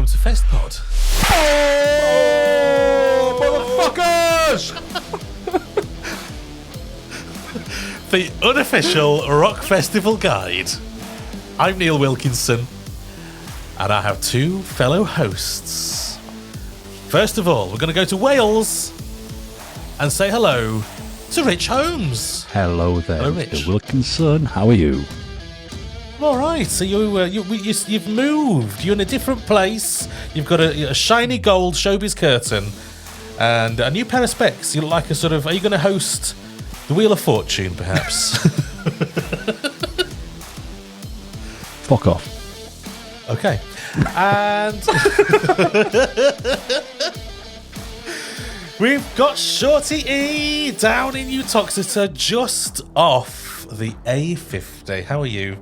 welcome to Festpod. Oh, motherfuckers! The Unofficial Rock Festival Guide. I'm Neil Wilkinson, and I have two fellow hosts. First of all, we're going to go to Wales and say hello to Rich Holmes. Hello there, Hello, Rich. Mr. Wilkinson. How are you? I'm all right. So you've moved. You're in a different place. You've got a shiny gold showbiz curtain and a new pair of specs. You look like a sort of. Are you going to host the Wheel of Fortune, perhaps? Fuck off. Okay. And we've got Shorty E down in Utoxeter, just off the A50. How are you?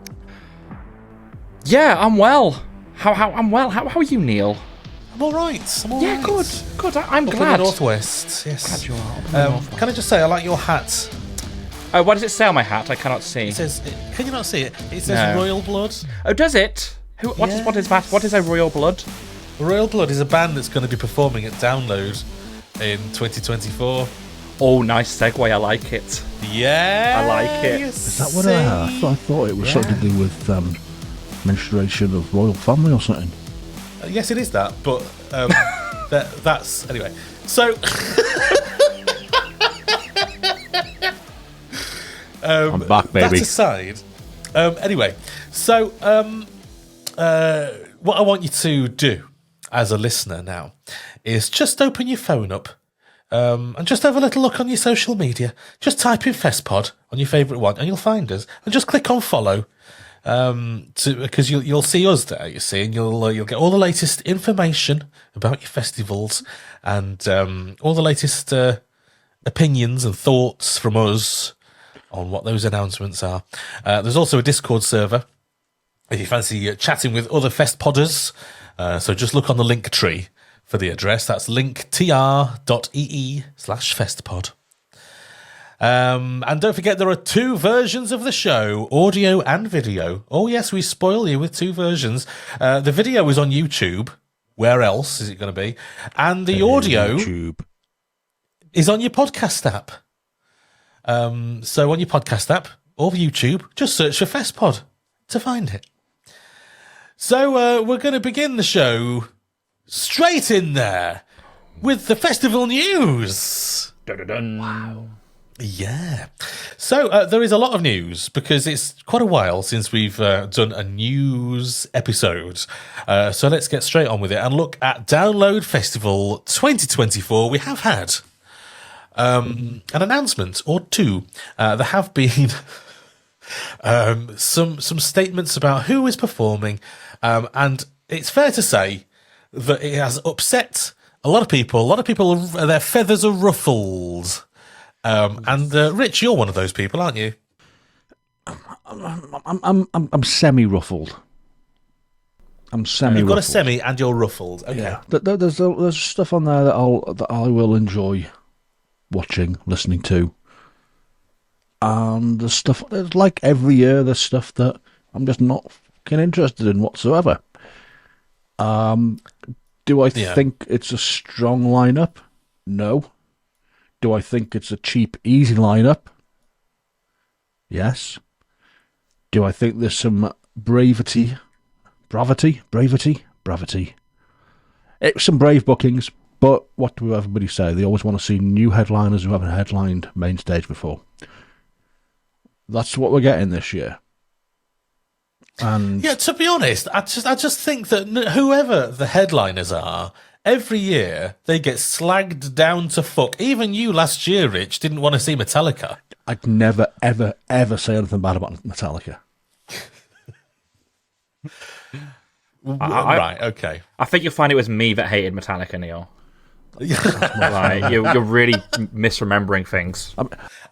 Yeah, I'm well. I'm well. How are you, Neil? I'm all right. Yeah, good. I'm Up in glad. the northwest. Yes. Glad you are. Up in the northwest. Can I just say I like your hat? Oh, what does it say on my hat? I cannot see. It says. Can you not see it? It says No. Royal Blood. Oh, does it? What is that? What is a Royal Blood? Royal Blood is a band that's going to be performing at Download in 2024. Oh, nice segue. I like it. Yeah. I like it. Is that what I thought it was something to do with menstruation of royal family or something. Yes, it is that, but that's anyway. So I'm back, baby. that aside, anyway, so what I want you to do as a listener now is just open your phone up and just have a little look on your social media. Just type in Festpod on your favourite one, and you'll find us, and just click on follow. Because you'll see us there, you see, and you'll get all the latest information about your festivals and all the latest opinions and thoughts from us on what those announcements are. There's also a Discord server if you fancy chatting with other Festpodders. So just look on the link tree for the address. That's linktr.ee/Festpod. And don't forget, there are two versions of the show, audio and video. Oh, yes, we spoil you with two versions. The video is on YouTube. Where else is it going to be? And the audio YouTube is on your podcast app. So on your podcast app or YouTube, just search for Festpod to find it. So we're going to begin the show straight in there with the festival news. Dun-dun-dun. Wow. Yeah. So there is a lot of news because it's quite a while since we've done a news episode. So let's get straight on with it and look at Download Festival 2024. We have had an announcement or two. There have been some statements about who is performing, and it's fair to say that it has upset a lot of people. A lot of people, their feathers are ruffled. And Rich, you're one of those people, aren't you? I'm semi-ruffled. I'm semi-ruffled. You've got a semi and you're ruffled. Okay. Yeah. There's stuff on there that I will enjoy watching, listening to. And there's stuff, like every year, there's stuff that I'm just not fucking interested in whatsoever. Do I think it's a strong lineup? No. Do I think it's a cheap, easy lineup? Yes. Do I think there's some bravity? It's some brave bookings, but what do everybody say? They always want to see new headliners who haven't headlined main stage before. That's what we're getting this year. And yeah, to be honest, I just think that whoever the headliners are, every year they get slagged down to fuck. Even you last year, Rich, didn't want to see Metallica. I'd never, ever, ever say anything bad about Metallica. Right, okay. I think you'll find it was me that hated Metallica, Neil. Like, you're really misremembering things.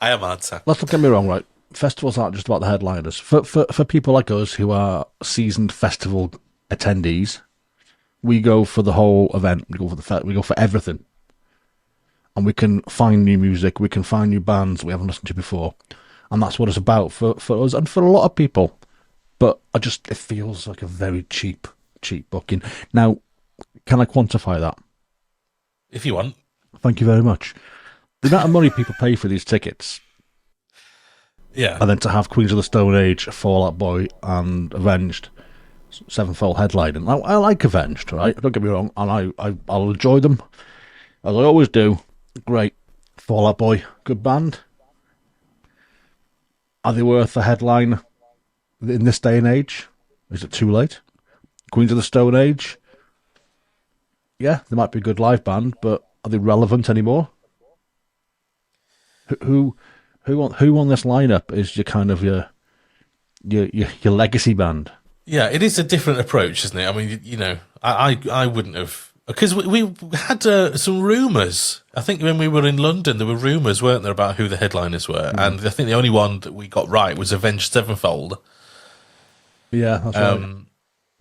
I am answer. Let's not get me wrong, right? Festivals aren't just about the headliners. For people like us who are seasoned festival attendees, we go for the whole event. We go for everything, and we can find new music. We can find new bands we haven't listened to before, and that's what it's about for us and for a lot of people. But it feels like a very cheap booking. Now, can I quantify that? If you want. Thank you very much. The amount of money people pay for these tickets, Yeah. and then to have Queens of the Stone Age, Fall Out Boy, and Avenged sevenfold headlining. I like Avenged, right? Don't get me wrong, and I'll enjoy them as I always do. Great, Fall Out Boy, good band. Are they worth a headline in this day and age? Is it too late? Queens of the Stone Age, yeah, they might be a good live band, but are they relevant anymore? Who on this lineup is your kind of your legacy band? Yeah, it is a different approach, isn't it? I mean, you know, I wouldn't have, because we had some rumours. I think when we were in London, there were rumours, weren't there, about who the headliners were? And I think the only one that we got right was Avenged Sevenfold. Yeah, that's right.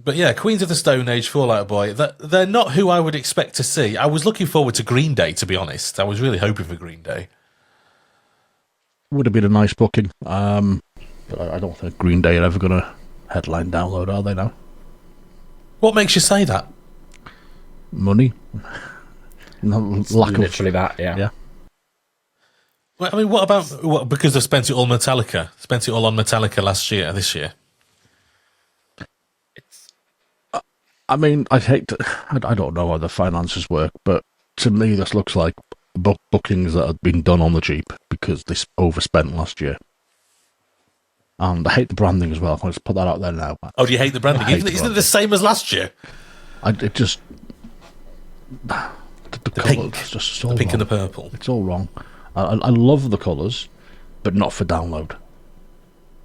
But yeah, Queens of the Stone Age, Fall Out Boy, they're not who I would expect to see. I was looking forward to Green Day, to be honest. I was really hoping for Green Day. Would have been a nice booking. But I don't think Green Day are ever going to headline Download, are they now? What makes you say that? Money. No, lack of... Literally that, yeah. Well, I mean, because they spent it all Metallica? Spent it all on Metallica this year? I mean, I don't know how the finances work, but to me this looks like bookings that have been done on the cheap because they overspent last year. And I hate the branding as well. I'll just put that out there now. Oh, do you hate the branding? Isn't it the same as last year? The pink. It's just so the pink wrong. and the purple. It's all wrong. I love the colours, but not for Download.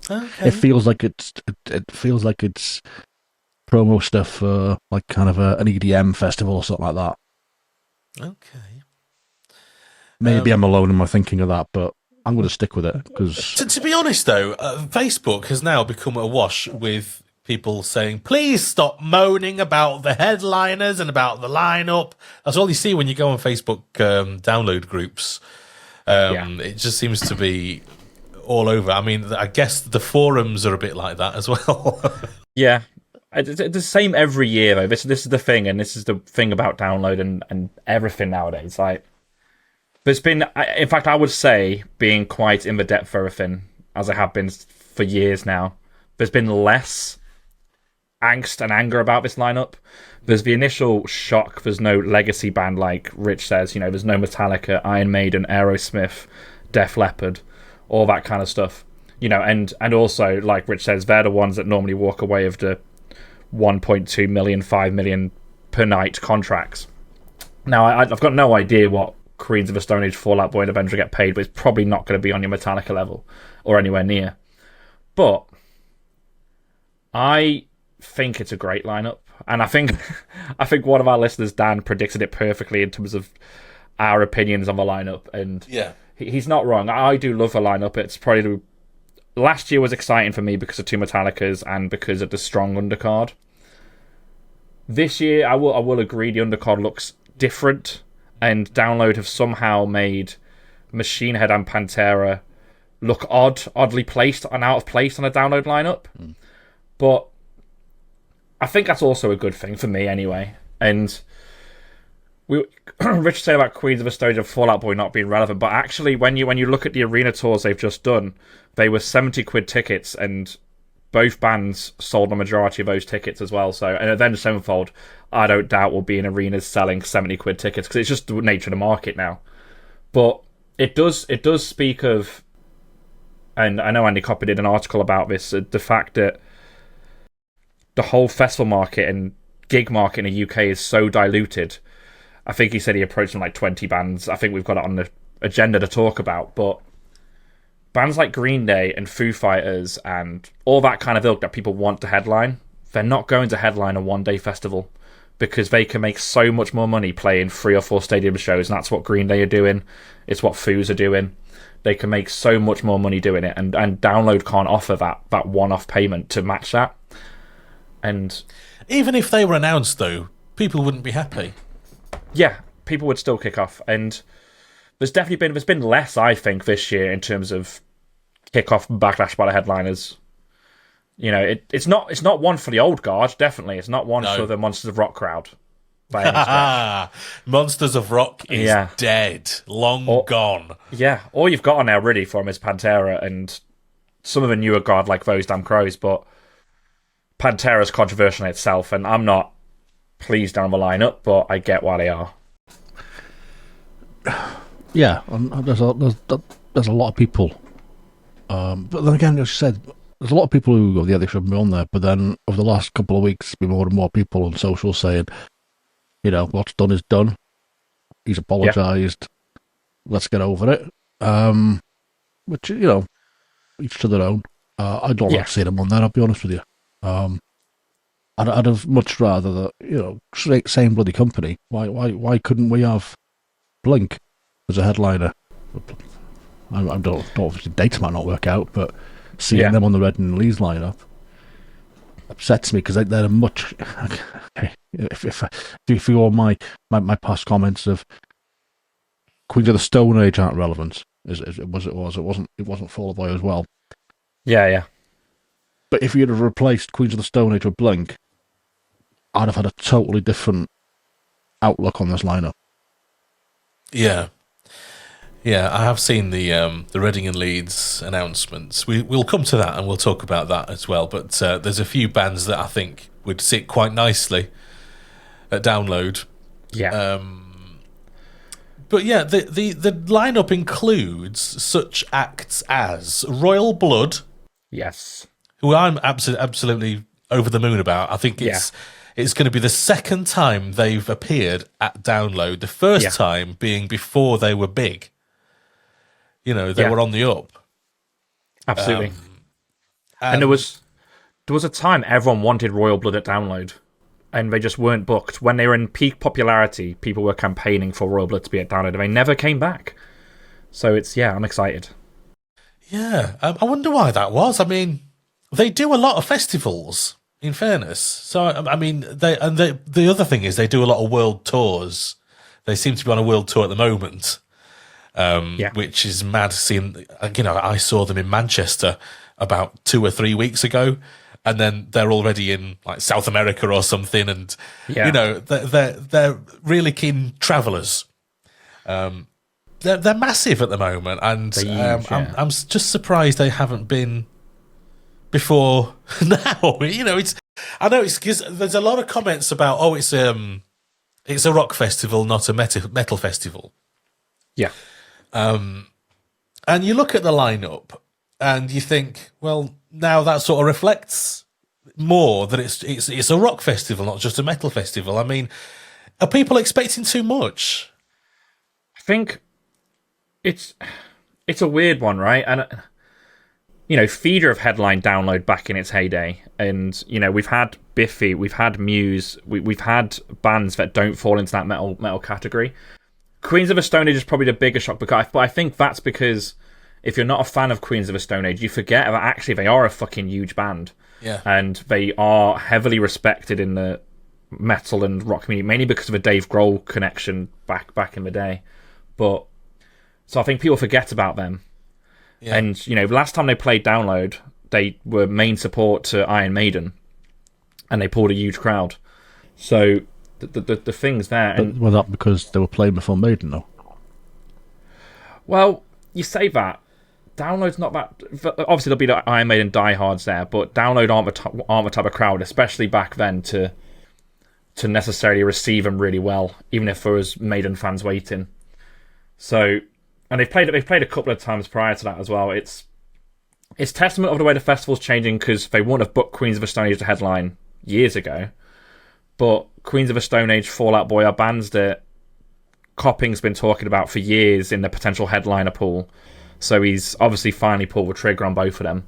Okay. It feels like it's promo stuff for like kind of an EDM festival or something like that. Okay. Maybe I'm alone in my thinking of that, but I'm going to stick with it because. To be honest, though, Facebook has now become awash with people saying, "Please stop moaning about the headliners and about the lineup." That's all you see when you go on Facebook download groups. It just seems to be all over. I mean, I guess the forums are a bit like that as well. Yeah. It's the same every year, though. This is the thing, and this is the thing about Download and everything nowadays. Like, there's been, in fact, I would say, being quite in the depth of everything, as I have been for years now, there's been less angst and anger about this lineup. There's the initial shock. There's no legacy band, like Rich says. You know, there's no Metallica, Iron Maiden, Aerosmith, Def Leppard, all that kind of stuff. You know, and also, like Rich says, they're the ones that normally walk away of the 1.2 million, 5 million per night contracts. Now, I've got no idea what Queens of the Stone Age, Fall Out Boy, and Avenger get paid, but it's probably not going to be on your Metallica level or anywhere near. But I think it's a great lineup, and I think one of our listeners, Dan, predicted it perfectly in terms of our opinions on the lineup, and Yeah. he's not wrong. I do love the lineup. It's probably last year was exciting for me because of two Metallicas and because of the strong undercard. This year, I will agree the undercard looks different, and Download have somehow made Machine Head and Pantera look oddly placed and out of place on a Download lineup. But I think that's also a good thing for me anyway. And Rich said about Queens of the Stone Age and Fall Out Boy not being relevant, but actually when you look at the arena tours they've just done, they were 70 quid tickets, and both bands sold the majority of those tickets as well. So, and Avenged Sevenfold, I don't doubt will be in arenas selling 70 quid tickets because it's just the nature of the market now. But it does speak of, and I know Andy Copper did an article about this, the fact that the whole festival market and gig market in the UK is so diluted. I think he said he approached them like 20 bands. I think we've got it on the agenda to talk about, but bands like Green Day and Foo Fighters and all that kind of ilk that people want to headline, they're not going to headline a one-day festival because they can make so much more money playing 3 or 4 stadium shows, and that's what Green Day are doing. It's what Foos are doing. They can make so much more money doing it, and Download can't offer that one-off payment to match that. And even if they were announced, though, people wouldn't be happy. Yeah, people would still kick off, and there's been less, I think, this year in terms of kick-off backlash by the headliners. You know, it's not one for the old guard, definitely. It's not one for the Monsters of Rock crowd. by any stretch. Monsters of Rock is dead, long gone. Yeah, all you've got on there really for him is Pantera and some of the newer guard like Those Damn Crows, but Pantera's controversial in itself, and I'm not pleased down the lineup, but I get why they are. Yeah, and there's a lot of people. But then again, as you said, there's a lot of people who go, yeah, they shouldn't be on there. But then over the last couple of weeks, there's been more and more people on social saying, you know, what's done is done. He's apologised. Let's get over it. Which, you know, each to their own. I don't like seeing him on there, I'll be honest with you. I'd have much rather that, you know, same bloody company. Why couldn't we have Blink as a headliner? I don't obviously dates might not work out, but seeing them on the Red and Leeds lineup upsets me because they're much. If you go on my past comments of Queens of the Stone Age aren't relevant, it wasn't Fall Out Boy as well. Yeah. But if you'd have replaced Queens of the Stone Age with Blink, I'd have had a totally different outlook on this lineup. Yeah. Yeah, I have seen the Reading and Leeds announcements. We'll come to that and we'll talk about that as well. But there's a few bands that I think would sit quite nicely at Download. Yeah. But yeah, the lineup includes such acts as Royal Blood. Yes. Who I'm absolutely over the moon about. I think it's going to be the second time they've appeared at Download. The first time being before they were big. You know, they were on the up. Absolutely. And there was a time everyone wanted Royal Blood at Download, and they just weren't booked. When they were in peak popularity, people were campaigning for Royal Blood to be at Download, and they never came back. So I'm excited. Yeah, I wonder why that was. I mean, they do a lot of festivals, in fairness. So, I mean, the other thing is they do a lot of world tours. They seem to be on a world tour at the moment. Which is mad seeing, you know, I saw them in Manchester about 2 or 3 weeks ago, and then they're already in like South America or something, and you know, they're really keen travellers. They're massive at the moment, and huge, I'm just surprised they haven't been before now. You know, I know it's because there's a lot of comments about it's a rock festival, not a metal festival. Yeah. And you look at the lineup and you think, well, now that sort of reflects more that it's a rock festival, not just a metal festival. I mean, are people expecting too much? I think it's a weird one, right? And you know, Feeder have headlined Download back in its heyday, and you know, we've had Biffy, we've had Muse, we've had bands that don't fall into that metal category. Queens of the Stone Age is probably the bigger shock, but I think that's because if you're not a fan of Queens of the Stone Age, you forget that actually they are a fucking huge band. Yeah. And they are heavily respected in the metal and rock community, mainly because of a Dave Grohl connection back in the day. But so I think people forget about them. Yeah. And, you know, the last time they played Download, they were main support to Iron Maiden, and they pulled a huge crowd. So the things there. And was that because they were playing before Maiden, though? Well, you say that. Download's not that. Obviously, there'll be the Iron Maiden diehards there, but Download aren't the type of crowd, especially back then, to necessarily receive them really well, even if there was Maiden fans waiting. So, and they've played a couple of times prior to that as well. It's testament of the way the festival's changing, because they wouldn't have booked Queens of the Stone Age to headline years ago. But Queens of the Stone Age, Fall Out Boy are bands that Copping's been talking about for years in the potential headliner pool. So he's obviously finally pulled the trigger on both of them.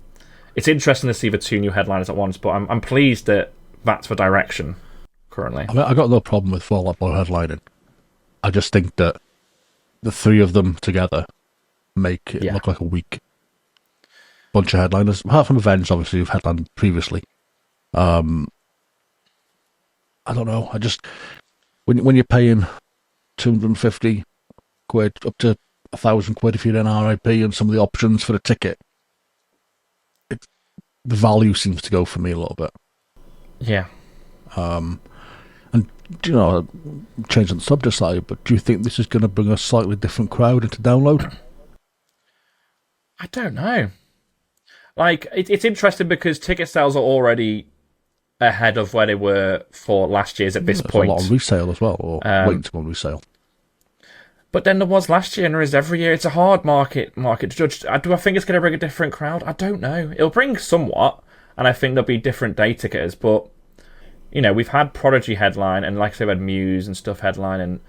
It's interesting to see the two new headliners at once, but I'm pleased that that's the direction currently. I mean, I got no problem with Fall Out Boy headlining. I just think that the three of them together make it look like a weak bunch of headliners. Apart from Avenged, obviously, who've headlined previously. I don't know. I just when you're paying £250 up to £1,000 if you're in RIP and some of the options for the ticket, the value seems to go for me a little bit. Yeah. And, changing the subject slightly, but do you think this is going to bring a slightly different crowd into Download? I don't know. Like, it's interesting because ticket sales are already ahead of where they were for last year's at this point. A lot on resale as well, or waiting to go on resale. But then there was last year, and there is every year. It's a hard market to judge. Do I think it's going to bring a different crowd? I don't know. It'll bring somewhat, and I think there'll be different day ticketers. But we've had Prodigy headline, and like I said, we've had Muse and stuff headline, and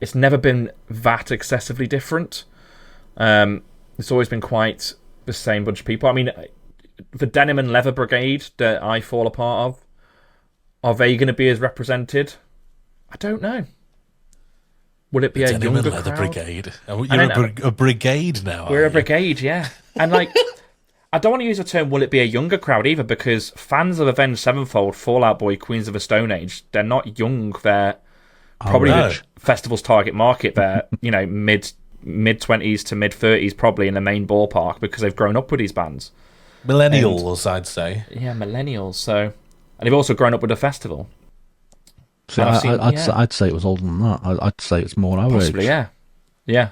it's never been that excessively different. It's always been quite the same bunch of people. I mean, the Denim and Leather Brigade that I fall a part of, are they going to be as represented? I don't know. Will it be a younger crowd? Leather Brigade. You're a brigade now. We're a brigade, yeah. And I don't want to use the term "will it be a younger crowd" either, because fans of Avenged Sevenfold, Fall Out Boy, Queens of the Stone Age, they're not young. They're probably the festival's target market. They're mid 20s to mid 30s, probably in the main ballpark, because they've grown up with these bands. Millennials, I'd say. Yeah, millennials. So, and they've also grown up with the festival. So I'd say it was older than that. I'd say it's more our Possibly, age. Yeah.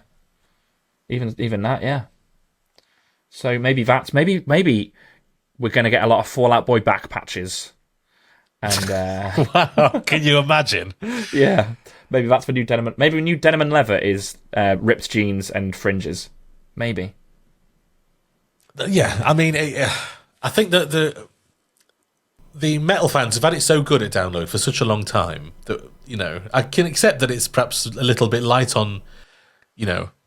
Even that, yeah. So maybe maybe we're going to get a lot of Fall Out Boy back patches. And wow, can you imagine? Yeah, maybe that's the new denim. Maybe new denim and leather is ripped jeans and fringes. Maybe. Yeah, I mean, I think that the metal fans have had it so good at Download for such a long time that I can accept that it's perhaps a little bit light on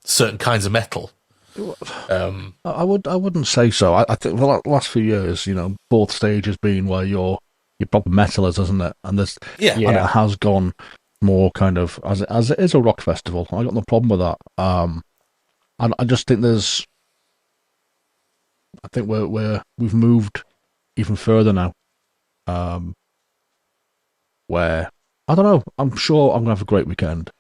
certain kinds of metal. I wouldn't say so. I think the last few years, both stages being where you're proper metalers, isn't it? And and it has gone more kind of as it is a rock festival. I got no problem with that. And I just think I think we've moved even further now. Where I don't know. I'm sure I'm gonna have a great weekend.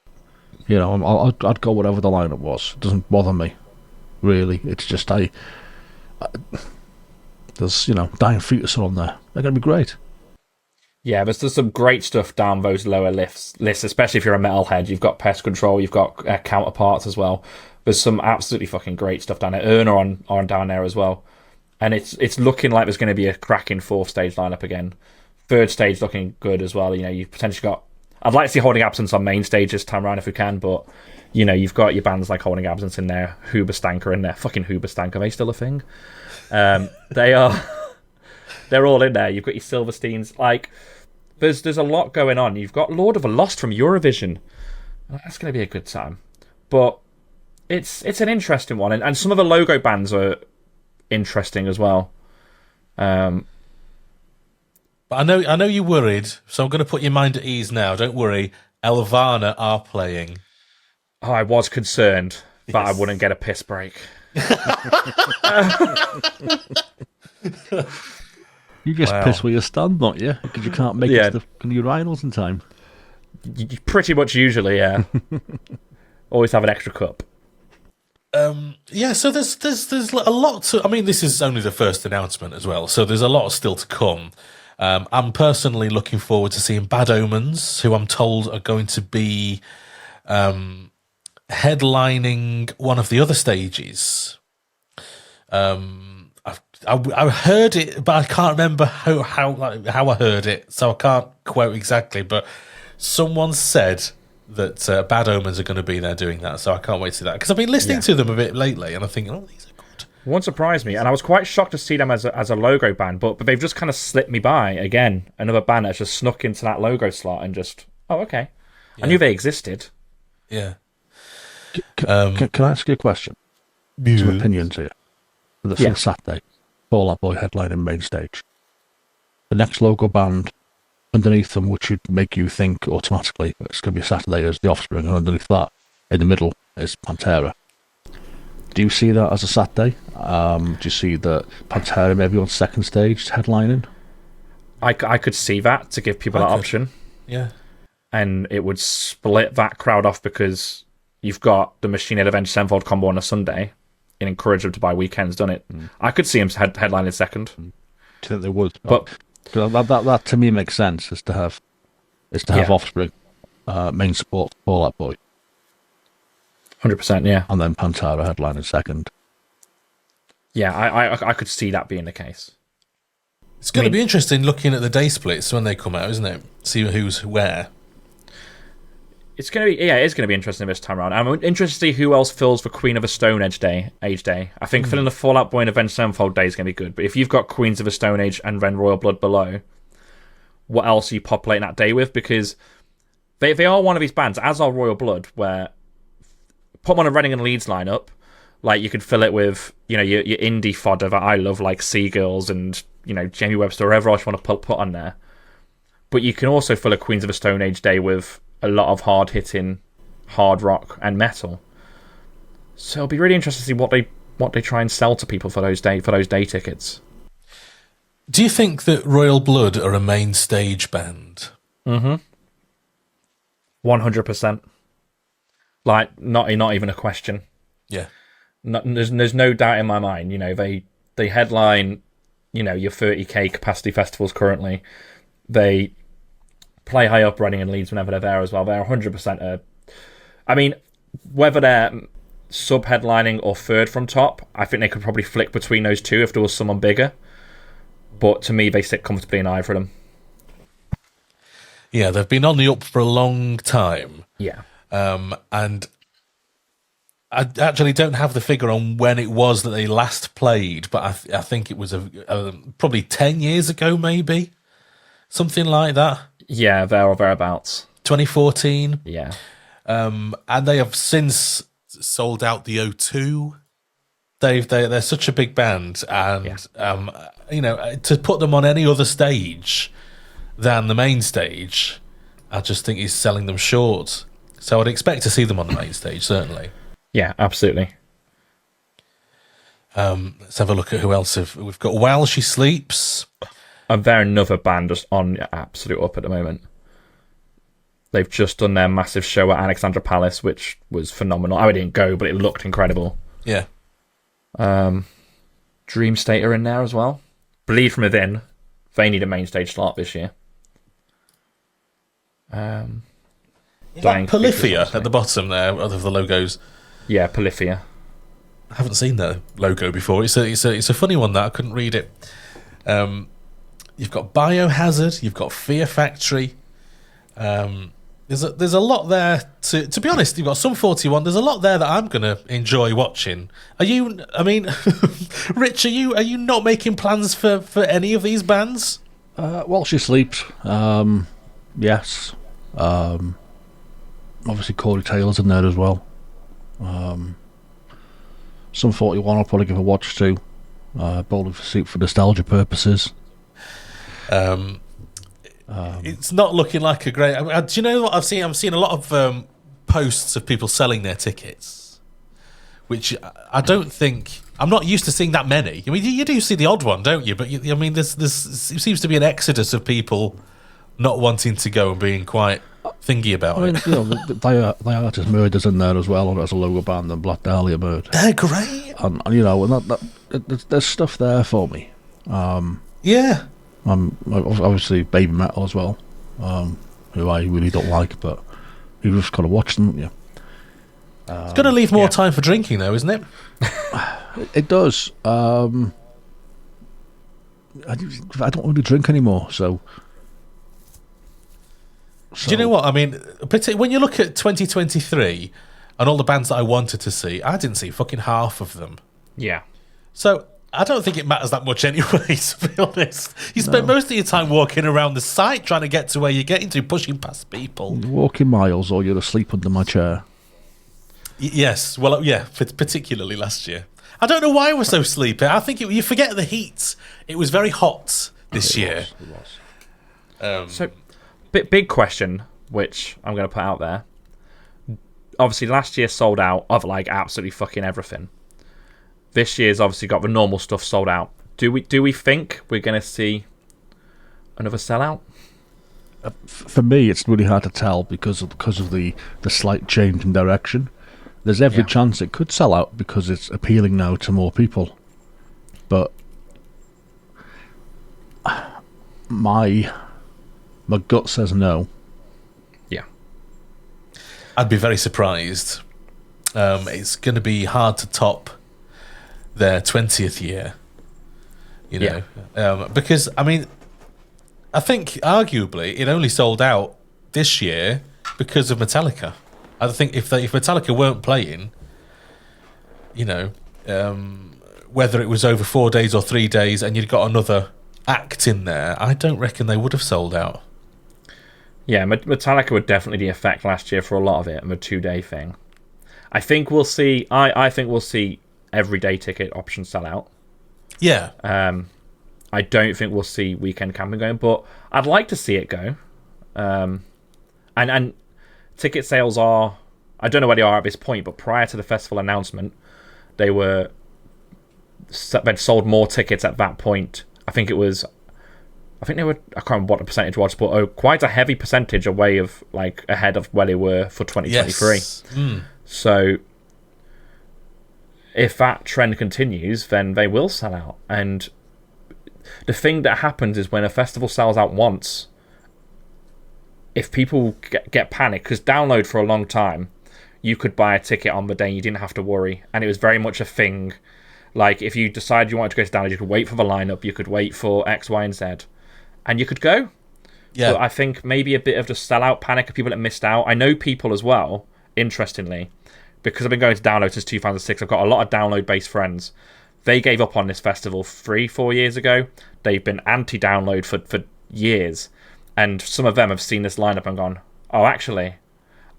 I'd go whatever the lineup was. It doesn't bother me, really. It's just there's Dying Fetus on there. They're gonna be great. Yeah, there's some great stuff down those lower lists, especially if you're a metalhead. You've got Pest Control, you've got Counterparts as well. There's some absolutely fucking great stuff down there. Erna on down there as well. And it's looking like there's going to be a cracking fourth stage lineup again. Third stage looking good as well. You've potentially got... I'd like to see Holding Absence on main stage this time around if we can, but you've got your bands like Holding Absence in there, Hoobastank in there. Fucking Hoobastank, are they still a thing? They are... They're all in there. You've got your Silversteins. There's a lot going on. You've got Lord of the Lost from Eurovision. That's going to be a good time. But it's an interesting one, and some of the logo bands are interesting as well. But I know you're worried, so I'm going to put your mind at ease now. Don't worry. Elvana are playing. Oh, I was concerned that I wouldn't get a piss break. You just piss where you stand, don't you? Because you can't make it to the urinals in time. Pretty much usually, yeah. Always have an extra cup. So there's a lot to... I mean, this is only the first announcement as well, so there's a lot still to come. I'm personally looking forward to seeing Bad Omens, who I'm told are going to be headlining one of the other stages. I heard it, but I can't remember how I heard it, so I can't quote exactly. But someone said that Bad Omens are going to be there doing that, so I can't wait to see that, because I've been listening to them a bit lately, and I'm thinking, oh, these are good. Won't surprise me, and I was quite shocked to see them as a logo band, but they've just kind of slipped me by again. Another band that's just snuck into that logo slot and just, oh, okay. Yeah. I knew they existed. Yeah. Can I ask you a question? Some opinions here. That's Saturday. Fall Out Boy headlining main stage. The next logo band underneath them, which would make you think automatically it's going to be a Saturday, is The Offspring, and underneath that, in the middle, is Pantera. Do you see that as a Saturday? Do you see that Pantera maybe on second stage headlining? I could see that, to give people that option. Yeah. And it would split that crowd off, because you've got the Machine Head Avenged Sevenfold combo on a Sunday and encourage them to buy weekends, done it. I could see him headline in second. Do you think they would? But that to me makes sense, is to have is to have Offspring, main support, Fall Out Boy. 100%, yeah. And then Pantera headline in second. Yeah, I could see that being the case. It's going to be interesting looking at the day splits when they come out, isn't it? See who's where. It's going to be interesting this time around. I'm interested to see who else fills for Queen of the Stone Age Day. I think filling the Fallout Boy and Avenged Sevenfold Day is going to be good. But if you've got Queens of the Stone Age and then Royal Blood below, what else are you populating that day with? Because they are one of these bands, as are Royal Blood, where put them on a Reading and Leeds lineup, like you could fill it with, your indie fodder that I love, like Seagirls and Jamie Webster, whatever else you want to put on there. But you can also fill a Queens of the Stone Age Day with a lot of hard-hitting hard rock and metal. So it'll be really interesting to see what they try and sell to people for those day tickets. Do you think that Royal Blood are a main stage band? 100%. Like, not even a question. Yeah. There's no doubt in my mind. They headline, your 30k capacity festivals currently. They play high up Reading and Leeds whenever they're there as well. They're 100%. I mean, whether they're sub-headlining or third from top, I think they could probably flick between those two if there was someone bigger. But to me, they sit comfortably in either of them. Yeah, they've been on the up for a long time. Yeah. And I actually don't have the figure on when it was that they last played, but I think it was probably 10 years ago, maybe. Something like that. Yeah, there or thereabouts. 2014. Yeah. And they have since sold out the O2. They're such a big band, and to put them on any other stage than the main stage, I just think he's selling them short. So I'd expect to see them on the main stage, certainly. Yeah, absolutely. Let's have a look at who else we've got. While She Sleeps. And they're another band just on absolute up at the moment. They've just done their massive show at Alexandra Palace, which was phenomenal. I didn't go, but it looked incredible. Yeah. Dream State are in there as well. Bleed From Within. They need a main stage slot this year. Polyphia at the bottom there of the logos. Yeah, Polyphia. I haven't seen the logo before. It's a funny one that I couldn't read it. You've got Biohazard. You've got Fear Factory. There's a lot there. To be honest, you've got Sum 41. There's a lot there that I'm going to enjoy watching. Rich, are you not making plans for any of these bands? While She Sleeps, yes. Obviously Corey Taylor's in there as well. Sum 41 I'll probably give a watch to. Bowling for Soup for nostalgia purposes. It's not looking like a great... do you know what I've seen? I'm seeing a lot of posts of people selling their tickets, which I don't think... I'm not used to seeing that many. I mean, you do see the odd one, don't you? But, there's it seems to be an exodus of people not wanting to go and being quite thingy about it. The Artist Murder's in there as well as a logo band, and Black Dahlia Murder. They're great. And there's stuff there for me. Yeah. Obviously Baby Metal as well, who I really don't like, but you've just got to watch them, haven't you? It's going to leave more time for drinking, though, isn't it? It does. I don't really drink anymore, so... Do you know what? I mean, when you look at 2023 and all the bands that I wanted to see, I didn't see fucking half of them. Yeah. So I don't think it matters that much anyway, to be honest. You spend most of your time walking around the site trying to get to where you're getting to, pushing past people. You're walking miles or you're asleep under my chair. Yes. Well, yeah, particularly last year. I don't know why we're so sleepy. I think you forget the heat. It was very hot this year. It was. So, big question, which I'm going to put out there. Obviously, last year sold out of absolutely fucking everything. This year's obviously got the normal stuff sold out. Do we think we're going to see another sellout? For me, it's really hard to tell because of the slight change in direction. There's every chance it could sell out because it's appealing now to more people. But my gut says no. I'd be very surprised. It's going to be hard to top their 20th year, you know, because I mean, I think arguably it only sold out this year because of Metallica. I think if Metallica weren't playing, you know, whether it was over 4 days or 3 days, and you'd got another act in there, I don't reckon they would have sold out. Yeah, Metallica would definitely be effect last year for a lot of it, and the 2-day thing. I think we'll see. I think we'll see everyday ticket options sell out. Yeah. I don't think we'll see weekend camping going, but I'd like to see it go. And ticket sales are, I don't know where they are at this point, but prior to the festival announcement, they'd sold more tickets at that point. I think they were, I can't remember what the percentage was, but quite a heavy percentage away of, like, ahead of where they were for 2023. Yes. Mm. So if that trend continues, then they will sell out. And the thing that happens is when a festival sells out once, if people get panicked, because download for a long time, you could buy a ticket on the day, you didn't have to worry, and it was very much a thing. Like, if you decided you wanted to go to download, you could wait for the lineup, you could wait for X, Y, and Z, and you could go. Yeah. But I think maybe a bit of the sellout panic of people that missed out. I know people as well, interestingly, because I've been going to download since 2006. I've got a lot of download-based friends. They gave up on this festival 3-4 years ago. They've been anti-download for years, and some of them have seen this lineup and gone, "Oh, actually,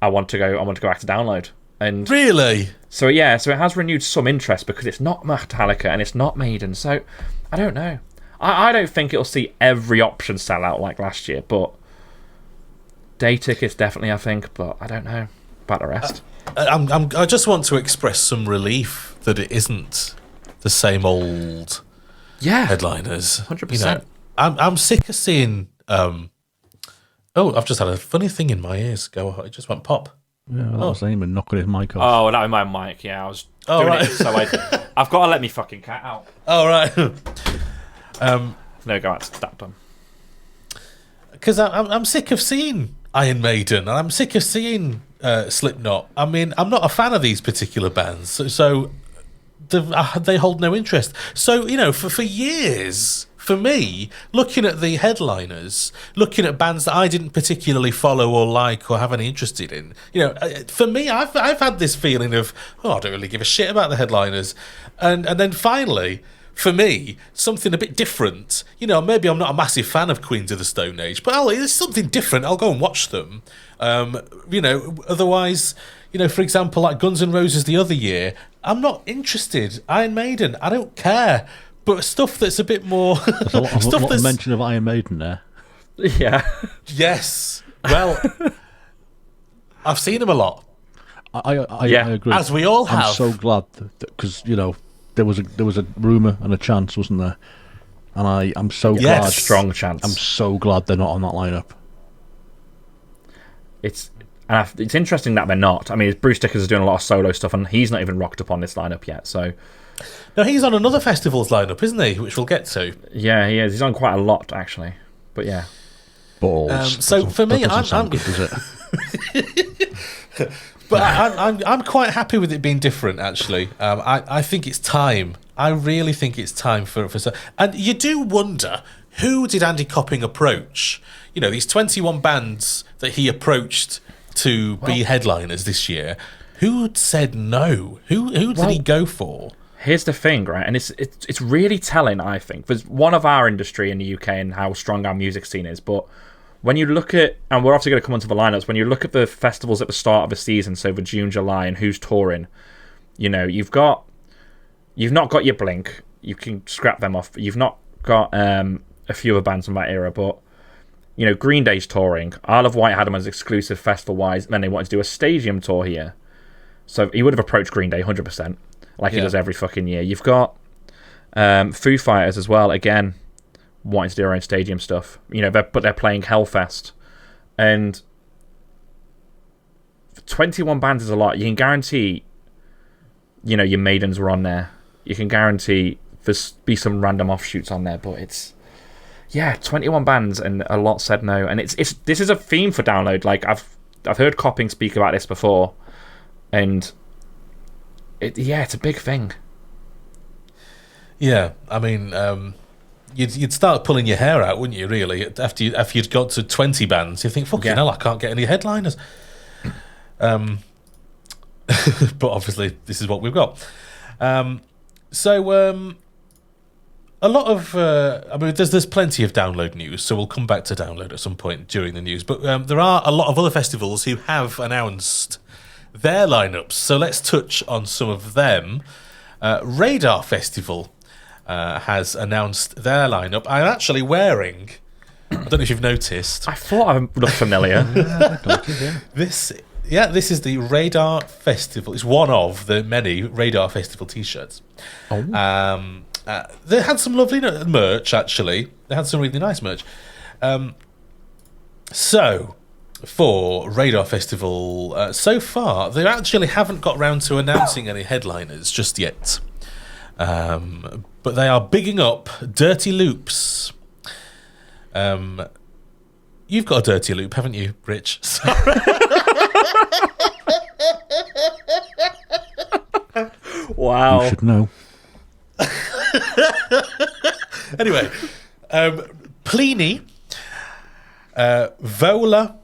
I want to go back to download." And really, so it has renewed some interest because it's not Metallica and it's not Maiden. So I don't know. I don't think it'll see every option sell out like last year, but day tickets definitely, I think. But I don't know about the rest. I just want to express some relief that it isn't the same old headliners. 100%. You know, I'm sick of seeing. I've just had a funny thing in my ears go. It just went pop. Yeah, that was Eamon knocking his mic off. Oh, that was my mic. Yeah, I was doing it, so I've got to let me fucking cat out. Oh, right. No, go out. That done. Because I'm sick of seeing Iron Maiden, and I'm sick of seeing Slipknot. I mean, I'm not a fan of these particular bands, so they hold no interest. So, you know, for years, for me, looking at the headliners, looking at bands that I didn't particularly follow or like or have any interest in, you know, for me, I've had this feeling of, I don't really give a shit about the headliners. And then finally, for me, something a bit different. You know, maybe I'm not a massive fan of Queens of the Stone Age, but it's something different. I'll go and watch them. You know, otherwise, you know, for example, like Guns N' Roses the other year, I'm not interested. Iron Maiden, I don't care. But stuff that's a bit more... There's a lot of mention of Iron Maiden there. Yeah. Yes. Well, I've seen them a lot. I agree. As we all have. I'm so glad because, you know, there was a rumour and a chance, wasn't there? And I'm so glad. Strong chance. I'm so glad they're not on that lineup. It's interesting that they're not. I mean, Bruce Dickinson is doing a lot of solo stuff, and he's not even rocked up on this lineup yet, so... No, he's on another festival's lineup, isn't he? Which we'll get to. Yeah, he is. He's on quite a lot, actually. But yeah. Balls. So for me, I'm good, does it? But I'm quite happy with it being different, actually. I think it's time. I really think it's time for. And you do wonder, who did Andy Copping approach? You know, these 21 bands that he approached to be headliners this year. Who said no? Who did he go for? Here's the thing, right? And it's really telling, I think. There's one of our industry in the UK and how strong our music scene is. But when you look at, and we're obviously going to come onto the lineups, when you look at the festivals at the start of the season, so the June, July, and who's touring, you know, you've not got your Blink. You can scrap them off. You've not got a few other bands from that era, but you know, Green Day's touring. Isle of Wight had them as exclusive festival-wise, and then they wanted to do a stadium tour here. So he would have approached Green Day 100%, like he does every fucking year. You've got Foo Fighters as well, again, wanting to do their own stadium stuff. You know, but they're playing Hellfest. And 21 bands is a lot. You can guarantee, you know, your Maidens were on there. You can guarantee there's be some random offshoots on there, but it's... Yeah, 21 bands and a lot said no. And it's this is a theme for Download. Like, I've heard Copping speak about this before, and it's a big thing. Yeah, I mean, you'd start pulling your hair out, wouldn't you? Really, after you'd got to 20 bands, you think, "Fucking hell, I can't get any headliners." But obviously, this is what we've got. So a lot of, I mean, there's plenty of download news, so we'll come back to download at some point during the news. But there are a lot of other festivals who have announced their lineups, so let's touch on some of them. Radar Festival has announced their lineup. I'm actually wearing, I don't know if you've noticed. I thought I looked familiar. This is the Radar Festival. It's one of the many Radar Festival T-shirts. They had some lovely merch, actually. They had some really nice merch. So, for Radar Festival, so far, they actually haven't got round to announcing any headliners just yet. But they are bigging up Dirty Loops. You've got a Dirty Loop, haven't you, Rich? Sorry. Wow. You should know. Anyway, Pliny, Vola.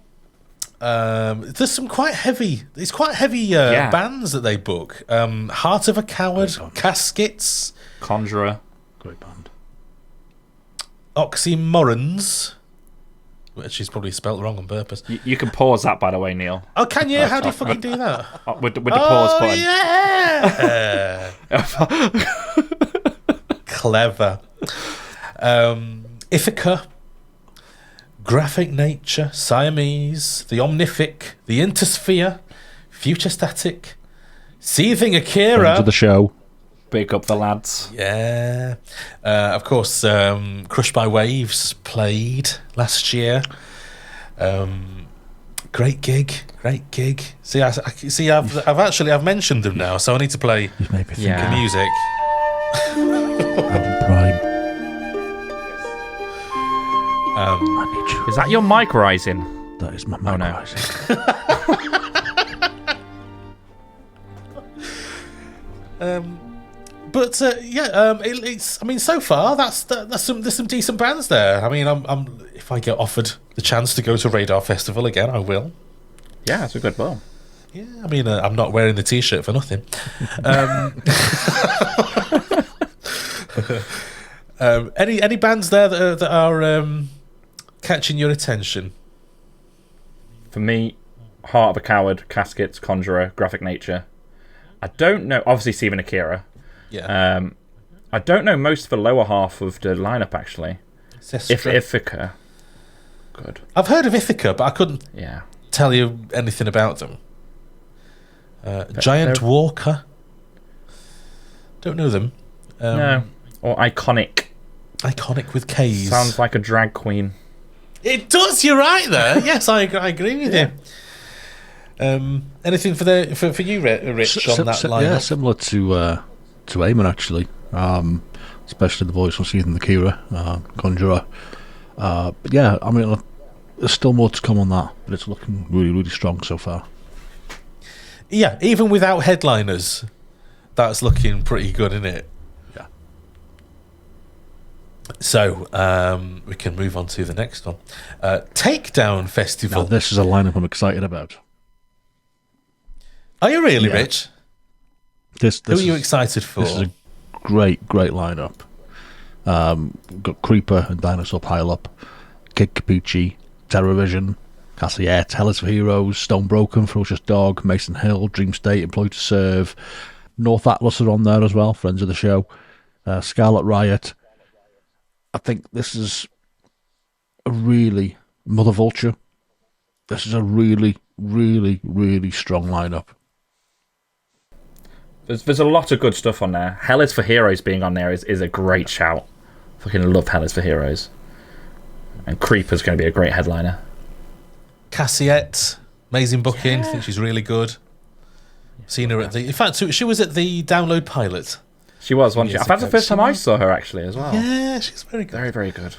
There's some quite heavy. It's quite heavy bands that they book. Heart of a Coward, Caskets, Conjurer, great band. Oxymorons, which is probably spelt wrong on purpose. You can pause that, by the way, Neil. Oh, can you? How do you fucking do that? With the pause button. Yeah. Clever. Ithaca, Graphic Nature, Siamese, The Omnific, The Intersphere, Future Static, Seething Akira. Friends of the show. Big up the lads. Yeah. Of course, Crushed by Waves played last year. Great gig. See, I've mentioned them now, so I need to play You've made me think the music. of Prime. I need you. Is that your mic rising? That is my Oh, no. rising. But it's. I mean, so far there's some decent bands there. I mean, I'm if I get offered the chance to go to Radar Festival again, I will. Yeah, it's a good ball. Yeah, I mean, I'm not wearing the T-shirt for nothing. Any bands there that are catching your attention? For me, Heart of a Coward, Caskets, Conjurer, Graphic Nature. I don't know. Obviously, Seething Akira. Yeah. I don't know most of the lower half of the lineup, actually. Ithaca. Good. I've heard of Ithaca, but I couldn't tell you anything about them. Giant Walker. Don't know them. No. Or Iconic. Iconic with K's. Sounds like a drag queen. It does. You're right there. Yes, I agree with you. Anything for you, Rich, on that lineup? Yeah, similar to Eamon, actually. Especially the boys from Seething Akira, Conjurer. But yeah, I mean, there's still more to come on that, but it's looking really, really strong so far. Yeah, even without headliners, that's looking pretty good, isn't it? Yeah. So, we can move on to the next one. Takedown Festival. Now, this is a lineup I'm excited about. Are you really, Yeah. Rich? Who are you excited for? This is a great lineup. Got Creeper and Dinosaur Pile Up, Kid Capucci, Terrorvision, Cassiette, Hell is for Heroes, Stone Broken, Ferocious Dog, Mason Hill, Dream State, Employed to Serve, North Atlas are on there as well, friends of the show, Scarlet Riot. I think this is a really Mother Vulture. This is a really, really, really strong lineup. There's a lot of good stuff on there. Hell is for Heroes being on there is a great shout. Fucking love Hell is for Heroes. And Creeper's going to be a great headliner. Cassiette, amazing booking. I think she's really good. Seen her in fact, she was at the Download Pilot. She was, wasn't she? I think that's the first time I saw her, actually, as well. Yeah, she's very good. Very, very good.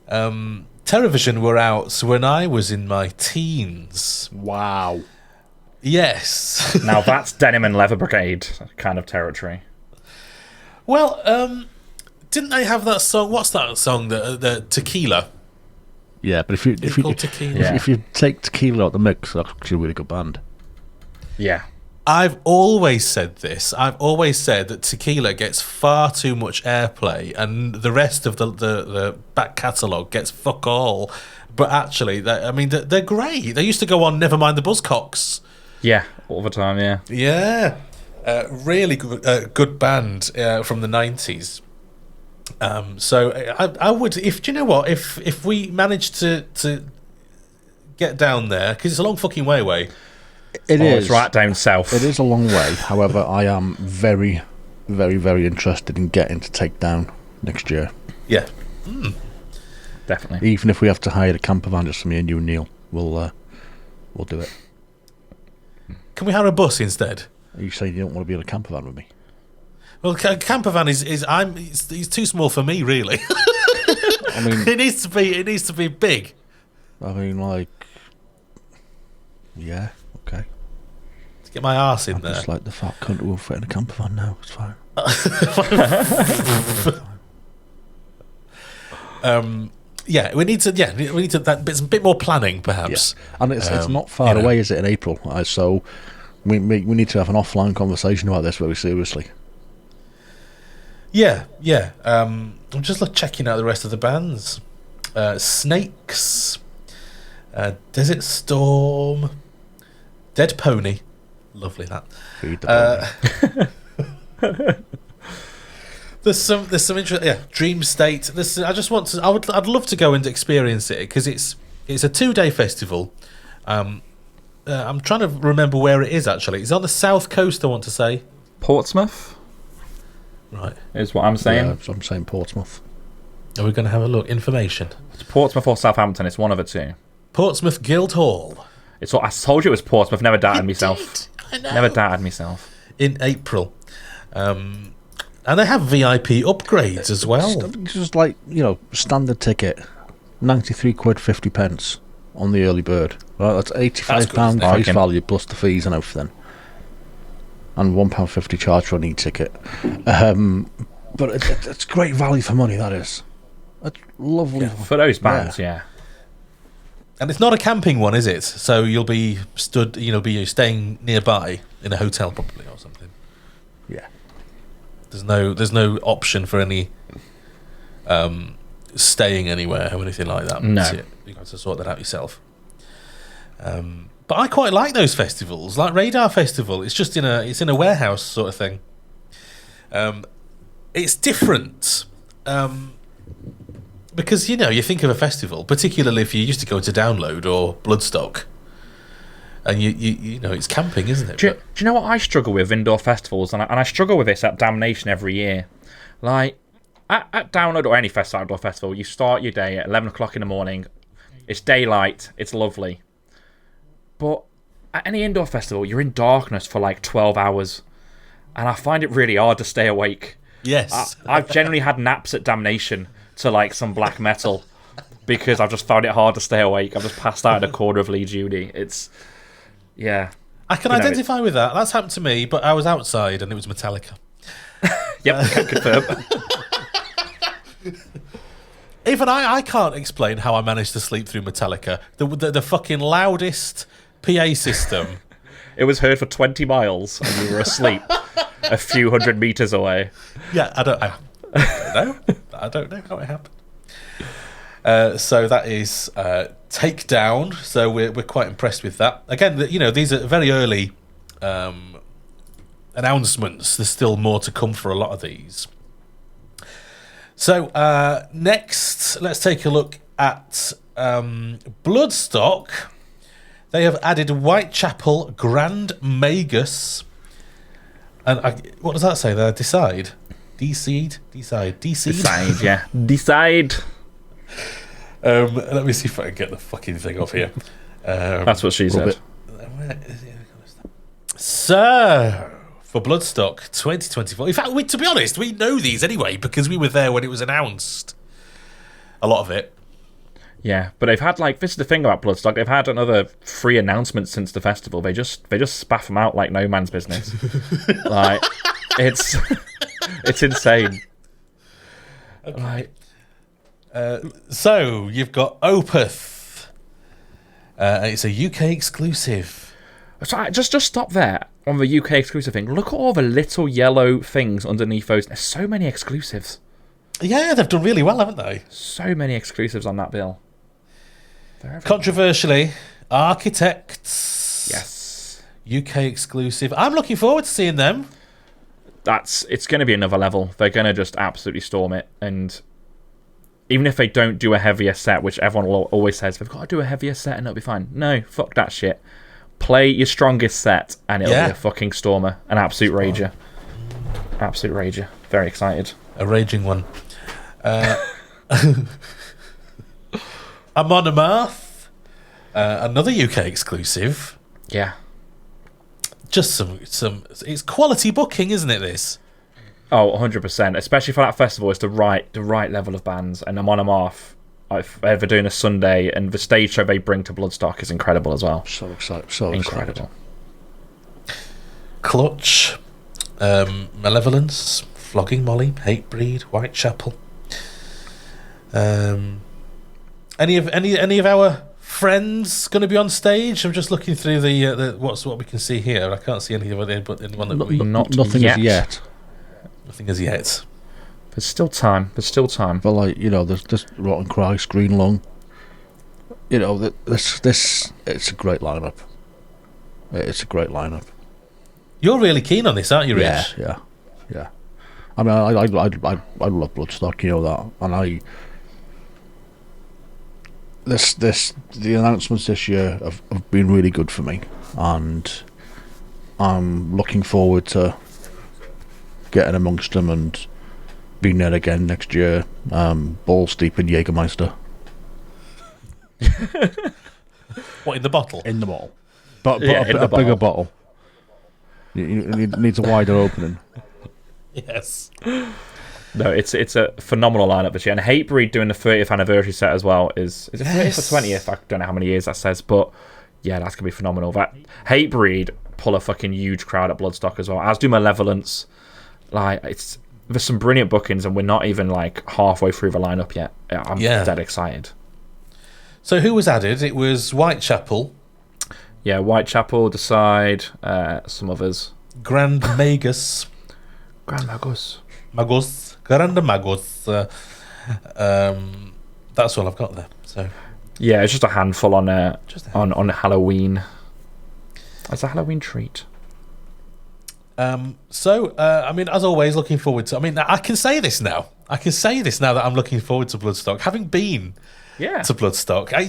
Terrorvision were out when I was in my teens. Wow. Yes. Now that's Denim and Leather Brigade kind of territory. Well, didn't they have that song? What's that song? The Tequila. Yeah, but if Tequila. you take Tequila out the mix, that's actually a really good band. Yeah. I've always said this. I've always said that Tequila gets far too much airplay, and the rest of the back catalogue gets fuck all. But actually, they're great. They used to go on Nevermind the Buzzcocks. Yeah, all the time. Yeah. Yeah, really good band from the 90s. So I would, do you know what? If we managed to get down there, because it's a long fucking way away. It is. It's right down south. It is a long way. However, I am very, very, very interested in getting to Takedown next year. Yeah. Definitely. Even if we have to hire a camper van just for me and you and Neil, we'll do it. Can we hire a bus instead? Are you saying you don't want to be in a camper van with me? Well, a camper van he's too small for me, really. I mean, it needs to be big. I mean, like, yeah, okay. To get my arse in I'm there. just like the fat cunt who will fit in a camper van now. It's fine. Yeah, we need to that bit more planning, perhaps. Yeah. And it's not far away, is it, in April? So we need to have an offline conversation about this very seriously. Yeah. I'm just checking out the rest of the bands. Snakes, Desert Storm, Dead Pony, lovely that. Feed the pony. There's some interest. Yeah, Dream State. I'd love to go and experience it because it's a 2-day festival. I'm trying to remember where it is actually. It's on the south coast, I want to say. Portsmouth. Right. Is what I'm saying. Yeah, I'm saying Portsmouth. Are we going to have a look? Information. It's Portsmouth or Southampton. It's one of the two. Portsmouth Guildhall. I told you it was Portsmouth. Never doubted myself. I know. Never doubted myself. In April. And they have VIP upgrades as well. It's just like, standard ticket, £93 50 pence on the early bird. Well, that's £85 face value plus the fees and everything. And £1.50 charge for any ticket. But it's great value for money, that is. That's lovely. Yeah, for those bands, yeah. And it's not a camping one, is it? So you'll be staying nearby in a hotel probably or something. Yeah. There's no option for any staying anywhere or anything like that. No. You've got to sort that out yourself. But I quite like those festivals, like Radar Festival. It's just in a warehouse sort of thing. It's different because you think of a festival, particularly if you used to go to Download or Bloodstock, and you know it's camping, isn't it? Do you know what I struggle with indoor festivals, and I struggle with this at Damnation every year. Like at Download or any outdoor festival, you start your day at 11 o'clock in the morning. It's daylight. It's lovely. But at any indoor festival, you're in darkness for like 12 hours. And I find it really hard to stay awake. Yes. I've generally had naps at Damnation to like some black metal because I've just found it hard to stay awake. I've just passed out in a corner of Leeds Uni. It's, yeah. I can identify with that. That's happened to me, but I was outside and it was Metallica. Yep, can confirm. Even I can't explain how I managed to sleep through Metallica. The fucking loudest PA system. It was heard for 20 miles and you were asleep a few hundred meters away. Yeah, I don't know. I don't know how it happened. So that is Takedown. So we're quite impressed with that. Again, these are very early announcements. There's still more to come for a lot of these. So next, let's take a look at Bloodstock. They have added Whitechapel Grand Magus. And what does that say there? Decide, Yeah. Decide. Let me see if I can get the fucking thing off here. That's what she said. So, for Bloodstock 2024. In fact, to be honest, we know these anyway because we were there when it was announced. A lot of it. Yeah, but they've had this is the thing about Bloodstock. They've had another 3 announcements since the festival. They just spaff them out like no man's business. It's it's insane. Okay. So you've got Opeth. It's a UK exclusive. So just stop there on the UK exclusive thing. Look at all the little yellow things underneath those. There's so many exclusives. Yeah, they've done really well, haven't they? So many exclusives on that bill. Controversially, Architects. Yes. UK exclusive. I'm looking forward to seeing them. It's going to be another level. They're going to just absolutely storm it. And even if they don't do a heavier set, which everyone always says, they've got to do a heavier set and it'll be fine. No, fuck that shit. Play your strongest set and it'll be a fucking stormer. An absolute rager. Absolute rager. Very excited. A raging one. Amon Amarth, another UK exclusive. Yeah. Just some. It's quality booking, isn't it? This. Oh, 100%. Especially for that festival, it's the right level of bands. And Amon Amarth, if they're doing a Sunday, and the stage show they bring to Bloodstock is incredible as well. So excited. So incredible. Clutch, Malevolence, Flogging Molly, Hatebreed, Whitechapel. Any of our friends going to be on stage? I'm just looking through the what we can see here. I can't see anyone that we nothing yet. as yet. Nothing as yet. There's still time. But there's Rotten Christ, Green Lung. This it's a great lineup. It's a great lineup. You're really keen on this, aren't you, Rich? Yeah. I mean, I love Bloodstock, you know that, and the announcements this year have been really good for me, and I'm looking forward to getting amongst them and being there again next year, balls deep in Jägermeister. What, in the bottle? In the bottle. But a bigger bottle. It needs a wider opening. Yes. No, it's a phenomenal lineup this year. And Hatebreed doing the 30th anniversary set as well is it 30th or 20th? I don't know how many years that says, but yeah, that's gonna be phenomenal. That Hatebreed pull a fucking huge crowd at Bloodstock as well, as do Malevolence. There's some brilliant bookings, and we're not even halfway through the lineup yet. I'm dead excited. So who was added? It was Whitechapel. Yeah, Whitechapel, Decide, some others. Grand Magus. Grand Magus. Grand Magus. That's all I've got there. So yeah, it's just a handful on on Halloween. It's a Halloween treat. I mean, as always, looking forward to. I mean, I can say this now. I that I'm looking forward to Bloodstock, having been to Bloodstock. I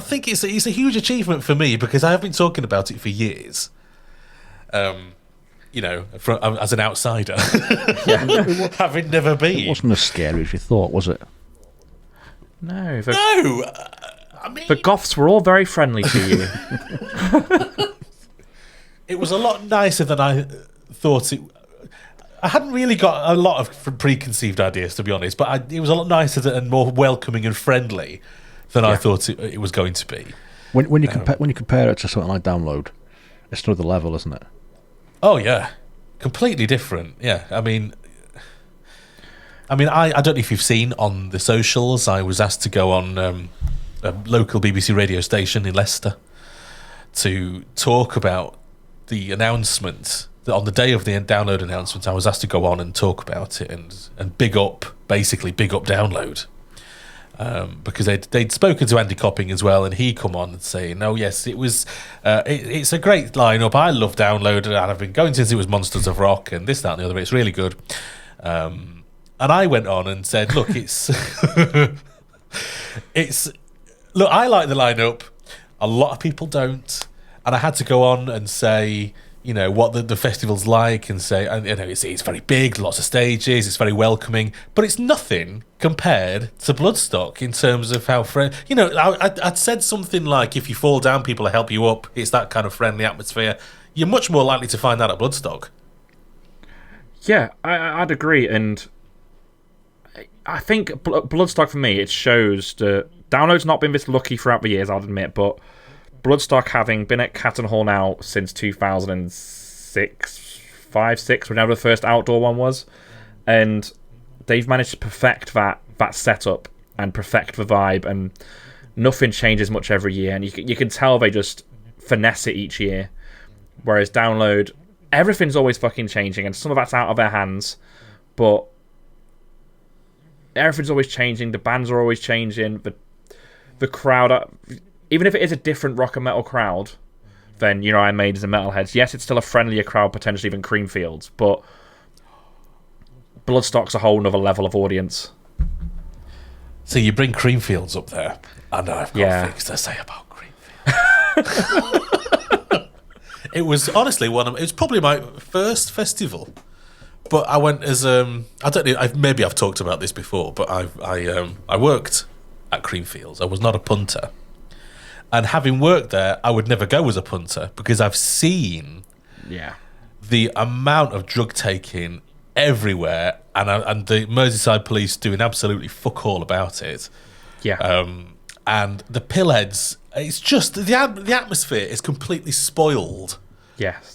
think it's a huge achievement for me because I have been talking about it for years. As an outsider, having never been. It wasn't as scary as you thought, was it? No. I mean, the goths were all very friendly to you. It was a lot nicer than I thought it. I hadn't really got a lot of preconceived ideas, to be honest, but it was a lot nicer and more welcoming and friendly than I thought it was going to be. When you compare it to something like Download, it's another level, isn't it? Oh yeah, completely different. Yeah, I mean, I don't know if you've seen on the socials. I was asked to go on a local BBC radio station in Leicester to talk about the announcement. On the day of the Download announcement, I was asked to go on and talk about it and big up Download. Because they'd spoken to Andy Copping as well, and he come on and saying, "Oh yes, it was. It's a great lineup. I love Download, and I've been going since it was Monsters of Rock, and this, that, and the other. It's really good." And I went on and said, "Look, it's look. I like the lineup. A lot of people don't, and I had to go on and say." What the festival's like, and say, it's very big, lots of stages, it's very welcoming, but it's nothing compared to Bloodstock in terms of how I'd said something like, if you fall down, people will help you up. It's that kind of friendly atmosphere. You're much more likely to find that at Bloodstock. Yeah, I'd agree, and I think Bloodstock for me, it shows that Download's not been this lucky throughout the years, I'll admit, but Bloodstock having been at Catton Hall now since 2006, 5, 6, whenever the first outdoor one was, and they've managed to perfect that setup and perfect the vibe, and nothing changes much every year, and you can tell they just finesse it each year, whereas Download, everything's always fucking changing, and some of that's out of their hands, but everything's always changing, the bands are always changing, the crowd, even if it is a different rock and metal crowd than, you know, Iron Maidens and Metalheads, yes, it's still a friendlier crowd potentially than Creamfields, but Bloodstock's a whole nother level of audience. So you bring Creamfields up there, and I've got things to say about Creamfields. It was honestly it was probably my first festival, but I went as I don't know, maybe I've talked about this before, but I worked at Creamfields. I was not a punter, and having worked there, I would never go as a punter because I've seen the amount of drug taking everywhere, and the Merseyside police doing absolutely fuck all about it. And the pillheads, it's just the atmosphere is completely spoiled.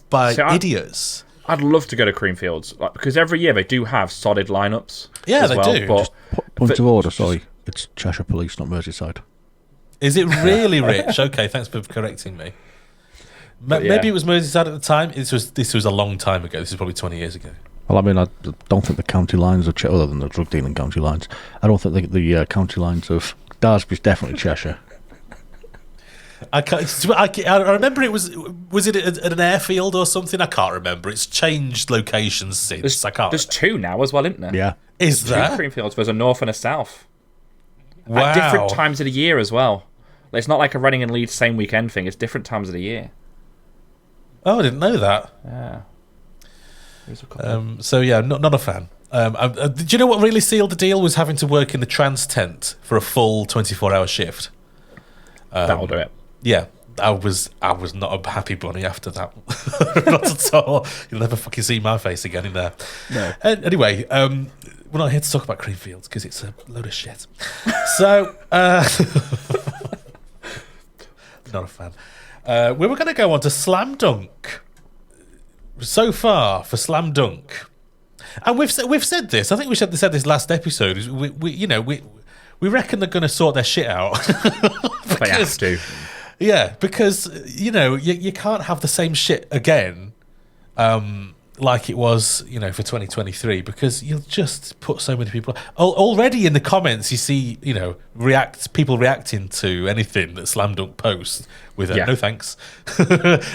By idiots. I'd love to go to Creamfields, because every year they do have solid lineups. Yeah, they do. But point of order, sorry, it's Cheshire Police, not Merseyside. Is it really, Rich? Okay, thanks for correcting me. Maybe it was Merseyside at the time. This was a long time ago. This is probably 20 years ago. Well, I mean, I don't think the county lines are other than the drug dealing county lines. I don't think the county lines of Daresby's definitely Cheshire. I remember it was it at an airfield or something? I can't remember. It's changed locations since. There's two now as well, isn't there? Yeah. Is there? Two Creamfields. There's a north and a south. Wow. At different times of the year as well. It's not like a Reading and Leeds same weekend thing. It's different times of the year. Oh, I didn't know that. Yeah. So yeah, not a fan. Do you know what really sealed the deal was having to work in the trance tent for a full 24-hour shift? That'll do it. Yeah, I was not a happy bunny after that. Not at all. You'll never fucking see my face again in there. No. Anyway, we're not here to talk about Creamfields because it's a load of shit. So, not a fan. We were going to go on to Slam Dunk. So far for Slam Dunk, and we've said this. I think we said this last episode. Is we reckon they're going to sort their shit out. They have to. Yeah, because you can't have the same shit again, like it was for 2023, because you'll just put so many people. Already in the comments, you see people reacting to anything that Slam Dunk posts with no thanks,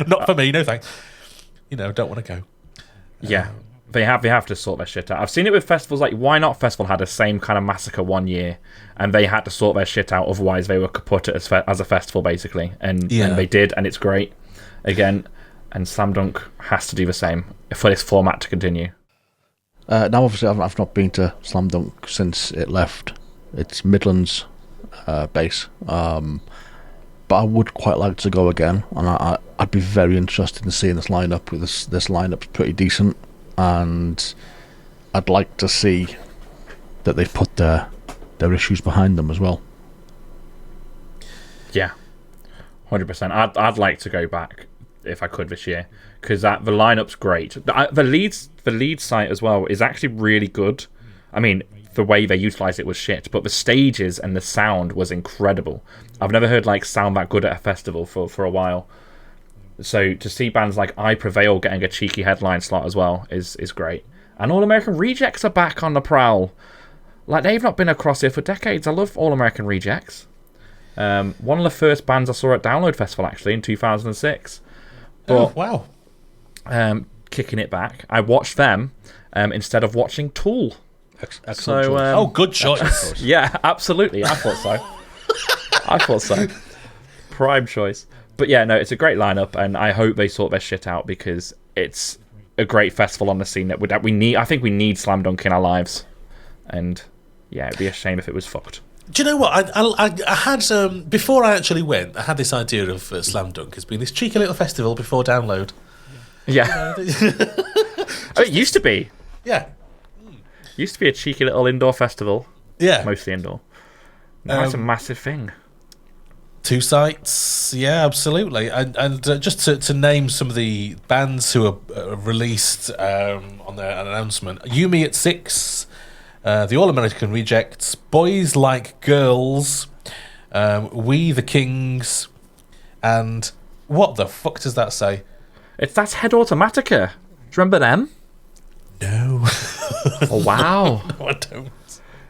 not for me, no thanks. Don't want to go. Yeah, they have to sort their shit out. I've seen it with festivals like Why Not Festival had the same kind of massacre one year, and they had to sort their shit out. Otherwise, they were kaput as a festival basically, and they did, and it's great again. And Slam Dunk has to do the same for this format to continue. Now, obviously, I've not been to Slam Dunk since it left its Midlands base. But I would quite like to go again, and I'd be very interested in seeing this lineup. This lineup's pretty decent, and I'd like to see that they've put their issues behind them as well. Yeah, 100%. I'd like to go back if I could this year, because the lineup's great. The Leeds site as well is actually really good. I mean, the way they utilised it was shit, but the stages and the sound was incredible. I've never heard sound that good at a festival for a while. So to see bands like I Prevail getting a cheeky headline slot as well is great. And All American Rejects are back on the prowl. They've not been across here for decades. I love All American Rejects. One of the first bands I saw at Download Festival actually in 2006. But, wow. Kicking it back, I watched them instead of watching Tool. Excellent choice. Good choice. Yeah, absolutely. I thought so. Prime choice. But yeah, no, it's a great lineup, and I hope they sort their shit out, because it's a great festival on the scene that we need. I think we need Slam Dunk in our lives, and yeah, it'd be a shame if it was fucked. Do you know what? I had before I actually went, I had this idea of Slam Dunk as being this cheeky little festival before Download. Yeah, it used to be. Yeah. Used to be a cheeky little indoor festival. Yeah. Mostly indoor. No, it's a massive thing. 2 sites, yeah, absolutely. And just to name some of the bands who are released on their announcement: Yumi at 6, the All American Rejects, Boys Like Girls, We the Kings, and what the fuck does that say? That's Head Automatica. Do you remember them? No. Oh, wow. No, I don't.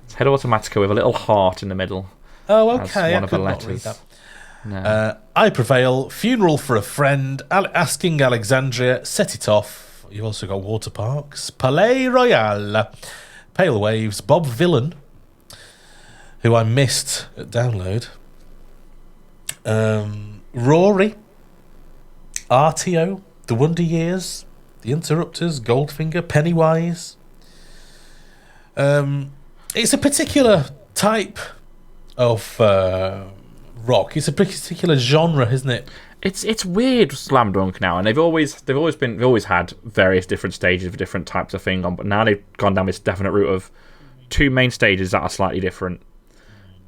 It's Head Automatica with a little heart in the middle. Oh, That's okay. one I of the could not read letters. that. No. I Prevail, Funeral for a Friend, Asking Alexandria, Set It Off. You've also got Water Parks, Palais Royal, Pale Waves, Bob Villan, who I missed at download, Rory, RTO, The Wonder Years, The Interrupters, Goldfinger, Pennywise. It's a particular type of rock. It's a particular genre, isn't it? It's weird, Slam Dunk now, and they've always had various different stages of different types of thing on, but now they've gone down this definite route of 2 main stages that are slightly different,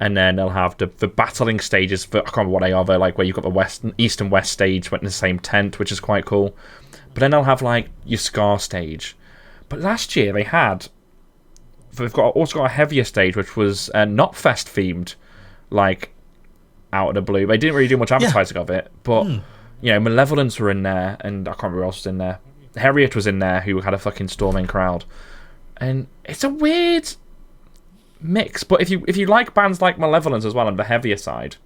and then they'll have the battling stages for, I can't remember what they are. They're like where you've got the east and west stage went in the same tent, which is quite cool. But then they'll have like your Scar stage. But last year they've also got a heavier stage, which was not Fest themed, like out of the blue. They didn't really do much advertising of it, but Malevolence were in there, and I can't remember who else was in there. Harriet was in there, who had a fucking storming crowd, and it's a weird mix. But if you like bands like Malevolence as well on the heavier side,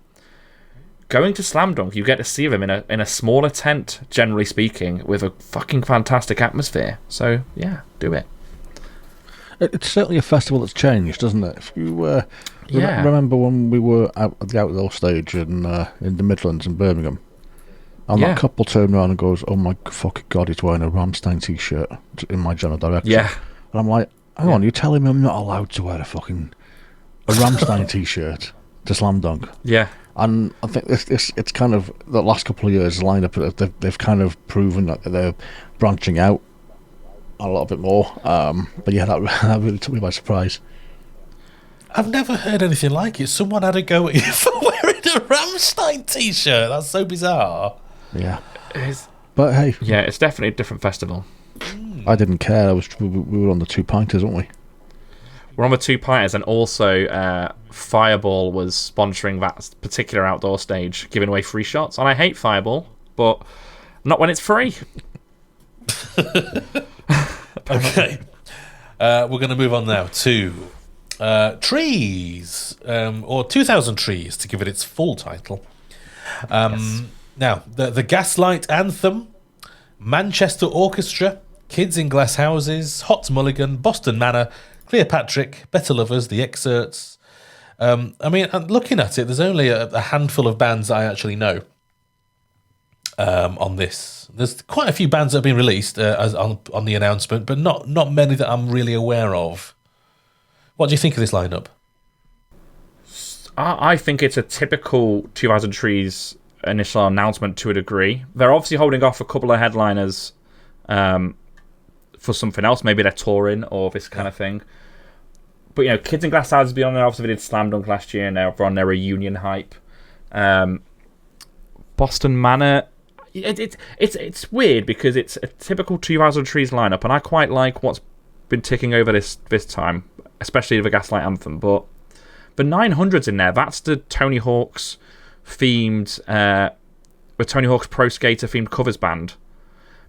going to Slam Dunk, you get to see them in a smaller tent, generally speaking, with a fucking fantastic atmosphere. So yeah, do it. It's certainly a festival that's changed, doesn't it? If you remember when we were at the outdoor stage in the Midlands in Birmingham, and that couple turned around and goes, "Oh my fucking god, he's wearing a Rammstein t-shirt," in my general direction. Yeah, and I'm like, "Hang on, you're telling me I'm not allowed to wear a Rammstein t-shirt to Slam Dunk?" Yeah. And I think it's kind of the last couple of years lineup. They've kind of proven that they're branching out a little bit more. But yeah, that really took me by surprise. I've never heard anything like it. Someone had a go at you for wearing a Rammstein t-shirt. That's so bizarre. Yeah. But hey. Yeah, it's definitely a different festival. I didn't care. We were on the 2-pinters, weren't we? We're on the 2-pinters, and also Fireball was sponsoring that particular outdoor stage, giving away free shots. And I hate Fireball, but not when it's free. Okay. We're going to move on now to Trees, or 2000 Trees, to give it its full title. Yes. Now, the Gaslight Anthem, Manchester Orchestra, Kids in Glass Houses, Hot Mulligan, Boston Manor, Cleopatra, Better Lovers, The Excerpts. I mean, looking at it, there's only a handful of bands that I actually know on this. There's quite a few bands that have been released on the announcement, but not many that I'm really aware of. What do you think of this lineup? I think it's a typical 2000 Trees initial announcement to a degree. They're obviously holding off a couple of headliners for something else. Maybe they're touring or this kind of thing. But, Kids in Glass Houses has been on there. Obviously, they did Slam Dunk last year, and they're on their reunion hype. Boston Manor, it's weird because it's a typical 2000 Trees lineup, and I quite like what's been ticking over this time, especially the Gaslight Anthem. But the 900's in there. That's the Tony Hawk's themed, the Tony Hawk's Pro Skater themed covers band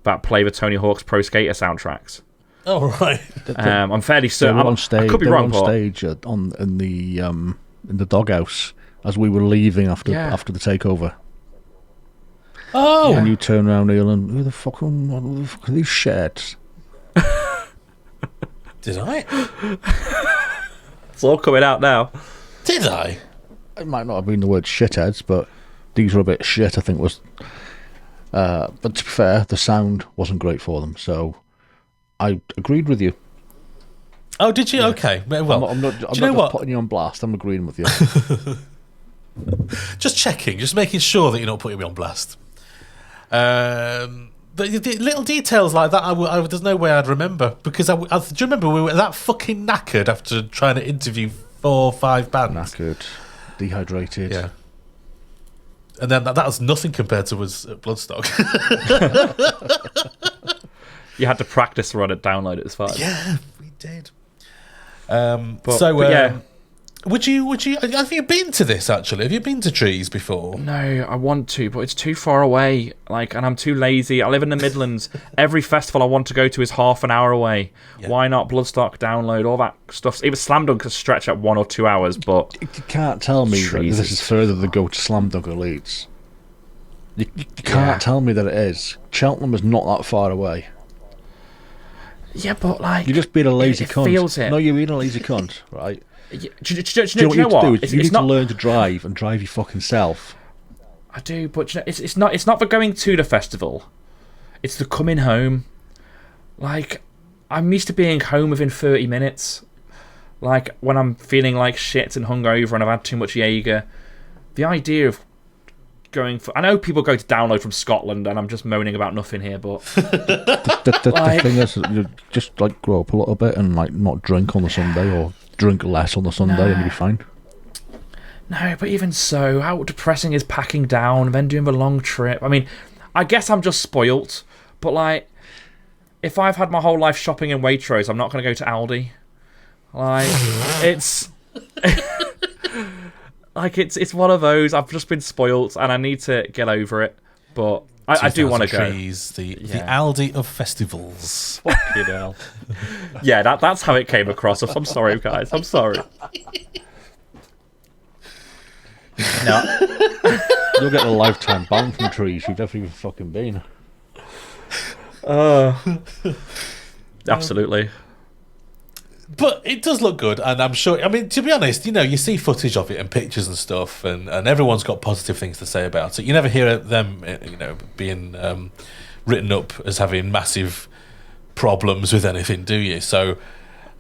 that play the Tony Hawk's Pro Skater soundtracks. Oh right. I'm fairly certain. On stage, I could be wrong. On stage in the doghouse as we were leaving after the takeover. Oh. And you turn around, Neil, and who the fuck are these shirts? Did I? It's all coming out now. Did I? It might not have been the word shitheads, but these were a bit shit, I think was. But to be fair, the sound wasn't great for them, so I agreed with you. Oh, did you? Yeah. Okay. Well, I'm not just putting you on blast. I'm agreeing with you. Just checking, just making sure that you're not putting me on blast. But the little details like that, there's no way I'd remember, because do you remember we were that fucking knackered after trying to interview 4 or 5 bands. Knackered, dehydrated. Yeah. And then that was nothing compared to us at Bloodstock. You had to practice run it, download it as far. Yeah, we did. Yeah. Would you? Have you been to this actually? Have you been to Trees before? No, I want to, but it's too far away. And I'm too lazy. I live in the Midlands. Every festival I want to go to is half an hour away. Yeah. Why not Bloodstock, download, all that stuff? Even Slam Dunk can stretch at 1 or 2 hours, but... You can't tell me that this is further than go to Slam Dunk or Leeds. You can't tell me that it is. Cheltenham is not that far away. Yeah, but you're just being a lazy cunt. Feels it. No, you're being a lazy cunt, right? Do you know what? You need to learn to drive and drive your fucking self. I do, but it's not for going to the festival. It's the coming home. I'm used to being home within 30 minutes. When I'm feeling like shit and hungover and I've had too much Jaeger. The idea of going for... I know people go to download from Scotland and I'm just moaning about nothing here, but... the thing is, you just grow up a little bit and not drink on the Sunday or drink less on the Sunday and you'll be fine. No, but even so, how depressing is packing down and then doing the long trip? I mean, I guess I'm just spoilt, but if I've had my whole life shopping in Waitrose, I'm not going to go to Aldi. It's... it's one of those. I've just been spoilt, and I need to get over it. But I do want to go. The Aldi of festivals. Fucking hell. Yeah, that's how it came across. I'm sorry, guys. I'm sorry. No. You'll get a lifetime ban from Trees. You've never even fucking been. Absolutely. But it does look good, and I'm sure... I mean, to be honest, you see footage of it and pictures and stuff, and everyone's got positive things to say about it. You never hear them, being written up as having massive problems with anything, do you? So,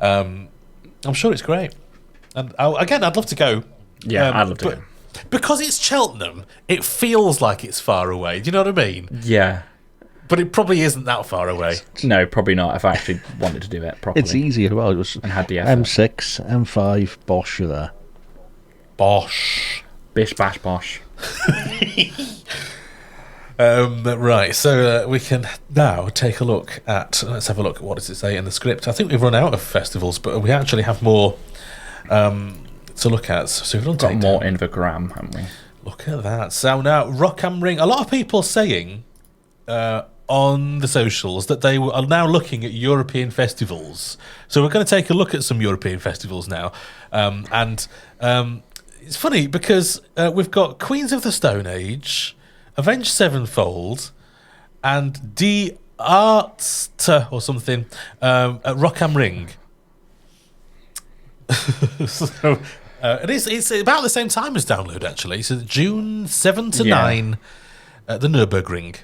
I'm sure it's great. And I'd love to go. Yeah, I'd love to go. Because it's Cheltenham, it feels like it's far away. Do you know what I mean? Yeah. But it probably isn't that far away. No, probably not. If I actually wanted to do it properly, it's easy as well. It was and had the effort. M6, M5, Bosch are there. Bosch, bish bash bosh. Right, so we can now take a look at. Let's have a look at what does it say in the script. I think we've run out of festivals, but we actually have more to look at. So we've got more in the gram, haven't we? Look at that. So now Rock am Ring. A lot of people saying. On the socials that they are now looking at European festivals. So we're going to take a look at some European festivals now. And it's funny because we've got Queens of the Stone Age, Avenged Sevenfold, and Die Arte or something at Rock am Ring. So it's about the same time as Download, actually. So June 7 to 9 at the Nürburgring.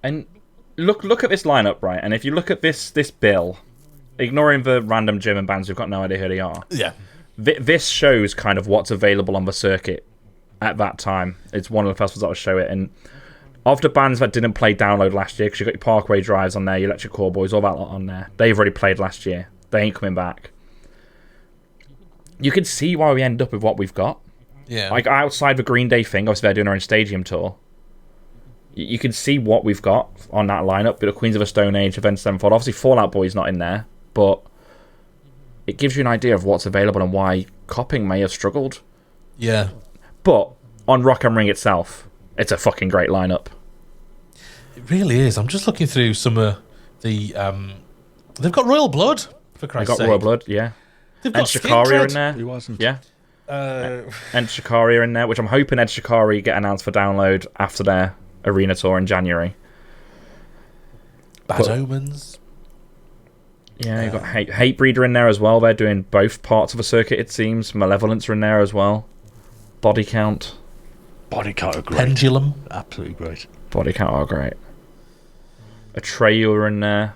And look at this lineup, right? And if you look at this bill, ignoring the random German bands who've got no idea who they are, this shows kind of what's available on the circuit at that time. It's one of the festivals that will show it. And of the bands that didn't play Download last year, because you've got your Parkway Drives on there, your Electric Cowboys, all that lot on there, they've already played last year. They ain't coming back. You can see why we end up with what we've got. Yeah. Outside the Green Day thing, obviously they're doing their own stadium tour. You can see what we've got on that lineup. Bit of Queens of the Stone Age, Avenged Sevenfold. Obviously, Fallout Boy's not in there, but it gives you an idea of what's available and why Copping may have struggled. Yeah. But on Rock am Ring itself, it's a fucking great lineup. It really is. I'm just looking through some of the... they've got Royal Blood, for Christ's sake. They've got Royal Blood, yeah. They've got Shikari in there. He wasn't. Yeah. And Shikari are in there, which I'm hoping Ed Shikari get announced for Download after their arena tour in January. Bad Omens. Yeah, you've got Hatebreeder in there as well. They're doing both parts of the circuit, it seems. Malevolence are in there as well. Body Count. Body Count are great. Pendulum. Absolutely great. Body Count are great. Atreyu are in there.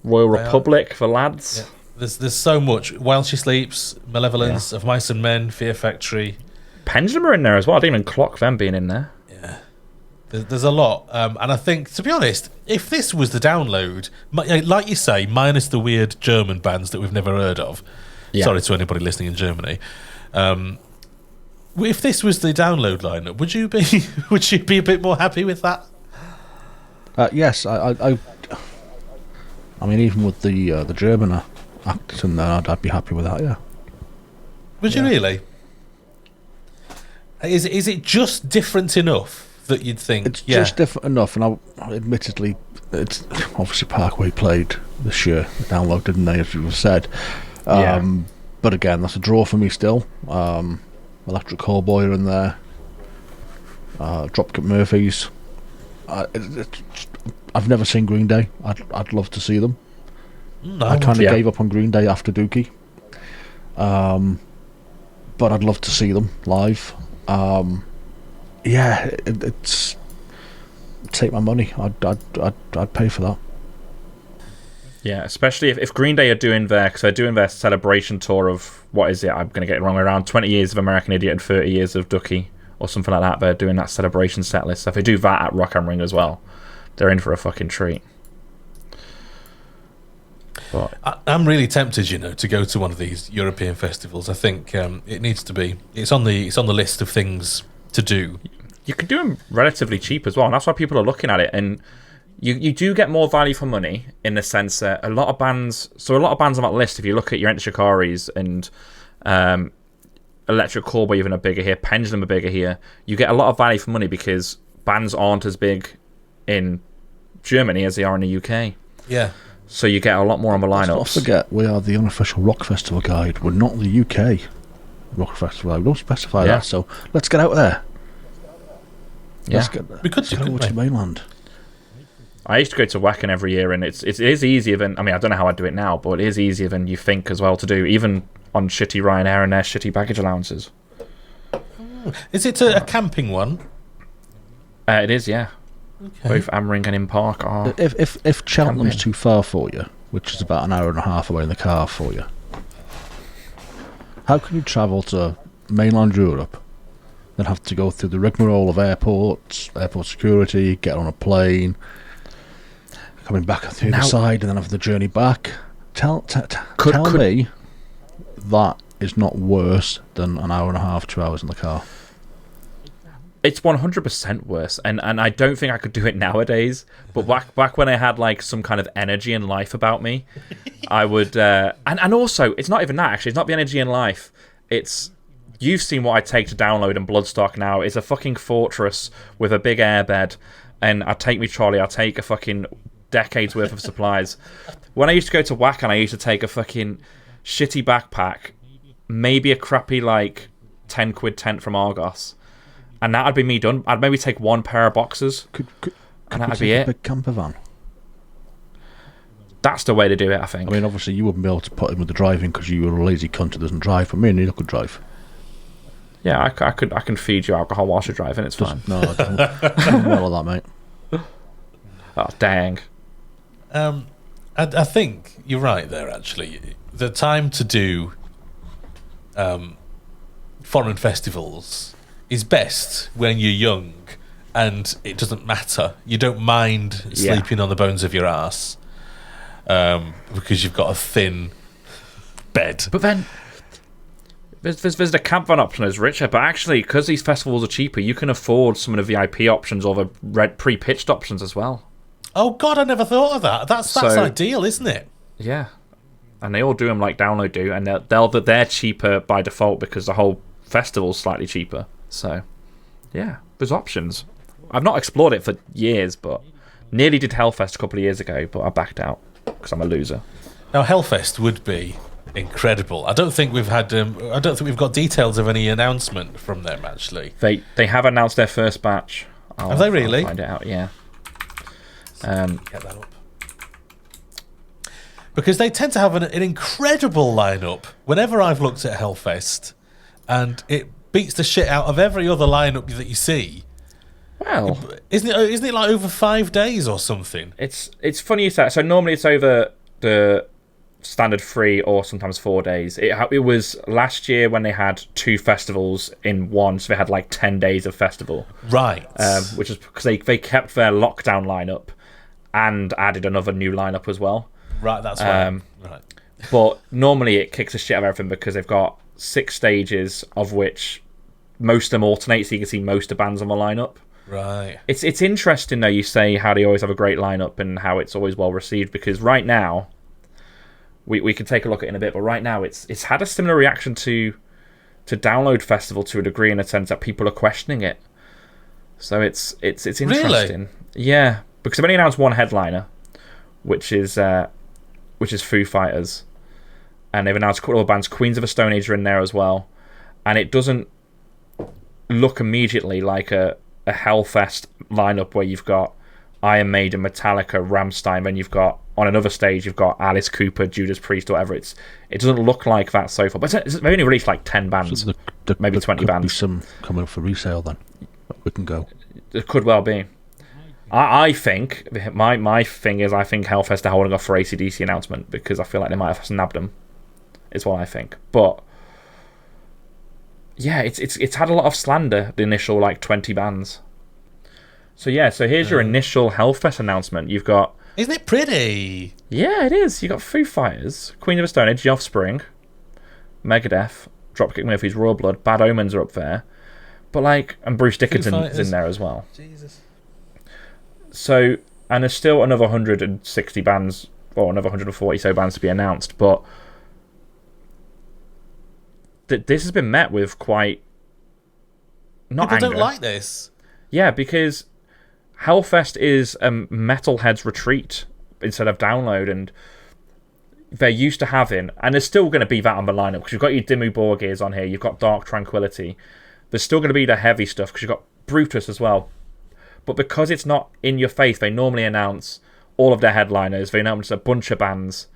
Royal Republic for lads. Yeah. There's so much. While She Sleeps, Malevolence, Of Mice and Men, Fear Factory. Pendulum are in there as well. I didn't even clock them being in there. Yeah. There's a lot, and I think, to be honest, if this was the download, like you say, minus the weird German bands that we've never heard of. Yeah. Sorry to anybody listening in Germany. If this was the download lineup, would you be a bit more happy with that? Yes, I mean, even with the German acts in there, I'd be happy with that. Yeah. Would you really? Is it just different enough that you'd think? It's just different enough, and admittedly, it's obviously Parkway played this year. The download, didn't they? As you said. But again, that's a draw for me still. Electric Callboy are in there. Dropkick Murphys. I've never seen Green Day. I'd love to see them. No, I kind of gave up on Green Day after Dookie. But I'd love to see them live. It's take my money. I'd pay for that. Yeah, especially if Green Day are doing because they're doing their celebration tour of, what is it? I'm going to get it wrong. Around 20 years of American Idiot and 30 years of Dookie or something like that. They're doing that celebration set list. So if they do that at Rock am Ring as well, they're in for a fucking treat. But I'm really tempted, to go to one of these European festivals. I think it needs to be. It's on the list of things to do. you can do them relatively cheap as well, and that's why people are looking at it. And you do get more value for money in the sense that a lot of bands on that list, if you look at your Enter Shikaris and Electric Callboy even are bigger here, Pendulum are bigger here, you get a lot of value for money because bands aren't as big in Germany as they are in the UK. Yeah. So you get a lot more on the lineups. Let's not forget, we are the Unofficial Rock Festival guide. We're not the UK Rock Festival. We don't specify that, so let's get out there. Yeah. We could go to mainland. I used to go to Wacken every year, and it is easier than, I mean, I don't know how I'd do it now, but it is easier than you think as well to do, even on shitty Ryanair and their shitty baggage allowances. Is it a camping one? It is, yeah. Okay. Both Amring and in Park are. If Cheltenham's camping. too far for you, which is about an hour and a half away in the car for you, how can you travel to mainland Europe, then have to go through the rigmarole of airports, airport security, get on a plane, coming back through the side, and then have the journey back? Tell me that is not worse than an hour and a half, 2 hours in the car. It's 100% worse, and I don't think I could do it nowadays. But back when I had like some kind of energy and life about me, I would. And also, it's not even that actually. It's not the energy and life. It's, you've seen what I take to download, and Bloodstock now is a fucking fortress with a big airbed, and I take me trolley. I take a fucking decade's worth of supplies. When I used to go to Wacken, I used to take a fucking shitty backpack, maybe a crappy like £10 tent from Argos. And that'd be me done. I'd maybe take one pair of boxers, and that'd be it. A big camper van. That's the way to do it, I think. I mean, obviously, you wouldn't be able to put him with the driving because you were a lazy cunt who doesn't drive. But me and Neil could drive. Yeah, I can feed you alcohol whilst you're driving. It's fine. No, I don't. I'm well of that, mate. Oh, dang. I think you're right there, actually. The time to do foreign festivals is best when you're young and it doesn't matter. You don't mind sleeping on the bones of your ass because you've got a thin bed. But then there's the camp van option is richer, but actually, because these festivals are cheaper, you can afford some of the VIP options or the red pre-pitched options as well. Oh God, I never thought of that. That's ideal, isn't it? Yeah, and they all do them like Download do, and they're cheaper by default because the whole festival's slightly cheaper. So, yeah, there's options. I've not explored it for years, but nearly did Hellfest a couple of years ago, but I backed out because I'm a loser. Now, Hellfest would be incredible. I don't think we've got details of any announcement from them. Actually, they have announced their first batch. Have they really? I'll find it out. Yeah. Get that up. Because they tend to have an incredible lineup. Whenever I've looked at Hellfest, and it beats the shit out of every other lineup that you see. Well, isn't it like over 5 days or something? It's funny you say that. So normally it's over the standard 3 or sometimes 4 days. It was last year when they had 2 festivals in one, so they had like 10 days of festival. Right. Which is because they kept their lockdown lineup and added another new lineup as well. Right, that's right. Right. But normally it kicks the shit out of everything because they've got 6 stages, of which most of them alternate, so you can see most of the bands on the lineup. Right. It's interesting, though, you say how they always have a great lineup and how it's always well received, because right now, we can take a look at it in a bit, but right now it's had a similar reaction to Download Festival to a degree, in a sense that people are questioning it. So it's interesting. Really? Yeah, because they've only announced one headliner, which is Foo Fighters, and they've announced a couple of bands. Queens of the Stone Age are in there as well, and it doesn't look immediately like a Hellfest lineup where you've got Iron Maiden, Metallica, Rammstein, then you've got on another stage you've got Alice Cooper, Judas Priest, or whatever. It doesn't look like that so far, but they've only released like 10 bands, So maybe 20 could bands. Be some coming up for resale then. We can go. It could well be. I think my thing is I think Hellfest are holding off for AC/DC announcement because I feel like they might have snabbed them. Is what I think, but yeah, it's had a lot of slander. The initial like 20 bands. So yeah, so here's your initial Hellfest announcement. You've got. Isn't it pretty? Yeah, it is. You got Foo Fighters, Queen of the Stone Age, The Offspring, Megadeth, Dropkick Murphys, Royal Blood, Bad Omens are up there, but like, and Bruce Dickinson's in there as well. Jesus. So, and there's still another 160 bands, or another 140 so bands to be announced, but this has been met with quite not People anger. don't like this. Yeah, because Hellfest is a metalhead's retreat instead of Download, and they're used to having, and there's still going to be that on the lineup because you've got your Dimmu Borgir's on here, you've got Dark Tranquility, there's still going to be the heavy stuff because you've got Brutus as well. But because it's not in your face, they normally announce all of their headliners, they announce a bunch of bands.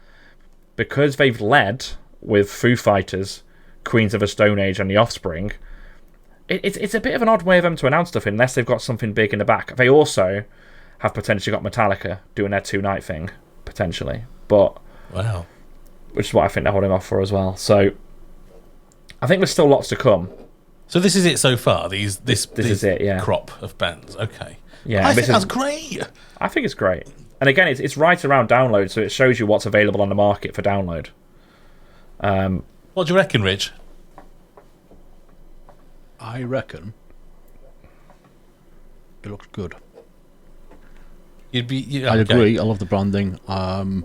Because they've led with Foo Fighters, Queens of the Stone Age, and The Offspring, it's a bit of an odd way of them to announce stuff unless they've got something big in the back. They also have potentially got Metallica doing their 2-night thing, potentially. But Wow. which is what I think they're holding off for as well. So I think there's still lots to come. So this is it so far. This is it, yeah. Crop of bands. Okay. Yeah, I think that's great. I think it's great. And again, it's right around Download, so it shows you what's available on the market for Download. What do you reckon, Ridge? I reckon it looks good. You'd be. I agree. I love the branding. I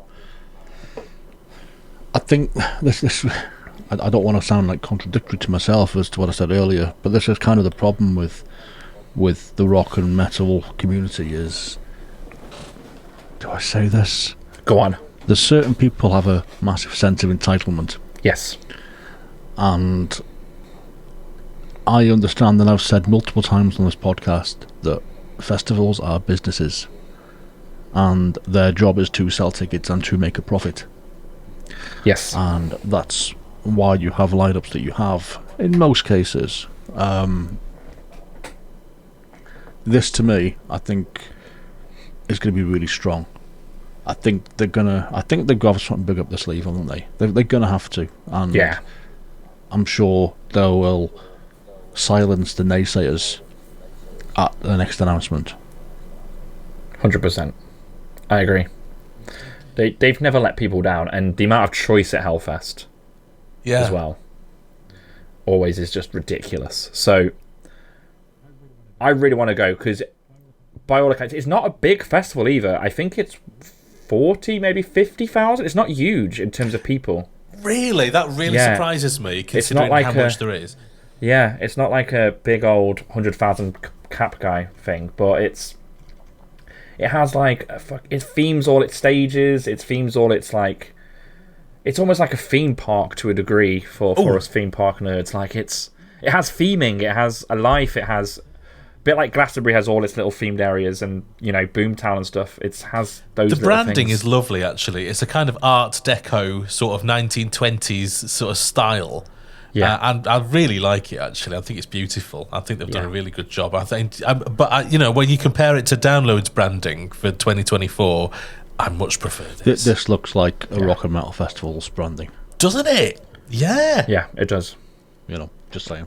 think this. I don't want to sound like contradictory to myself as to what I said earlier, but this is kind of the problem with the rock and metal community is. Do I say this? Go on. There's certain people have a massive sense of entitlement. Yes. And I understand that I've said multiple times on this podcast that festivals are businesses and their job is to sell tickets and to make a profit. Yes. And that's why you have lineups that you have in most cases. This to me, I think, is going to be really strong. I think they've got something big up their sleeve, haven't they? They're going to have to. And Yeah. I'm sure they will silence the naysayers at the next announcement. 100%. I agree. They've never let people down, and the amount of choice at Hellfest as well always is just ridiculous. So I really want to go because by all accounts it's not a big festival either. I think it's 40, maybe 50,000. It's not huge in terms of people. Really? That really surprises me, considering like how much there is. Yeah, it's not like a big old 100,000 cap guy thing, but it has like it themes all its stages. It themes all its like. It's almost like a theme park to a degree for us theme park nerds. Like it has theming. It has a life. It has a bit like Glastonbury has all its little themed areas and Boomtown and stuff. It has those. The branding things. is lovely. Actually, it's a kind of Art Deco sort of 1920s sort of style. Yeah, and I really like it. Actually, I think it's beautiful. I think they've done a really good job. I think, but when you compare it to Download's branding for 2024, I much prefer this. This looks like a rock and metal festival's branding. Doesn't it? Yeah. Yeah, it does. Just saying.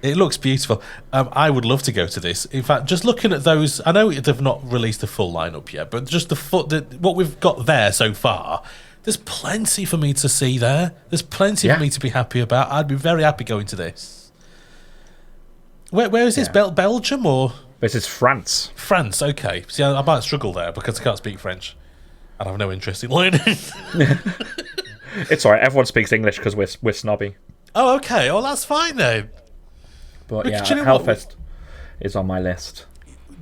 It looks beautiful. I would love to go to this. In fact, just looking at those, I know they've not released a full lineup yet, but just what we've got there so far, there's plenty for me to see there. There's plenty for me to be happy about. I'd be very happy going to this. Where is this? Belgium or? This is France. France, okay. See, I might struggle there because I can't speak French. And I have no interest in learning. It's alright, everyone speaks English because we're snobby. Oh, okay. Oh, that's fine then. But yeah, Hellfest is on my list.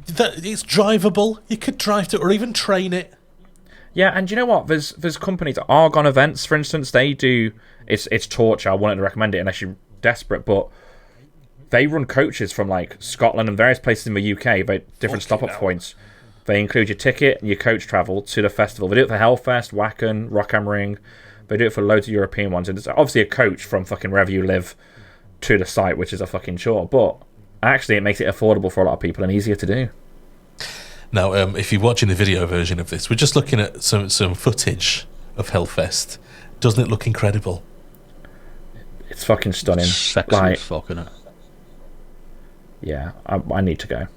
It's drivable. You could drive to it or even train it. Yeah, and you know what? There's companies, Argon Events, for instance, they do... It's torture. I wouldn't recommend it unless you're desperate, but they run coaches from like Scotland and various places in the UK, different stop-up points. They include your ticket and your coach travel to the festival. They do it for Hellfest, Wacken, Rock am Ring. They do it for loads of European ones. And it's obviously a coach from fucking wherever you live to the site, which is a fucking chore. But actually, it makes it affordable for a lot of people and easier to do. Now, if you're watching the video version of this, we're just looking at some footage of Hellfest. Doesn't it look incredible? It's fucking stunning. It's sexy as fuck, isn't it? Yeah, I need to go.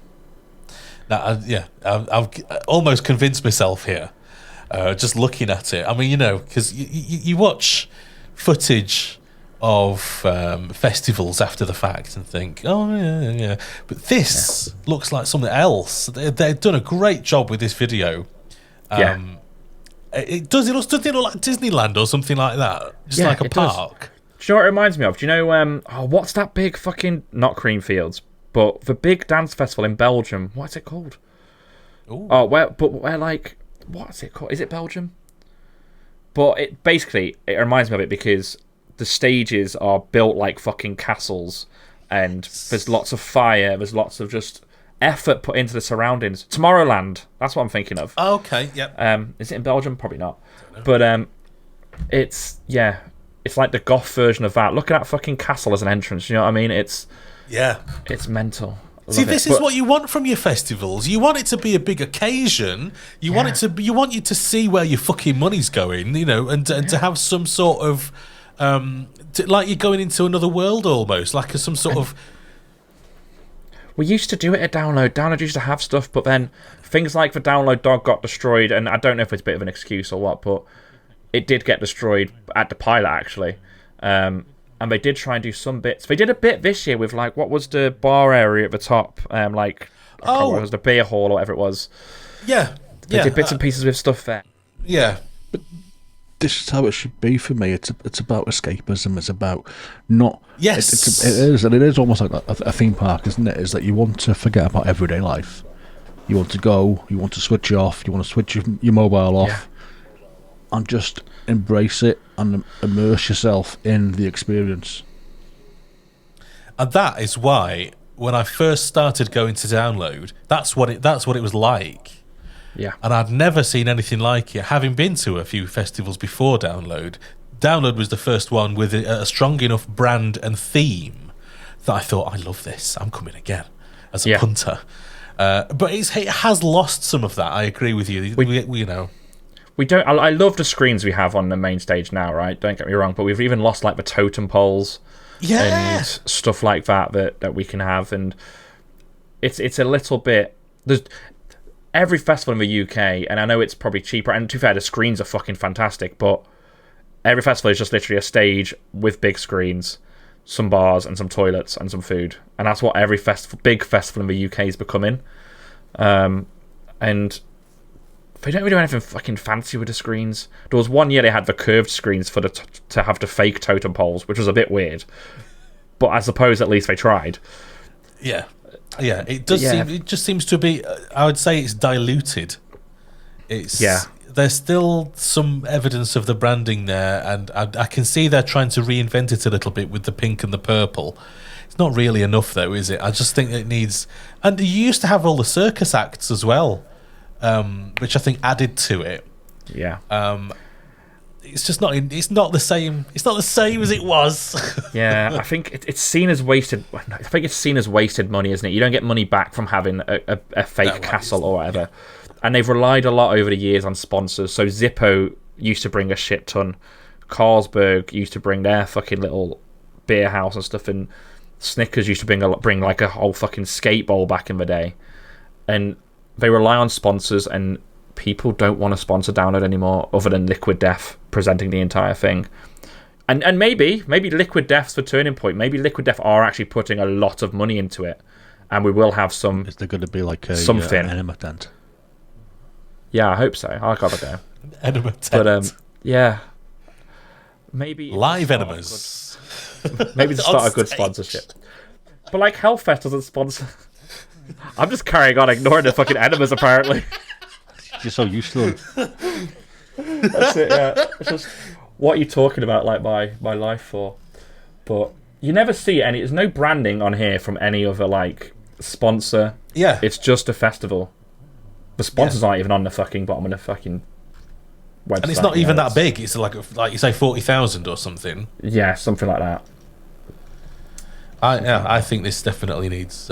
Now, I've almost convinced myself here, just looking at it. I mean, because you watch footage of festivals after the fact and think, oh, yeah. But this looks like something else. They've done a great job with this video. It does it look like Disneyland or something like that? Just like a park. Do you know what it reminds me of? Do you know, what's that big fucking, not Creamfields, but the big dance festival in Belgium? What's it called? Ooh. Oh, where like, what's it called? Is it Belgium? But it reminds me of it because the stages are built like fucking castles, and there's lots of fire. There's lots of just effort put into the surroundings. Tomorrowland, that's what I'm thinking of. Oh, okay, yep. Is it in Belgium? Probably not. But it's like the goth version of that. Look at that fucking castle as an entrance. You know what I mean? It's mental. See, this is what you want from your festivals. You want it to be a big occasion. You want you to see where your fucking money's going, and to have some sort of like you're going into another world almost, like some sort of. We used to do it at Download. Download used to have stuff, but then things like the Download dog got destroyed, and I don't know if it's a bit of an excuse or what, but it did get destroyed at the pilot actually. And they did try and do some bits. They did a bit this year with, like, what was the bar area at the top? It was the beer hall or whatever it was. Yeah. They did bits and pieces with stuff there. Yeah. But this is how it should be for me. It's about escapism. It's about not... Yes. It is almost like a theme park, isn't it? Is that you want to forget about everyday life. You want to go, you want to switch off, you want to switch your mobile off, and just embrace it and immerse yourself in the experience. And that is why when I first started going to Download, that's what it was like. Yeah. And I'd never seen anything like it. Having been to a few festivals before Download was the first one with a strong enough brand and theme that I thought, I love this. I'm coming again as a punter. But it has lost some of that. I agree with you. We don't. I love the screens we have on the main stage now, right? Don't get me wrong, but we've even lost like the totem poles and stuff like that we can have, and it's a little bit. There's every festival in the UK, and I know it's probably cheaper. And to be fair, the screens are fucking fantastic, but every festival is just literally a stage with big screens, some bars, and some toilets and some food, and that's what every big festival in the UK is becoming. And they don't really do anything fucking fancy with the screens. There was one year they had the curved screens for to have the fake totem poles, which was a bit weird. But I suppose at least they tried. Yeah. It does seem. It just seems to be. I would say it's diluted. There's still some evidence of the branding there, and I can see they're trying to reinvent it a little bit with the pink and the purple. It's not really enough, though, is it? I just think it needs. And you used to have all the circus acts as well. Which I think added to it. Yeah. It's just not. It's not the same. It's not the same as it was. Yeah, I think it's seen as wasted. I think it's seen as wasted money, isn't it? You don't get money back from having a fake castle or whatever. and they've relied a lot over the years on sponsors. So Zippo used to bring a shit ton. Carlsberg used to bring their fucking little beer house and stuff, and Snickers used to bring like a whole fucking skate bowl back in the day. And they rely on sponsors, and people don't want to sponsor Download anymore, other than Liquid Death presenting the entire thing. And maybe Liquid Death's the turning point. Maybe Liquid Death are actually putting a lot of money into it, and we will have some. Is there going to be like a something? An enema tent? Yeah, I hope so. I gotta go. Enema tent. But yeah, maybe live enemas. Maybe it's not a good sponsorship. But like Hellfest doesn't sponsor. I'm just carrying on, ignoring the fucking enemas. Apparently, you're so used to them. That's it. Yeah, it's just. What are you talking about, like, my life for? But you never see any. There's no branding on here from any other, like, sponsor. Yeah. It's just a festival. The sponsors aren't even on the fucking bottom of the fucking website. And it's not even that big. It's like you say, 40,000 or something. Yeah, something like that. I think this definitely needs.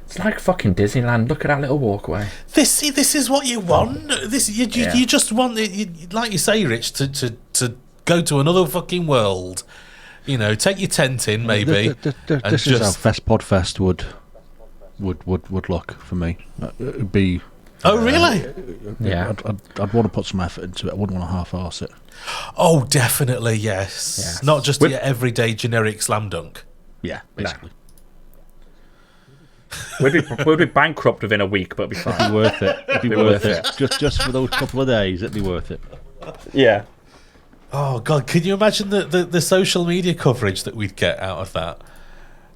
It's like fucking Disneyland. Look at that little walkway. This is what you want. You just want it, like you say, Rich, to go to another fucking world. You know, take your tent in, maybe. This is how Festpod Fest would look for me. It'd be. Oh really? Yeah. I'd want to put some effort into it. I wouldn't want to half-arse it. Oh, definitely, yes. Yeah. Not just your everyday generic slam dunk. Yeah, basically. We'd be bankrupt within a week, but it'd be fine. It'd be worth it. It'd be worth it. Just for those couple of days, it'd be worth it. Yeah. Oh God, can you imagine the social media coverage that we'd get out of that?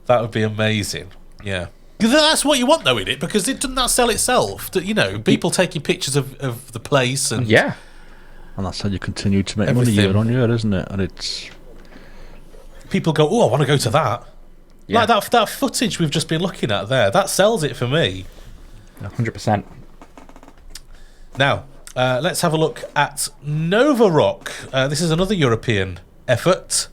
That would be amazing. Yeah. That's what you want, though, isn't it? Because doesn't that sell itself? You know, people taking pictures of the place and yeah, and that's how you continue to make everything. money year on year, isn't it? And it's people go, oh, I want to go to that. Yeah. Like that footage we've just been looking at there. That sells it for me. 100%. Now, let's have a look at Nova Rock. This is another European effort,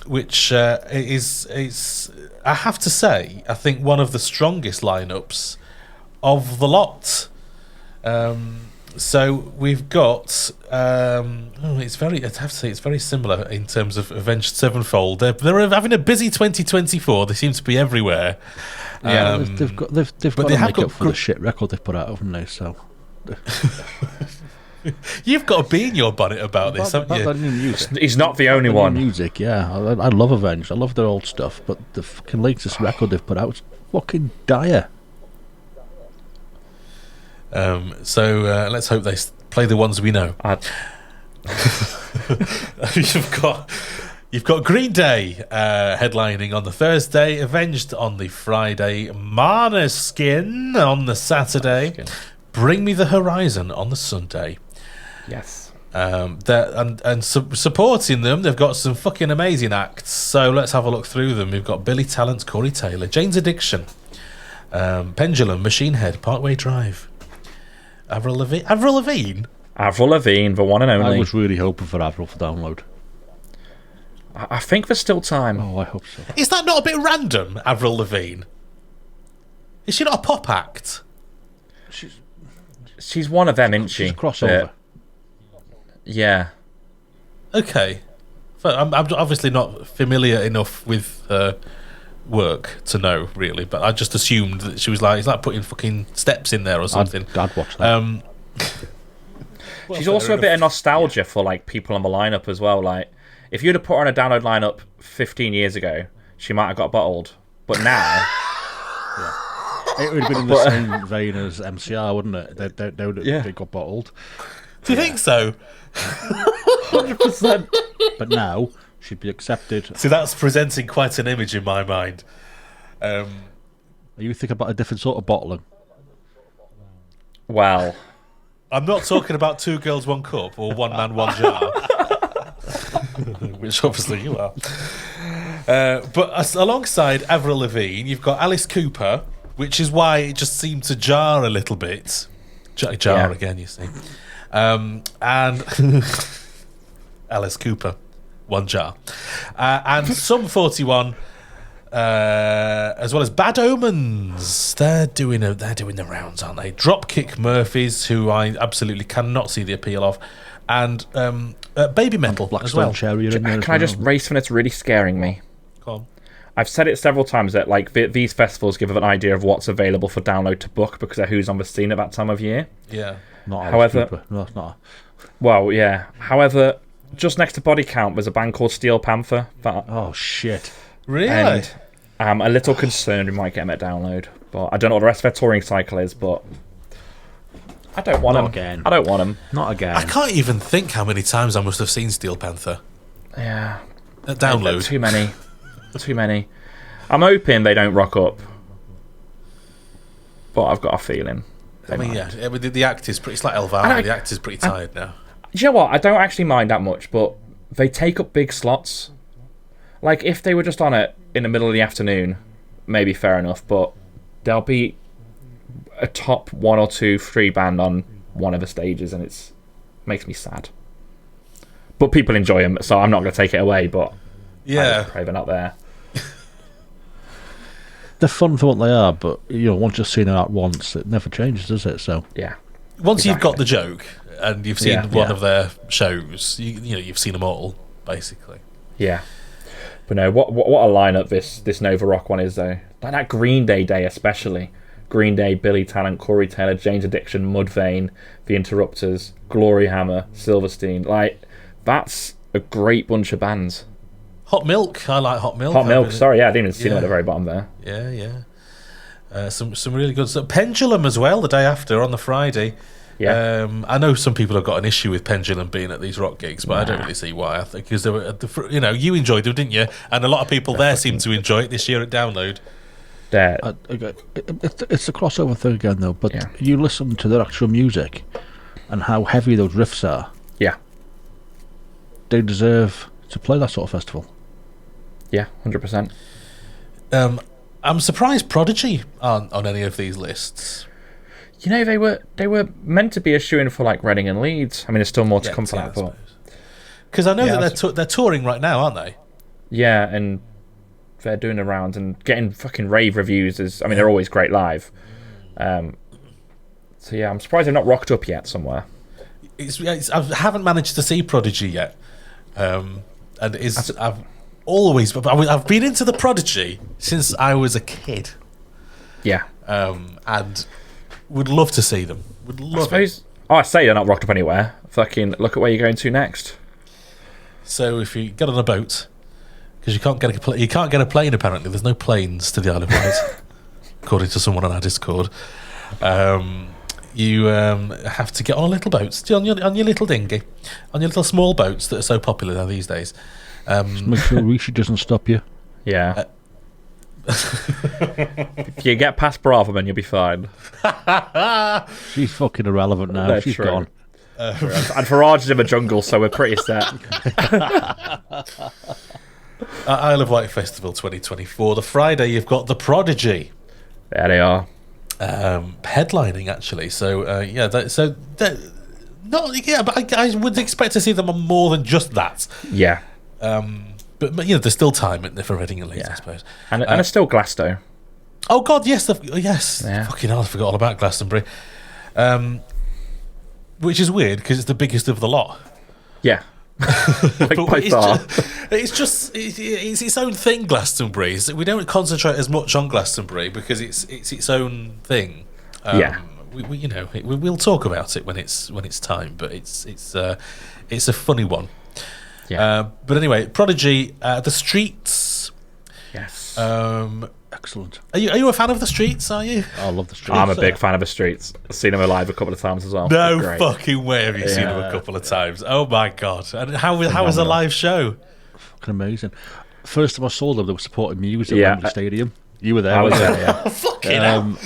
which is, I have to say, I think one of the strongest lineups of the lot. So we've got. It's very. I have to say, it's very similar in terms of Avenged Sevenfold. They're having a busy 2024. They seem to be everywhere. Yeah, they've got to make up for the shit record they've put out, haven't they? So you've got to be in your bonnet about this, haven't you? That new music. He's not the only one. Music, yeah. I love Avenged. I love their old stuff, but the fucking latest record they've put out is fucking dire. So let's hope they play the ones we know. You've got Green Day headlining on the Thursday, Avenged on the Friday, Maneskin on the Saturday, Bring Me the Horizon on the Sunday. Yes. Supporting them, they've got some fucking amazing acts. So let's have a look through them. We've got Billy Talent, Corey Taylor, Jane's Addiction, Pendulum, Machine Head, Parkway Drive, Avril Lavigne. Avril Lavigne, the one and only. I was really hoping for Avril for Download. I think there's still time. Oh, I hope so. Is that not a bit random, Avril Lavigne? Is she not a pop act? She's one of them, isn't she? She's a crossover. Yeah. Okay. I'm obviously not familiar enough with her work to know, really, but I just assumed that she was like, it's like putting fucking steps in there or something. I'd watch that. She's also a bit of nostalgia for like people on the lineup as well. Like, if you'd have put her on a Download lineup 15 years ago, she might have got bottled. But now... It would have been in the same vein as MCR, wouldn't it? They got bottled. Do you think so? 100%. But now, she'd be accepted. See, that's presenting quite an image in my mind. Are you thinking about a different sort of bottling? Well... I'm not talking about 2 girls, 1 cup or 1 man, 1 jar. Which obviously you are. But alongside Avril Lavigne, you've got Alice Cooper, which is why it just seemed to jar a little bit. Jar again, you see. And Alice Cooper, 1 jar. And Sum 41, as well as Bad Omens. They're doing the rounds, aren't they? Dropkick Murphys, who I absolutely cannot see the appeal of, and Baby Metal as well. Can I just race when it's really scaring me? Go on. I've said it several times that like these festivals give an idea of what's available for download to book because of who's on the scene at that time of year. Yeah. However, well, yeah. However, just next to Body Count, there's a band called Steel Panther. Oh shit! Really? And I'm a little concerned we might get them at download, but I don't know what the rest of their touring cycle is. But I don't want them again. I don't want them. Not again. I can't even think how many times I must have seen Steel Panther. Yeah. At download. Too many. Too many. I'm hoping they don't rock up, but I've got a feeling. I mean, yeah, the act is pretty. It's like Elvira. The act is pretty tired now. Do you know what? I don't actually mind that much, but they take up big slots. Like if they were just on it in the middle of the afternoon, maybe fair enough. But there'll be a top 1 or 2 free band on one of the stages, and it makes me sad. But people enjoy them, so I'm not going to take it away. But yeah, I just pray they're not there. They're fun for what they are, but once you've seen it out once, it never changes, does it? So yeah, once you've got the joke and you've seen one of their shows, you've seen them all basically. Yeah, but no, what a lineup this Nova Rock one is though. Like that Green Day especially. Green Day, Billy Talent, Corey Taylor, Jane's Addiction, Mudvayne, The Interrupters, Glory Hammer, Silverstein. Like that's a great bunch of bands. Hot Milk, I like Hot Milk. Hot Milk, sorry, I didn't even see them at the very bottom there. Yeah. Some really good stuff. Pendulum as well, the day after, on the Friday. Yeah. I know some people have got an issue with Pendulum being at these rock gigs, but I don't really see why. I think because they were, you enjoyed them, didn't you? And a lot of people there seem to enjoy it this year at Download. It's a crossover thing again, though, but you listen to their actual music and how heavy those riffs are. Yeah. They deserve to play that sort of festival. Yeah, 100%. I'm surprised Prodigy aren't on any of these lists. They were meant to be a shoo-in for like Reading and Leeds. I mean, there's still more to come for that. Because I know that they're touring right now, aren't they? Yeah, and they're doing the rounds and getting fucking rave reviews. They're always great live. So yeah, I'm surprised they've not rocked up yet somewhere. I haven't managed to see Prodigy yet. And I've been into the Prodigy since I was a kid. Yeah. And would love to see them. Would love it. I say they're not rocked up anywhere. Fucking look at where you're going to next. So if you get on a boat, because you can't get a plane apparently. There's no planes to the Isle of Wight, according to someone on our Discord. You have to get on a little boat, on your little dinghy, on your little small boats that are so popular now these days. Just make sure Rishi doesn't stop you. Yeah. If you get past Braverman, you'll be fine. She's fucking irrelevant now. That's She's true. gone. And Farage is in the jungle, so we're pretty set. Isle of Wight Festival 2024. The Friday, you've got The Prodigy. There they are. Headlining actually, so but I would expect to see them on more than just that. Yeah. But there's still time for Reading and Leeds, I suppose. And it's still Glasgow. Oh God, yes, yes. Yeah. Fucking hell, I forgot all about Glastonbury. Which is weird because it's the biggest of the lot. Yeah. It's its own thing, Glastonbury. We don't concentrate as much on Glastonbury because it's its own thing. We'll talk about it when it's time, but it's a funny one. Yeah. But anyway, Prodigy, The Streets. Yes. Excellent. Are you a fan of The Streets? Are you? I love The Streets. I'm a big fan of The Streets. I've seen them live a couple of times as well. No fucking way have you seen them a couple of times. Oh my God. And how was a live show? Fucking amazing. First time I saw them, they were supporting Muse at Wembley Stadium. You were there. I was there, yeah. Fucking hell.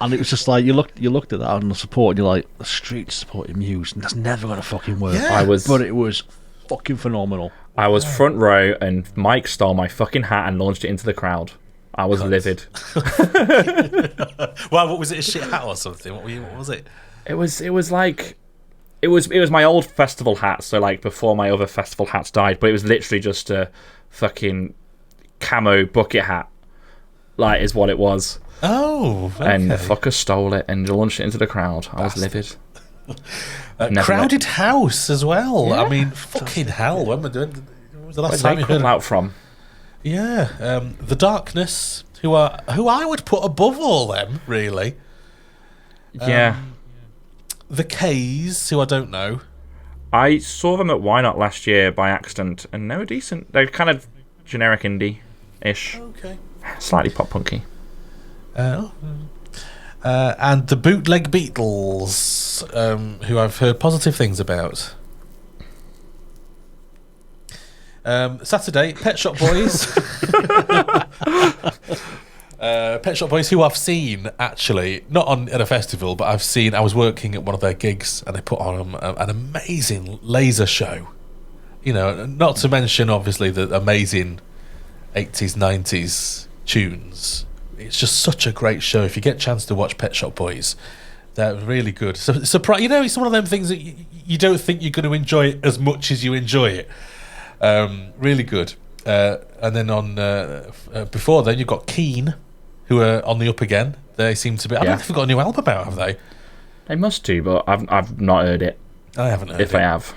And it was just like you looked at that and the support and you're like, The Streets supporting Muse, and that's never gonna fucking work. Yeah. But it was fucking phenomenal. I was front row and Mike stole my fucking hat and launched it into the crowd. I was livid. Well, what was it? A shit hat or something? What was it? It was my old festival hat, so like before my other festival hats died, but it was literally just a fucking camo bucket hat like, is what it was. Oh, okay. And the fucker stole it and launched it into the crowd. I was livid. Crowded house as well. Yeah. I mean, fucking hell. When was the last Where'd time they you heard come out from? Yeah, the Darkness, who I would put above all them, really. Yeah. The K's, who I don't know. I saw them at Why Not last year by accident, and they were decent. They're kind of generic indie-ish. Okay. Slightly pop-punky. And the Bootleg Beatles, who I've heard positive things about. Saturday, Pet Shop Boys. Pet Shop Boys, who I've seen, actually, not at a festival, but I was working at one of their gigs, and they put on an amazing laser show. You know, not to mention, obviously, the amazing 80s, 90s tunes. It's just such a great show. If you get a chance to watch Pet Shop Boys, they're really good. So, you know, it's one of them things that you don't think you're going to enjoy it as much as you enjoy it. Really good. And then on before then, you've got Keane, who are on the up again. They seem to be. I don't think they've got a new album out, have they? They must do, but I've not heard it. I haven't heard if it. I have.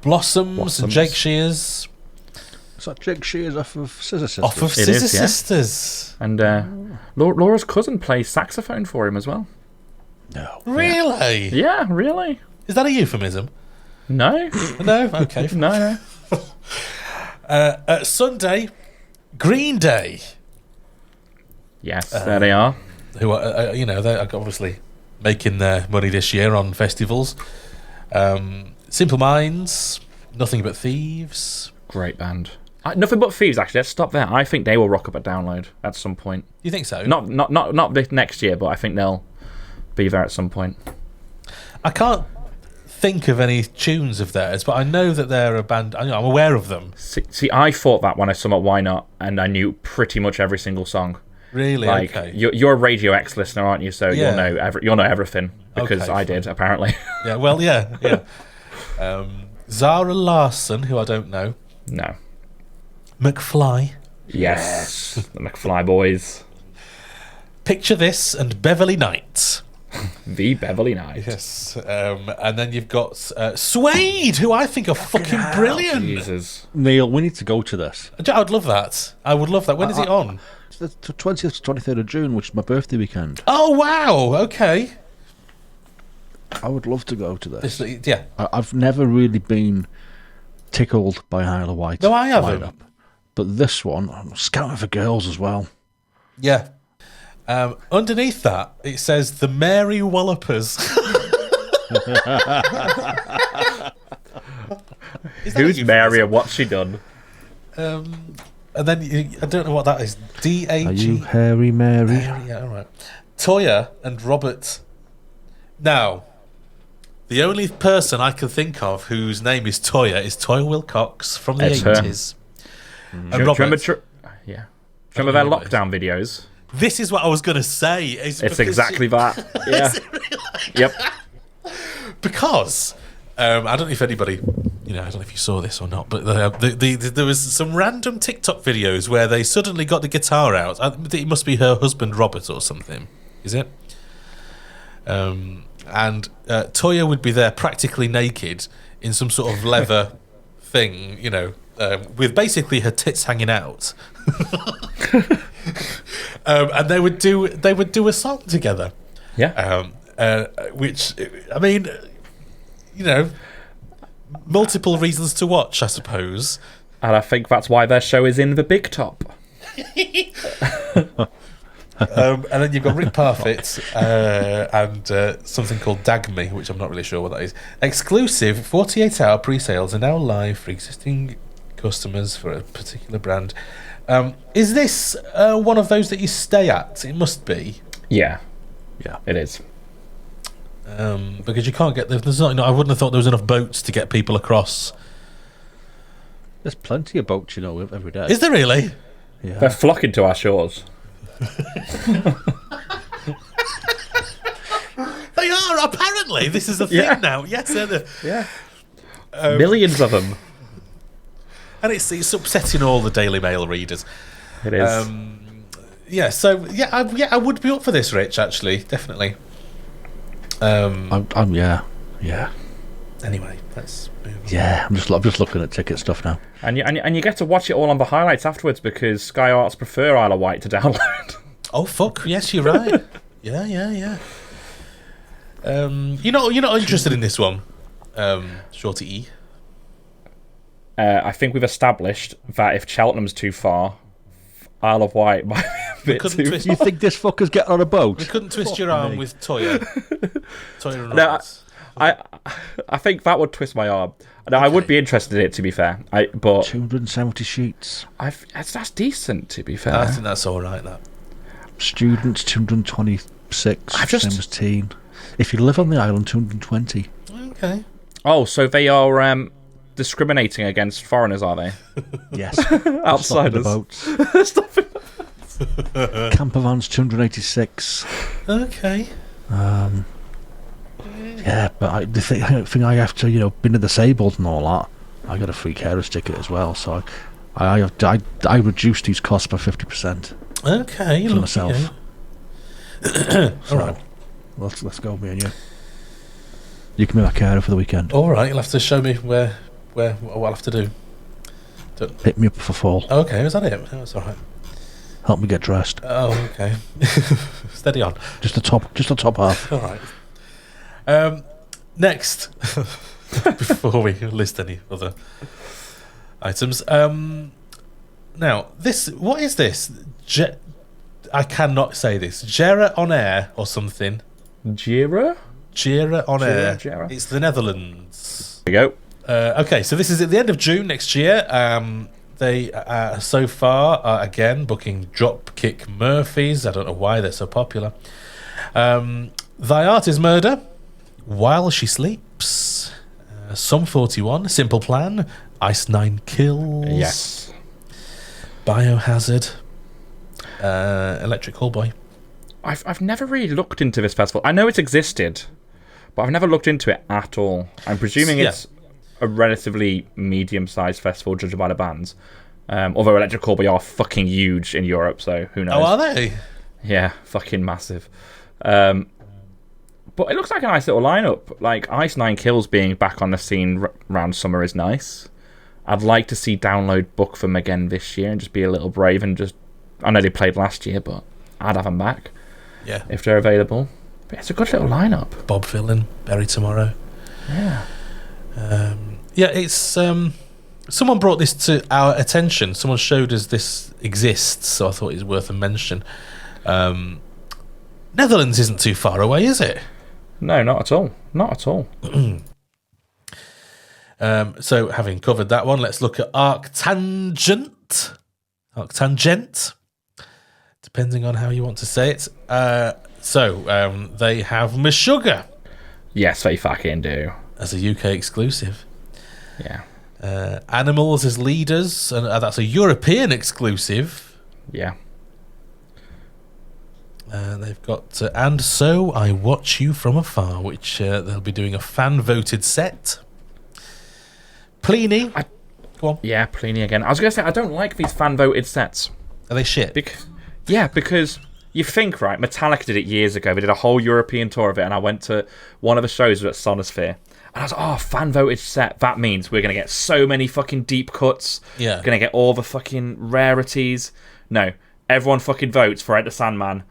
Blossoms and Jake Shears. Is that Jake Shears off of Scissor Sisters? Off of Scissor Sisters. And Laura's cousin plays saxophone for him as well. No. Really? Yeah, really? Is that a euphemism? No. No? Okay. No. Sunday, Green Day. Yes, there they are. Who are, they're obviously making their money this year on festivals. Simple Minds, Nothing But Thieves. Great band. Nothing But Thieves, actually. Let's stop there. I think they will rock up at Download at some point. You think so? Not this next year, but I think they'll be there at some point. I can't think of any tunes of theirs, but I know that they're a band. I'm aware of them. See, I thought that when I saw them at Why Not, and I knew pretty much every single song. Really? Like, okay. You're a Radio X listener, aren't you? So you'll know everything, because Okay, I did, apparently. Yeah. Well, yeah. Zara Larsson, who I don't know. No. McFly. Yes. The McFly Boys. Picture This and Beverly Knight. The Beverly Knight. Yes. And then you've got Suede, who I think are fucking brilliant. Jesus. Neil, we need to go to this. I would love that. I would love that. When is it on? It's the 20th to 23rd of June, which is my birthday weekend. Oh, wow. Okay. I would love to go to this. Yeah. I've never really been tickled by Isla White. No, I haven't. lineup. But this one, I'm scouting for girls as well. Yeah. Underneath that, it says the Mary Wallopers. Who's Mary and what's she done? And then I don't know what that is. D-A-G. Are you Harry Mary? Yeah, all right. Toyah and Robert. Now, the only person I can think of whose name is Toyah is Toyah Wilcox from the 80s. And Robert. Remember their lockdown videos? This is what I was going to say. It's exactly that. Yeah. Yep. Because I don't know if anybody, I don't know if you saw this or not, but there was some random TikTok videos where they suddenly got the guitar out. It must be her husband Robert or something, is it? And Toyah would be there practically naked in some sort of leather thing, with basically her tits hanging out. And they would do a song together. Yeah. Which, I mean, multiple reasons to watch, I suppose. And I think that's why their show is in the big top. And then you've got Rick Parfitt and something called Dag Me, which I'm not really sure what that is. Exclusive 48-hour pre-sales are now live for existing customers for a particular brand. Is this one of those that you stay at? It must be. Yeah, it is. Because you can't get there's not. I wouldn't have thought there was enough boats to get people across. There's plenty of boats, every day. Is there really? Yeah. They're flocking to our shores. They are, apparently. This is a thing now. Yes, yeah. Millions of them. And it's upsetting all the Daily Mail readers. It is. Yeah, so I would be up for this, Rich. Actually, definitely. Yeah. Anyway, let's move on. Yeah, I'm just looking at ticket stuff now. And you get to watch it all on the highlights afterwards because Sky Arts prefer Isle of Wight to download. Oh fuck! Yes, you're right. Yeah. You're not interested in this one, Shorty E. I think we've established that if Cheltenham's too far, Isle of Wight might be a bit too You think this fucker's getting on a boat? We couldn't twist your arm with Toyah. Toyah and No, Roberts. I think that would twist my arm. No, I would be interested in it, to be fair. But 270 sheets. that's decent, to be fair. I think that's all right. That Students, 226. I've just- Same as teen. If you live on the island, 220. okay. Oh, so they are discriminating against foreigners, are they? Yes. Outsiders. The boats. Camper vans, 286. Okay. Yeah, but the thing I have to, being disabled and all that, I got a free carer's ticket as well. So I reduced these costs by 50%. Okay. For Look myself. All right. Let's go, me and you. You can be my carer for the weekend. All right. You'll have to show me what I'll have to do. Hit me up for fall. Okay. Was that it? That's all right. Help me get dressed. Oh, okay. Steady on. Just the top half. All right. Next, before we list any other items, now what is this? I cannot say this. Jera on air or something. Jera? Jera on air. Jera. It's the Netherlands. There you go. Okay, so this is at the end of June next year. They so far are again booking Dropkick Murphys. I don't know why they're so popular. Thy Art is Murder, While She Sleeps, Sum 41, Simple Plan, Ice 9 Kills, Yes. Biohazard, Electric Callboy. I've never really looked into this festival. I know it's existed, but I've never looked into it at all. I'm presuming it's a relatively medium-sized festival, judged by the bands. Although Electric Callboy are fucking huge in Europe, so who knows? Oh, are they? Yeah, fucking massive. But it looks like a nice little lineup. Like, Ice 9 Kills being back on the scene around summer is nice. I'd like to see Download book them again this year and just be a little brave and just... I know they played last year, but I'd have them back. Yeah. If they're available. But it's a good little lineup. Bob Villain, Bury Tomorrow. Yeah. Yeah, it's... someone brought this to our attention. Someone showed us this exists, so I thought it was worth a mention. Netherlands isn't too far away, is it? No, not at all. Not at all. So, having covered that one, let's look at ArcTanGent. ArcTanGent, depending on how you want to say it. So, they have Meshuggah Yes, they fucking do. as a UK exclusive. Yeah. Animals as Leaders, and that's a European exclusive. Yeah. They've got And So I Watch You From Afar, which they'll be doing a fan-voted set. Pliny. Go on. Yeah, Pliny again. I was going to say, I don't like these fan-voted sets. Are they shit? Because you think, right, Metallica did it years ago. They did a whole European tour of it, and I went to one of the shows at Sonosphere. And I was like, fan-voted set. That means we're going to get so many fucking deep cuts. Yeah. Going to get all the fucking rarities. No. Everyone fucking votes for Enter Sandman.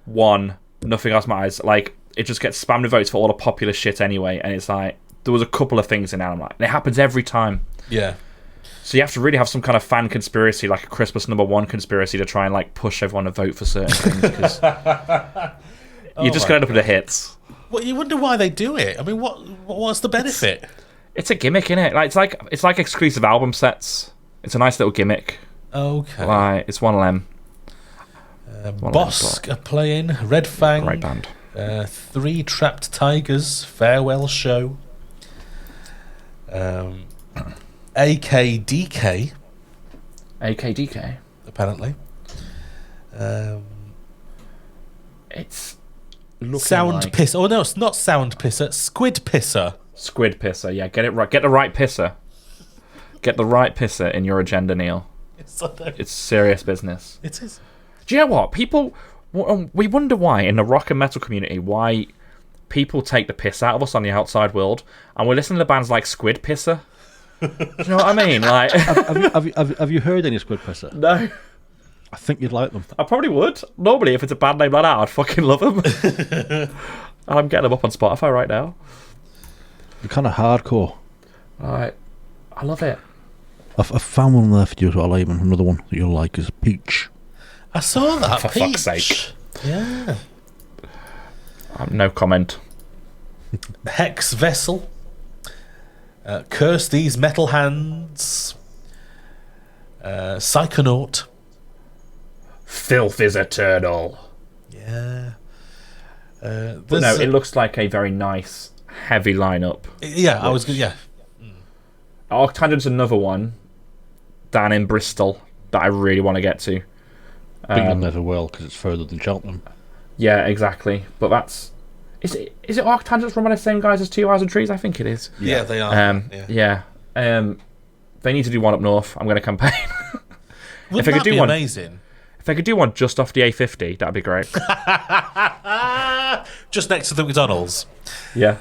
One. Nothing else matters. Like, it just gets spammed with votes for all the popular shit anyway. And it's like, there was a couple of things in there. I'm like, it happens every time. Yeah. So you have to really have some kind of fan conspiracy, like a Christmas #1 conspiracy, to try and like push everyone to vote for certain things. Because you're just going to end up with the hits. Well, you wonder why they do it. I mean, what's the benefit? It's a gimmick, innit? Like it's like exclusive album sets. It's a nice little gimmick. Okay. Like, it's one of them. Bosk are playing. Red Fang. Great band. 3 Trapped Tigers. Farewell Show. AKDK. AKDK. Apparently. It's looking Sound like... Pisser. Oh no, it's not Sound Pisser. Squid Pisser. Squid Pisser. Yeah, get it right. Get the right pisser. Get the right pisser in your agenda, Neil. It's serious business. It is. Do you know what? People, we wonder why in the rock and metal community, why people take the piss out of us on the outside world, and we listen to bands like Squid Pisser. Do you know what I mean? Like, have you heard any Squid Pisser? No. I think you'd like them. I probably would. Normally, if it's a band name like that, I'd fucking love them. I'm getting them up on Spotify right now. They're kind of hardcore. Alright. I love it. I've found one there for you as well, Eamon. Another one that you'll like is Peach. I saw that. For Peach. fuck's sake. Yeah. No comment. Hex Vessel. Curse These Metal Hands. Psychonaut. Filth is eternal. Yeah. But no, it looks like a very nice, heavy lineup. Yeah, I was good. Yeah. ArcTanGent's another one down in Bristol that I really want to get to. Bingham never will because it's further than Cheltenham. Yeah, exactly. But that's... Is it ArcTanGent's run by the same guys as 2 Hours and Trees? I think it is. Yeah, they are. They need to do one up north. I'm going to campaign. Wouldn't that be amazing? If I could do one just off the A50, that'd be great. Just next to the McDonald's. Yeah.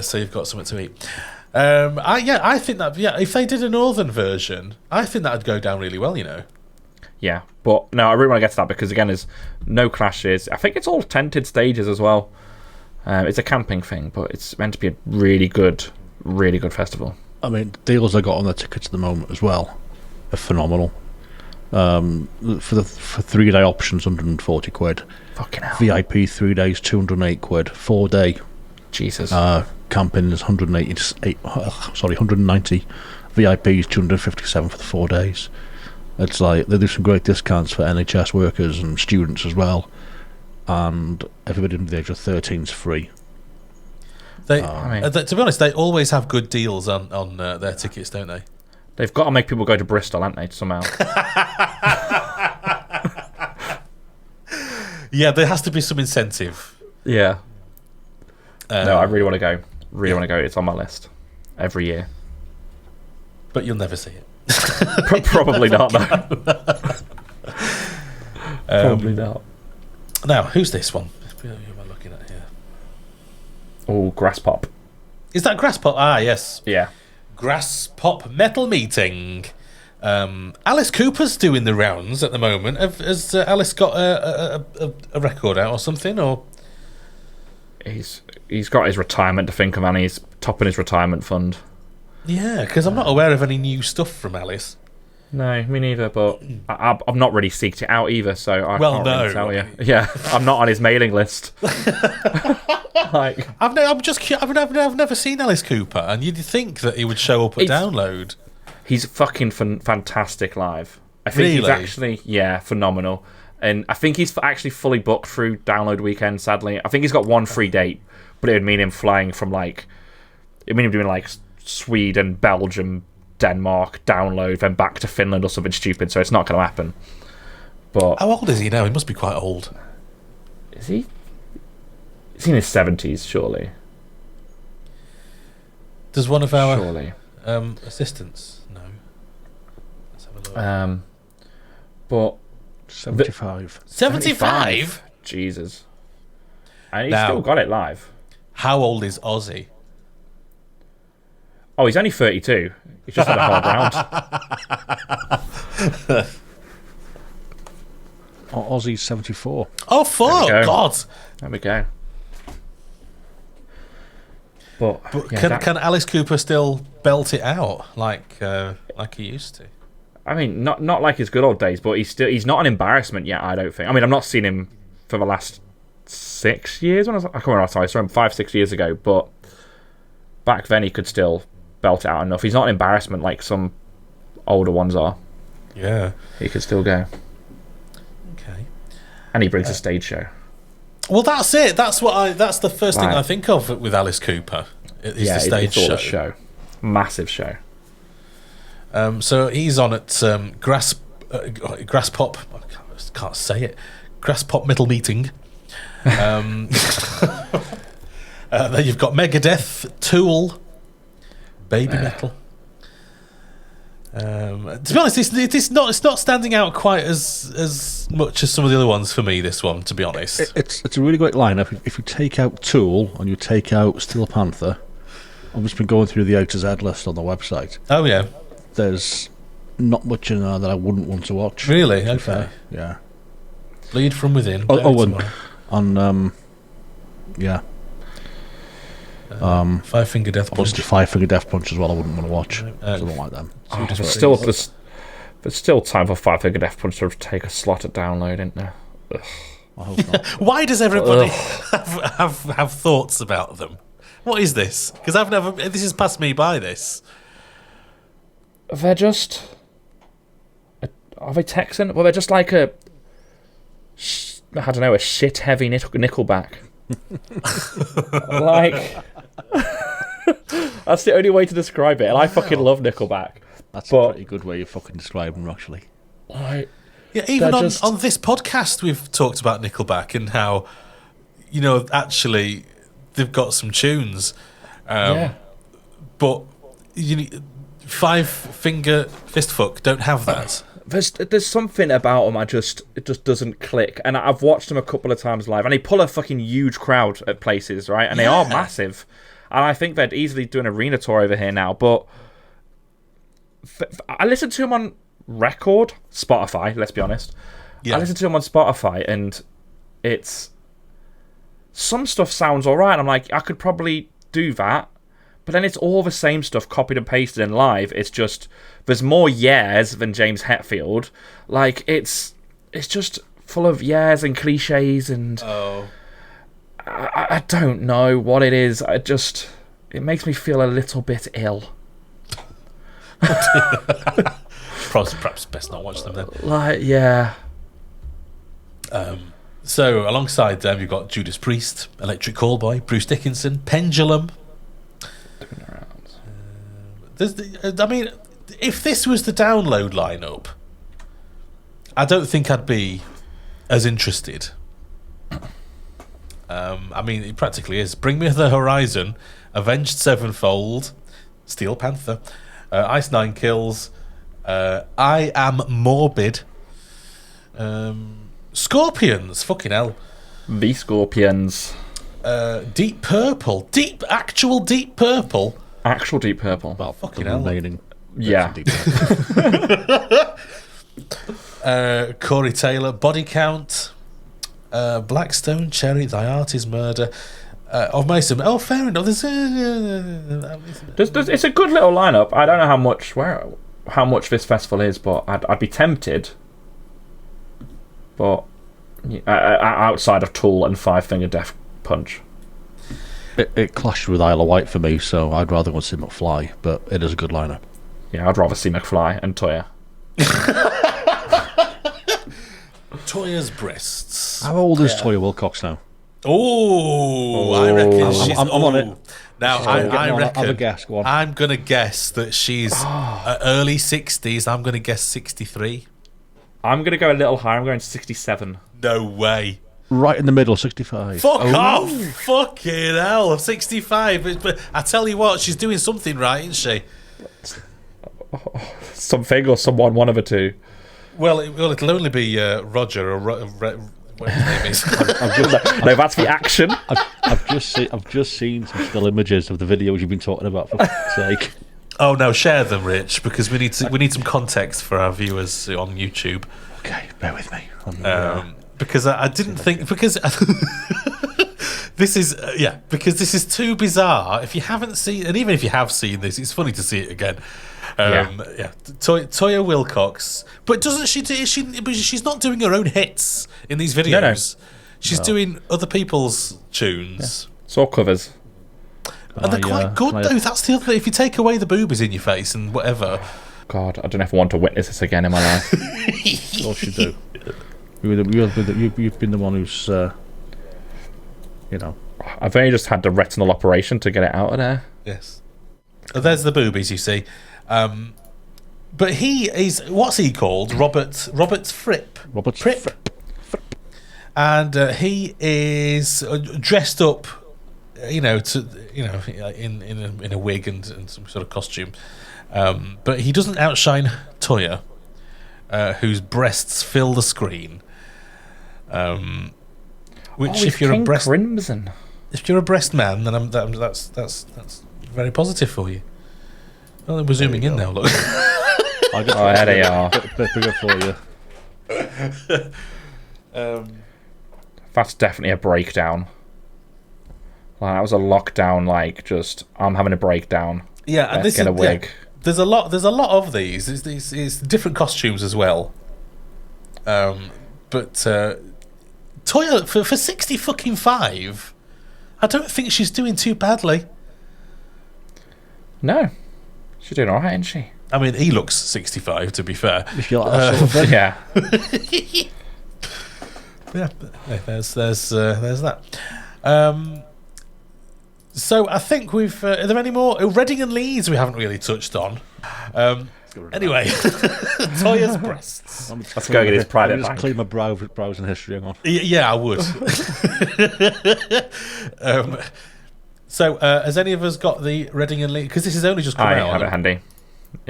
So you've got something to eat. I think that, if they did a northern version, I think that'd go down really well, you know. Yeah, but no, I really want to get to that because, again, there's no clashes. I think it's all tented stages as well. It's a camping thing, but it's meant to be a really good festival. I mean, the deals I got on the tickets at the moment as well are phenomenal. For 3-day options, 140 quid. Fucking hell. VIP 3 days, 208 quid. 4-day Jesus. camping is 190. VIPs 257 for the 4 days. It's like they do some great discounts for NHS workers and students as well, and everybody under the age of 13 is free. To be honest, they always have good deals on their tickets, don't they? They've got to make people go to Bristol, haven't they, somehow? Yeah, there has to be some incentive. Yeah. No, I really want to go. Want to go. It's on my list every year. But you'll never see it. Probably not, no. Probably not. Now, who's this one? Who am I looking at here? Oh, Graspop. Is that Graspop? Ah, yes. Yeah. Graspop Metal Meeting. Alice Cooper's doing the rounds at the moment. Has Alice got a record out or something? Or he's got his retirement to think of, and he's topping his retirement fund. Yeah, because I'm not aware of any new stuff from Alice. No, me neither. But I've not really seeked it out either, so I can't really tell you. Yeah, I'm not on his mailing list. Like, I've never seen Alice Cooper, and you'd think that he would show up at Download. He's fucking fantastic live. I think he's actually phenomenal, and I think he's actually fully booked through Download weekend. Sadly, I think he's got one free date, but it would mean him flying from doing Sweden, Belgium, Denmark, Download, then back to Finland or something stupid. So it's not going to happen. But how old is he now? He must be quite old. Is he? He's in his 70s, surely. Does one of our assistants know? Let's have a look. But 75. 75? Jesus. And he's still got it live. How old is Ozzy? Oh, he's only 32. He's just had a hard round. Ozzy's 74. Oh, fuck! God! There we go. But can Alice Cooper still belt it out like he used to? I mean, not like his good old days, but he's not an embarrassment yet, I don't think. I mean, I've not seen him for the last 6 years. I can't remember last time I saw him, 5-6 years ago, but back then he could still belt it out enough. He's not an embarrassment like some older ones are. Yeah. He could still go. Okay. And he brings a stage show. Well, that's it. That's the first thing I think of with Alice Cooper. Is the stage show. Massive show. So he's on at Graspop. I can't say it. Graspop Metal Meeting. Then you've got Megadeth, Tool, Baby Metal. To be honest, it's not standing out quite as much as some of the other ones for me, this one, to be honest. It's a really great lineup. If you take out Tool and you take out Steel Panther, I've just been going through the A to Z list on the website. Oh, yeah. There's not much in there that I wouldn't want to watch. Really? Okay. Yeah. Lead from within. Yeah. Five Finger Death Punch. Obviously, Five Finger Death Punch as well. I wouldn't want to watch. Something like them. There's still time for Five Finger Death Punch to take a slot at download, isn't there? Ugh. I hope not. Why does everybody have thoughts about them? What is this? Because this has passed me by. This. They're just. Are they Texan? Well, they're just like a shit heavy Nickelback. Like, that's the only way to describe it. And I fucking love Nickelback. That's a pretty good way of fucking describing them, actually. Like, yeah, even on this podcast, we've talked about Nickelback and how, actually they've got some tunes. But Five Finger Fistfuck don't have that. There's something about them it just doesn't click. And I've watched them a couple of times live, and they pull a fucking huge crowd at places, right? And they are massive. And I think they'd easily do an arena tour over here now. But I listened to them on record, Spotify, let's be honest. Yeah. I listened to them on Spotify, and some stuff sounds alright. I'm like, I could probably do that. But then it's all the same stuff copied and pasted in live. It's just there's more yeahs than James Hetfield. Like it's just full of yeahs and cliches, and I don't know what it is. It makes me feel a little bit ill. Perhaps best not watch them then. Like, yeah. So alongside them, you've got Judas Priest, Electric Callboy, Bruce Dickinson, Pendulum. If this was the download lineup, I don't think I'd be as interested. It practically is. Bring Me the Horizon, Avenged Sevenfold, Steel Panther, Ice Nine Kills, I Am Morbid, Scorpions, fucking hell. The Scorpions. Deep Purple, Actual Deep Purple. Well, fucking hell. Yeah. Corey Taylor, Body Count, Blackstone, Cherry, Thy Art Is Murder. Of Mason. Oh, fair enough. It's a good little lineup. I don't know how much this festival is, but I'd be tempted. But outside of Tool and Five Finger Death Punch. It clashed with Isle of Wight for me, so I'd rather go see McFly, but it is a good lineup. Yeah, I'd rather see McFly and Toyah. Toyah's breasts. How old is Toyah Wilcox now? Oh, I reckon she's... I'm on it. Now, I reckon... Have a guess, go on. I'm going to guess that she's early 60s. I'm going to guess 63. I'm going to go a little higher. I'm going 67. No way. Right in the middle, 65. Fuck off! Fucking hell, 65. But I tell you what, she's doing something right, isn't she? Something or someone, one of the two. Well, it'll only be Roger or what his name is. No, that's the action. I've just seen some still images of the videos you've been talking about, for fuck's sake. Oh no, share them, Rich, because we need some context for our viewers on YouTube. Okay, bear with me. Because I didn't think this is because this is too bizarre. If you haven't seen, and even if you have seen this, it's funny to see it again. Toyah Wilcox, but doesn't she? She's not doing her own hits in these videos. No. She's doing other people's tunes. Yeah. It's all covers. And they're quite good though. That's the other thing. If you take away the boobies in your face and whatever. God, I don't ever want to witness this again in my life. Of course you do. You've been the one who's, I've only just had the retinal operation to get it out of there. Yes. Oh, there's the boobies, you see. But he is, what's he called? Robert Fripp. Robert Fripp. And he is dressed up, in a wig and some sort of costume. But he doesn't outshine Toyah, whose breasts fill the screen. Which, if you're King a breast, Crimson. if you're a breast man, then that's very positive for you. Well, we're zooming in now. Look. I got Oh, there they are. bit bigger for you. That's definitely a breakdown. Like, that was a lockdown. Like, just I'm having a breakdown. Yeah, and Let's this get a is wig. Yeah, there's a lot of these. It's different costumes as well. But Toyah for 60 fucking 5, I don't think she's doing too badly. No, she's doing all right, isn't she? I mean, he looks 65, to be fair. If you like that sort of thing. Yeah. Yeah, there's that. So I think we've. Are there any more? Reading and Leeds we haven't really touched on. Anyway, Toyah's breasts. Let's go get his private Just bank. clean my browsing history. Hang on. Yeah, I would. So, has any of us got the Reading and Leeds? Because this has only just come I out. have it handy.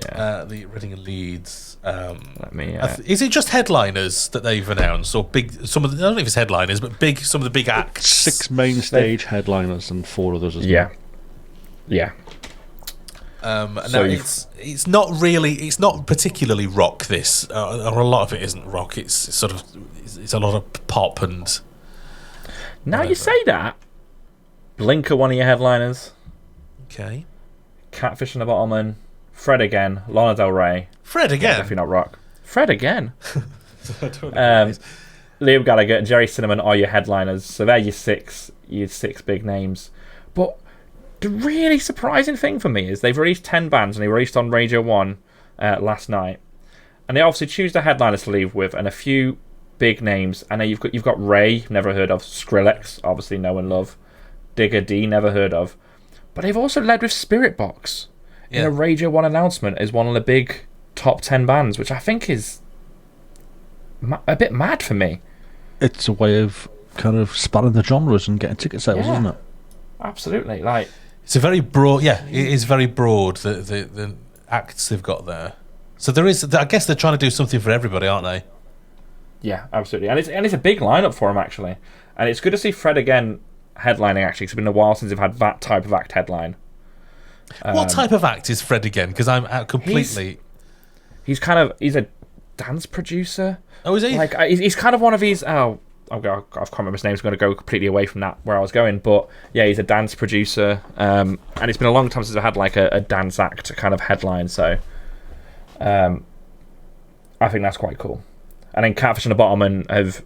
Yeah. The Reading and Leeds. Let me. Is it just headliners that they've announced, or big? Some of the, I don't know if it's headliners, but some of the big acts. 6 main stage headliners and 4 others as well. Yeah. Yeah. Now So it's not particularly rock. This or a lot of it isn't rock. It's a lot of pop and. Now you say that. Blink are one of your headliners. Okay. Catfish and the Bottlemen. Fred again. Lana Del Rey. Fred Yeah, again. definitely not rock. Fred again. I don't know. Liam Gallagher and Jerry Cinnamon are your headliners. So they're your six big names. But the really surprising thing for me is they've released 10 bands and they released on Radio 1 last night. And they obviously choose the headliners to leave with and a few big names. And then you've got Ray, never heard of. Skrillex, obviously know and love. Digger D, never heard of. But they've also led with Spirit Box in a Radio 1 announcement as one of the big top 10 bands, which I think is a bit mad for me. It's a way of kind of spanning the genres and getting ticket sales, isn't it? Absolutely. Like, It's a very broad. Yeah, it is very broad. The acts they've got there. So there is. I guess they're trying to do something for everybody, aren't they? yeah, absolutely. And it's a big lineup for them, actually. And it's good to see Fred again headlining, actually, because it's been a while since they've had that type of act headline. What type of act is Fred again? Because I'm out completely. He's a dance producer. Oh, is he? Like, he's kind of one of these. I can't remember his name. I'm going to go completely away from that where I was going. But yeah, he's a dance producer. And it's been a long time since I've had like a dance act kind of headline. So I think that's quite cool. And then Catfish and the Bottlemen have,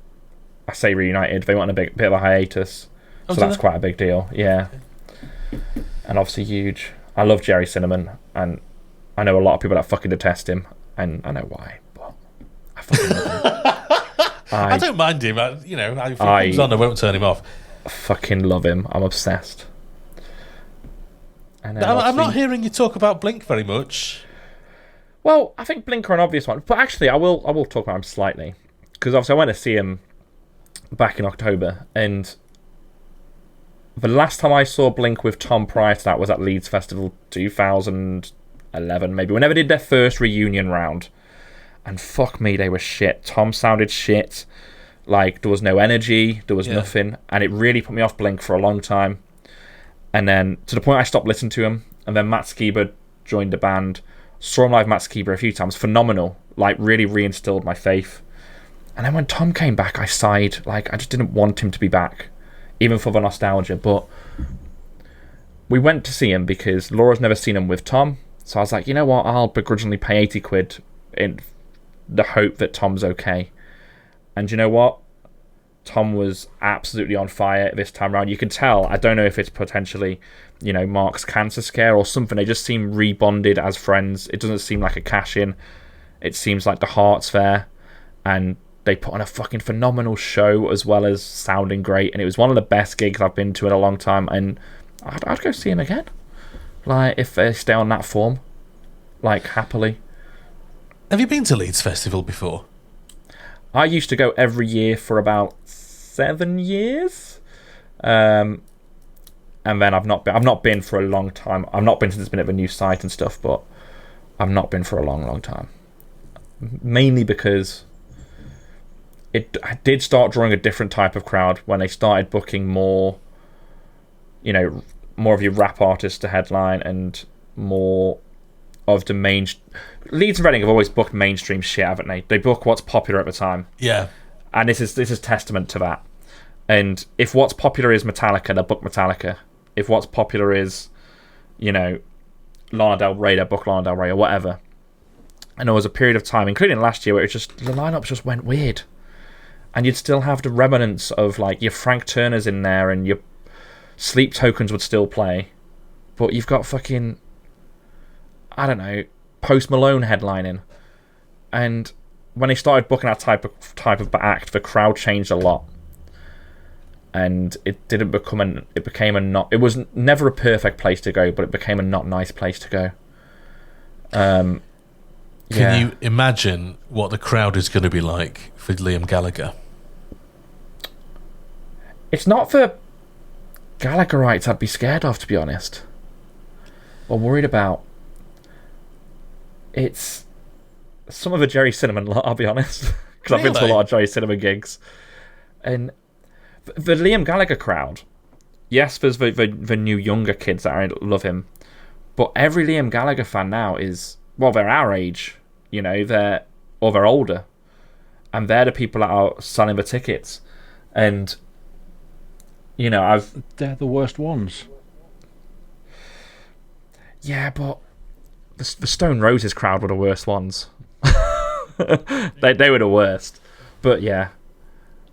I say, reunited. They went on a bit of a hiatus. So that's quite a big deal. Yeah. And obviously huge. I love Jerry Cinnamon. And I know a lot of people that fucking detest him. And I know why. But I fucking love him. I don't mind him. If he comes on, I won't turn him off. Fucking love him. I'm obsessed. And then I'm not hearing you talk about Blink very much. Well, I think Blink are an obvious one, but actually, I will talk about him slightly because obviously I went to see him back in October, and the last time I saw Blink with Tom prior to that was at Leeds Festival 2011, maybe, whenever they did their first reunion round. And fuck me, they were shit. Tom sounded shit. Like, there was no energy, there was nothing, and it really put me off Blink for a long time. And then, to the point I stopped listening to him, and then Matt Skiba joined the band. Saw him live, Matt Skiba, a few times. Phenomenal. Like, really reinstilled my faith. And then when Tom came back, I sighed. Like, I just didn't want him to be back, even for the nostalgia. But we went to see him because Laura's never seen him with Tom. So I was like, you know what? I'll begrudgingly pay 80 quid in the hope that Tom's okay. And you know what? Tom was absolutely on fire this time around. You could tell. I don't know if it's potentially, Mark's cancer scare or something. They just seem rebonded as friends. It doesn't seem like a cash-in. It seems like the heart's there. And they put on a fucking phenomenal show as well as sounding great. And it was one of the best gigs I've been to in a long time. And I'd go see him again. Like, if they stay on that form. Like, happily. Have you been to Leeds Festival before? I used to go every year for about 7 years. And then I've not been for a long time. I've not been since it's been at the new site and stuff, but I've not been for a long, long time. Mainly because it did start drawing a different type of crowd when they started booking more, more of your rap artists to headline and more of the main. Leeds and Reading have always booked mainstream shit, haven't they? They book what's popular at the time. Yeah. And this is testament to that. And if what's popular is Metallica, they'll book Metallica. If what's popular is, Lana Del Rey, they'll book Lana Del Rey or whatever. And there was a period of time, including last year, where the lineups just went weird. And you'd still have the remnants of like your Frank Turners in there, and your Sleep Tokens would still play, but you've got fucking, I don't know, Post Malone headlining. And when they started booking that type of act, the crowd changed a lot, and it didn't become it was never a perfect place to go, but it became a not nice place to go. Can you imagine what the crowd is going to be like for Liam Gallagher? It's not the Gallagherites I'd be scared of, to be honest, or worried about. It's some of the Jerry Cinnamon lot, I'll be honest, because I've been to a lot of Jerry Cinnamon gigs. And the Liam Gallagher crowd, yes, there's the new younger kids that love him, but every Liam Gallagher fan now is, well, they're our age, they're older, and they're the people that are selling the tickets. And they're the worst ones. Yeah, but the Stone Roses crowd were the worst ones. they were the worst. But yeah.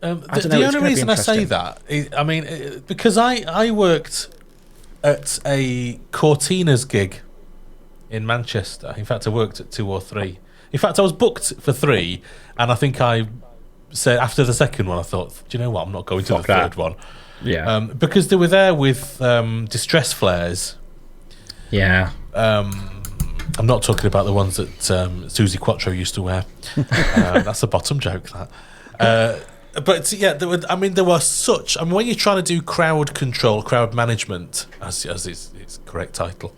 The only reason I say that is, because I worked at a Cortinas gig in Manchester. In fact, I worked at 2 or 3. In fact, I was booked for 3, and I think I said after the second one, I thought, do you know what? I'm not going to the third one. Yeah. Because they were there with distress flares. Yeah. I'm not talking about the ones that Susie Quattro used to wear. That's a bottom joke, that. But yeah, there were such. When you're trying to do crowd control, crowd management, as its correct title,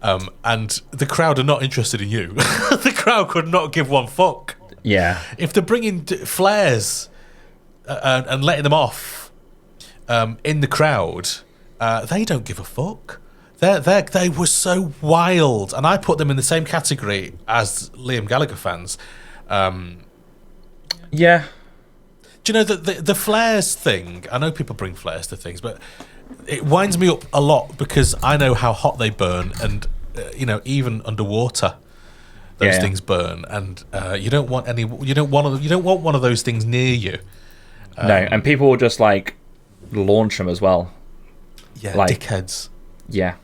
and the crowd are not interested in you. The crowd could not give one fuck. Yeah. If they're bringing flares and letting them off in the crowd, they don't give a fuck. They were so wild, and I put them in the same category as Liam Gallagher fans. Yeah. Do you know the flares thing? I know people bring flares to things, but it winds me up a lot because I know how hot they burn, and even underwater, those things burn, and you don't want one of those things near you. No, and people will just like launch them as well. Yeah, like, dickheads. Yeah.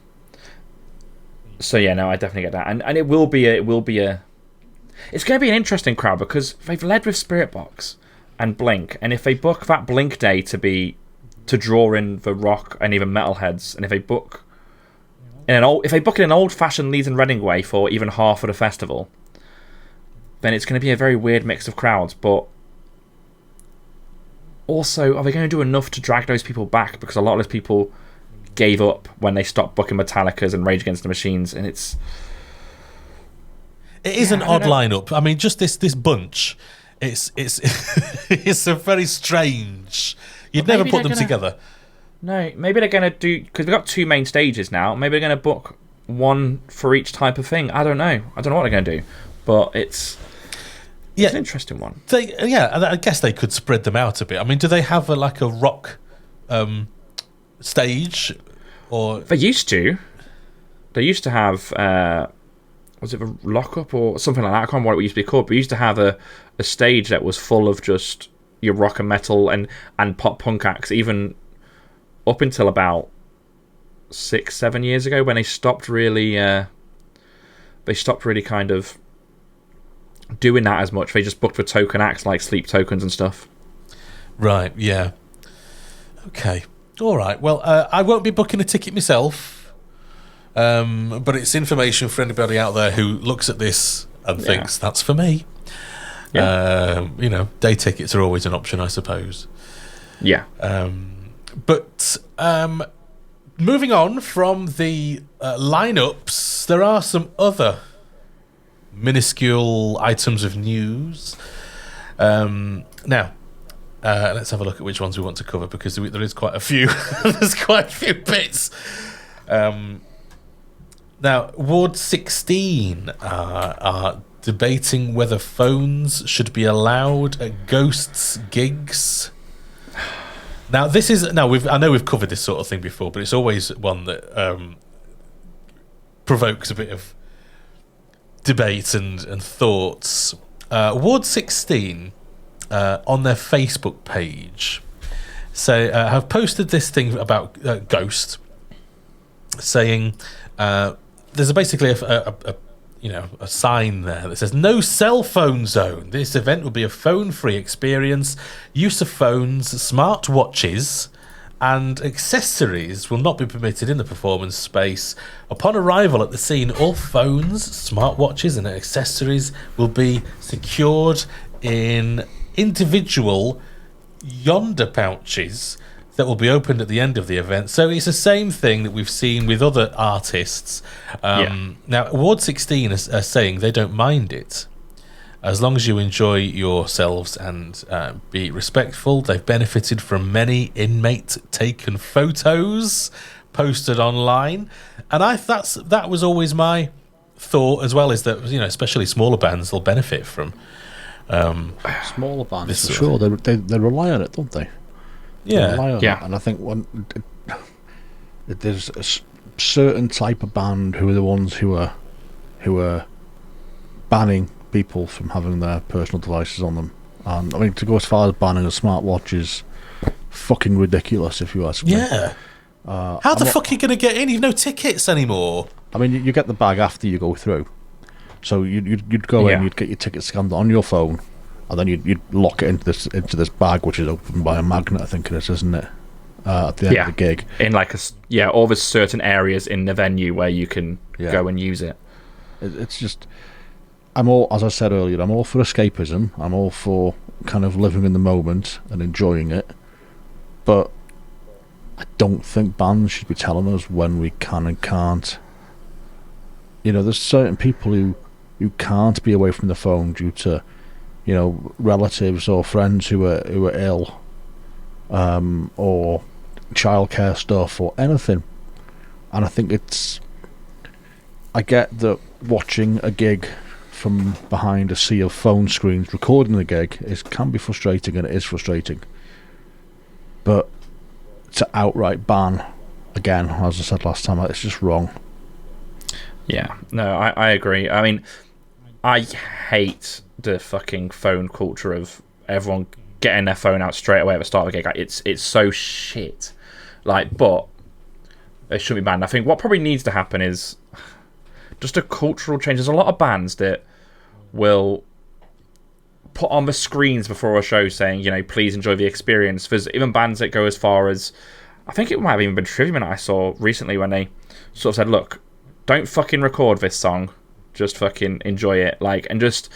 So yeah, no, I definitely get that, and it will be a. It's going to be an interesting crowd because they've led with Spirit Box and Blink, and if they book that Blink day to draw in the rock and even metalheads, and if they book in an old-fashioned Leeds and Reading way for even half of the festival, then it's going to be a very weird mix of crowds. But also, are they going to do enough to drag those people back? Because a lot of those people gave up when they stopped booking Metallicas and Rage Against the Machines, and it is an odd lineup. Just this bunch, it's it's a very strange. You'd never put them together. No, maybe they're going to do, because they've got 2 main stages now. Maybe they're going to book one for each type of thing. I don't know what they're going to do, but it's an interesting one. I guess they could spread them out a bit. Do they have a rock stage? Or they used to have was it a lockup or something like that? I can't remember what it used to be called, but we used to have a stage that was full of just your rock and metal and pop punk acts, even up until about 6-7 years ago, when they stopped really kind of doing that as much. They just booked for token acts like Sleep Tokens and stuff. Right, yeah. Okay. All right. Well, I won't be booking a ticket myself, but it's information for anybody out there who looks at this and thinks that's for me. Yeah. Day tickets are always an option, I suppose. Yeah. But moving on from the lineups, there are some other minuscule items of news. Now, Let's have a look at which ones we want to cover, because there is quite a few. There's quite a few bits. Now, Ward 16 are debating whether phones should be allowed at Ghosts gigs. Now, I know we've covered this sort of thing before, but it's always one that provokes a bit of debate and thoughts. Ward 16 on their Facebook page have posted this thing about Ghost, saying there's basically a sign there that says "No cell phone zone. This event will be a phone-free experience. Use of phones, smart watches, and accessories will not be permitted in the performance space. Upon arrival at the scene, all phones, smartwatches, and accessories will be secured in individual yonder pouches that will be opened at the end of the event." So it's the same thing that we've seen with other artists. Now, Ward 16 are saying they don't mind it, as long as you enjoy yourselves and be respectful. They've benefited from many inmate-taken photos posted online, and that was always my thought as well, is that, especially smaller bands will benefit from smaller bands. Sure, they rely on it, don't they? Yeah. And I think there's a certain type of band who are the ones who are banning people from having their personal devices on them. And I mean, to go as far as banning a smartwatch is fucking ridiculous, if you ask me. Yeah. How the fuck are you going to get in? You've no tickets anymore. I mean, you get the bag after you go through. So you'd go in, you'd get your ticket scanned on your phone, and then you'd lock it into this bag, which is opened by a magnet, I think it is, isn't it? At the end of the gig. In or there's certain areas in the venue where you can go and use it. It's just, as I said earlier, I'm all for escapism. I'm all for kind of living in the moment and enjoying it. But I don't think bands should be telling us when we can and can't. There's certain people who can't be away from the phone due to, relatives or friends who are ill, or childcare stuff or anything. And I think I get that watching a gig from behind a sea of phone screens recording the gig can be frustrating, and it is frustrating. But to outright ban, again, as I said last time, it's just wrong. Yeah, no, I agree. I mean, I hate the fucking phone culture of everyone getting their phone out straight away at the start of the gig. It's so shit. But it shouldn't be banned. I think what probably needs to happen is just a cultural change. There's a lot of bands that will put on the screens before a show saying, please enjoy the experience. There's even bands that go as far as, I think it might have even been Trivium I saw recently, when they sort of said, look, don't fucking record this song, just fucking enjoy it, and just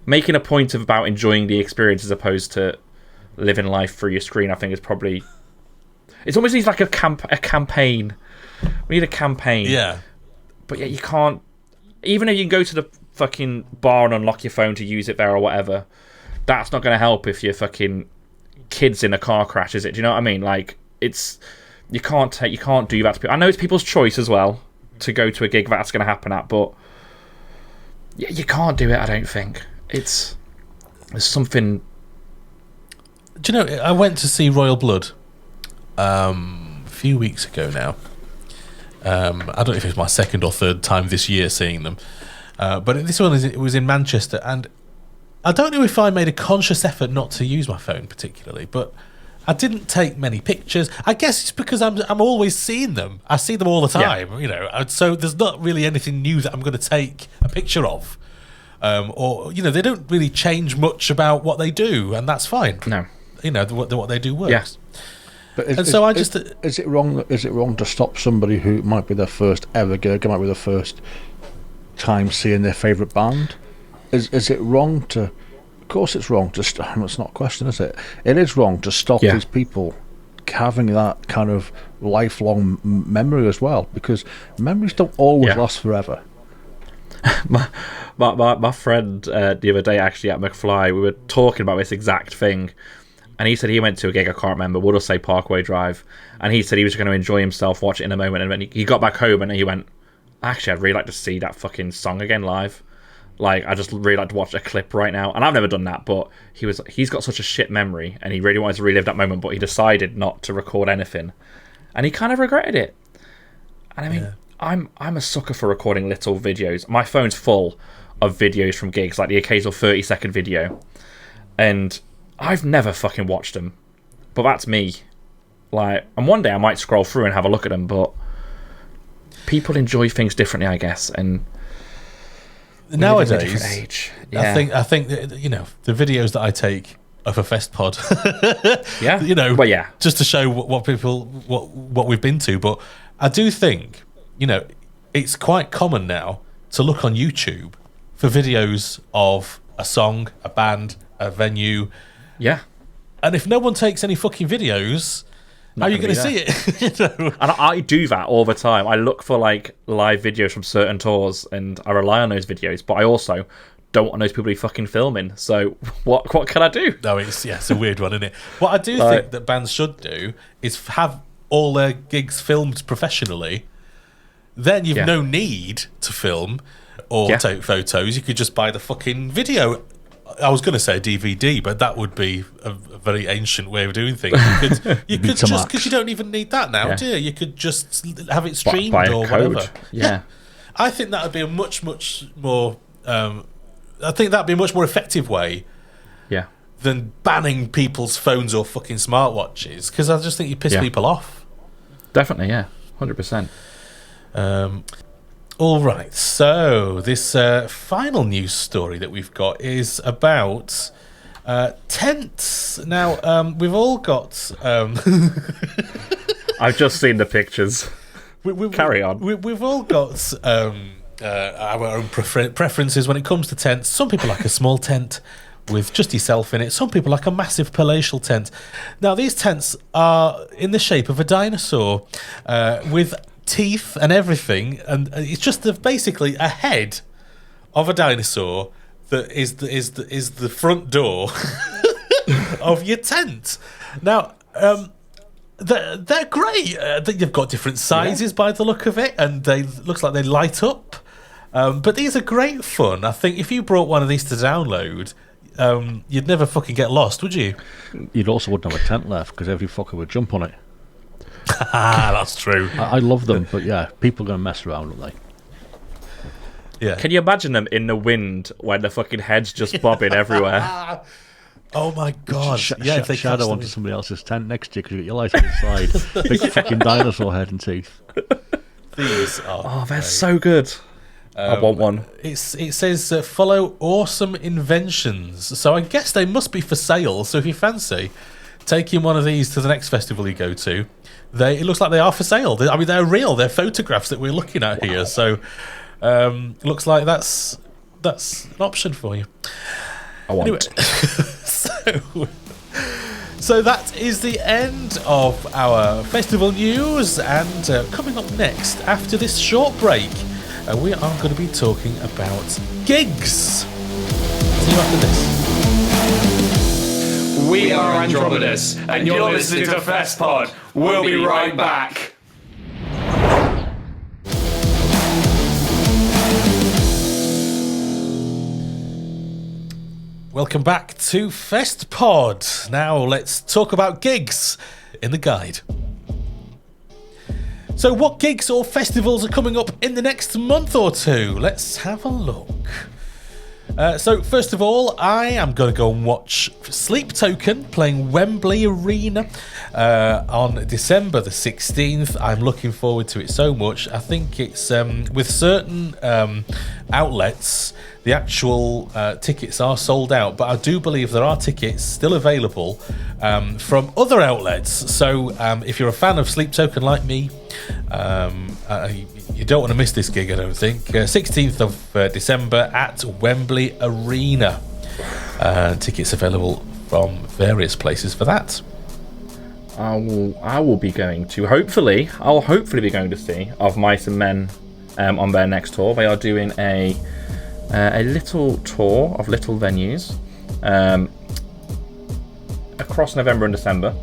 making a point about enjoying the experience as opposed to living life through your screen. I think is probably, it's almost needs like a campaign. We need a campaign. Yeah, but you can't. Even if you can go to the fucking bar and unlock your phone to use it there or whatever, that's not going to help if your fucking kid's in a car crash, is it? Do you know what I mean? You can't do that to people. I know it's people's choice as well to go to a gig that's going to happen at, but you can't do it. I don't think there's something. Do you know? I went to see Royal Blood a few weeks ago now. I don't know if it's my second or third time this year seeing them, but this one was in Manchester, and I don't know if I made a conscious effort not to use my phone particularly, but I didn't take many pictures. I guess it's because I'm always seeing them. I see them all the time, so there's not really anything new that I'm going to take a picture of, or they don't really change much about what they do, and that's fine. No, what they do works. Yeah. But is it wrong? Is it wrong to stop somebody who might be their first ever gig, might be their first time seeing their favourite band? Is it wrong to? Of course, it's wrong to. It's not a question, is it? It is wrong to stop these people having that kind of lifelong memory as well, because memories don't always last forever. my friend the other day, actually at McFly, we were talking about this exact thing, and he said he went to a gig, I can't remember, we'll just say Parkway Drive, and he said he was going to enjoy himself, watch it in a moment, and when he got back home and he went, actually, I'd really like to see that fucking song again live. Like, I just really like to watch a clip right now. And I've never done that, but he's got such a shit memory, and he really wanted to relive that moment, but he decided not to record anything. And he kind of regretted it. And I mean, I'm a sucker for recording little videos. My phone's full of videos from gigs, like the occasional 30-second video. And I've never fucking watched them. But that's me. Like, and one day I might scroll through and have a look at them, but people enjoy things differently, I guess. And nowadays, a different age. Yeah. I think that, you know, the videos that I take are for Festpod. Yeah. You know, well, yeah. just to show what we've been to. But I do think, you know, it's quite common now to look on YouTube for videos of a song, a band, a venue. Yeah. And if no one takes any fucking videos, how are you going to see it? You know? And I do that all the time. I look for like live videos from certain tours, and I rely on those videos. But I also don't want those people to be fucking filming. So what can I do? No, it's a weird one, isn't it? What I do think that bands should do is have all their gigs filmed professionally. Then you've no need to film or take photos. You could just buy the fucking video. I was going to say a DVD, but that would be a very ancient way of doing things. You could just, because you don't even need that now, do you? You could just have it streamed or whatever. Yeah. I think that would be a much more. I think that'd be a much more effective way. Yeah. Than banning people's phones or fucking smartwatches, because I just think you piss people off. Definitely, yeah, 100%. All right, so this final news story that we've got is about tents. Now, we've all got... I've just seen the pictures. Carry on. We've all got our own preferences when it comes to tents. Some people like a small tent with just yourself in it. Some people like a massive palatial tent. Now, these tents are in the shape of a dinosaur with teeth and everything, and it's just basically a head of a dinosaur that is the front door of your tent. Now, they're great. You've got different sizes by the look of it, and looks like they light up. But these are great fun. I think if you brought one of these to download, you'd never fucking get lost, would you? You'd also wouldn't have a tent left because every fucker would jump on it. That's true. I love them, but yeah, people are going to mess around, aren't they? Yeah. Can you imagine them in the wind when the fucking head's just bobbing everywhere? Oh my god! If they shadow onto somebody else's tent next to you because you got your light on the side. Big fucking dinosaur head and teeth. These are they're so good. I want one. It says follow awesome inventions. So I guess they must be for sale. So if you fancy taking one of these to the next festival you go to, it looks like they are for sale. They're real. They're photographs that we're looking at here. So looks like that's an option for you. I want. Anyway, so that is the end of our festival news. And coming up next, after this short break, we are going to be talking about gigs. See you after this. We are Andromedous, and you're listening to Festpod. We'll be right back. Welcome back to Festpod. Now let's talk about gigs in the guide. So what gigs or festivals are coming up in the next month or two? Let's have a look. So first of all, I am going to go and watch Sleep Token playing Wembley Arena on December the 16th. I'm looking forward to it so much. I think it's with certain outlets, the actual tickets are sold out, but I do believe there are tickets still available from other outlets. So if you're a fan of Sleep Token like me, you don't want to miss this gig, I don't think. 16th of December at Wembley Arena. Tickets available from various places for that. I will be going to, I'll hopefully be going to see Of Mice and Men on their next tour. They are doing a little tour of little venues across November and December.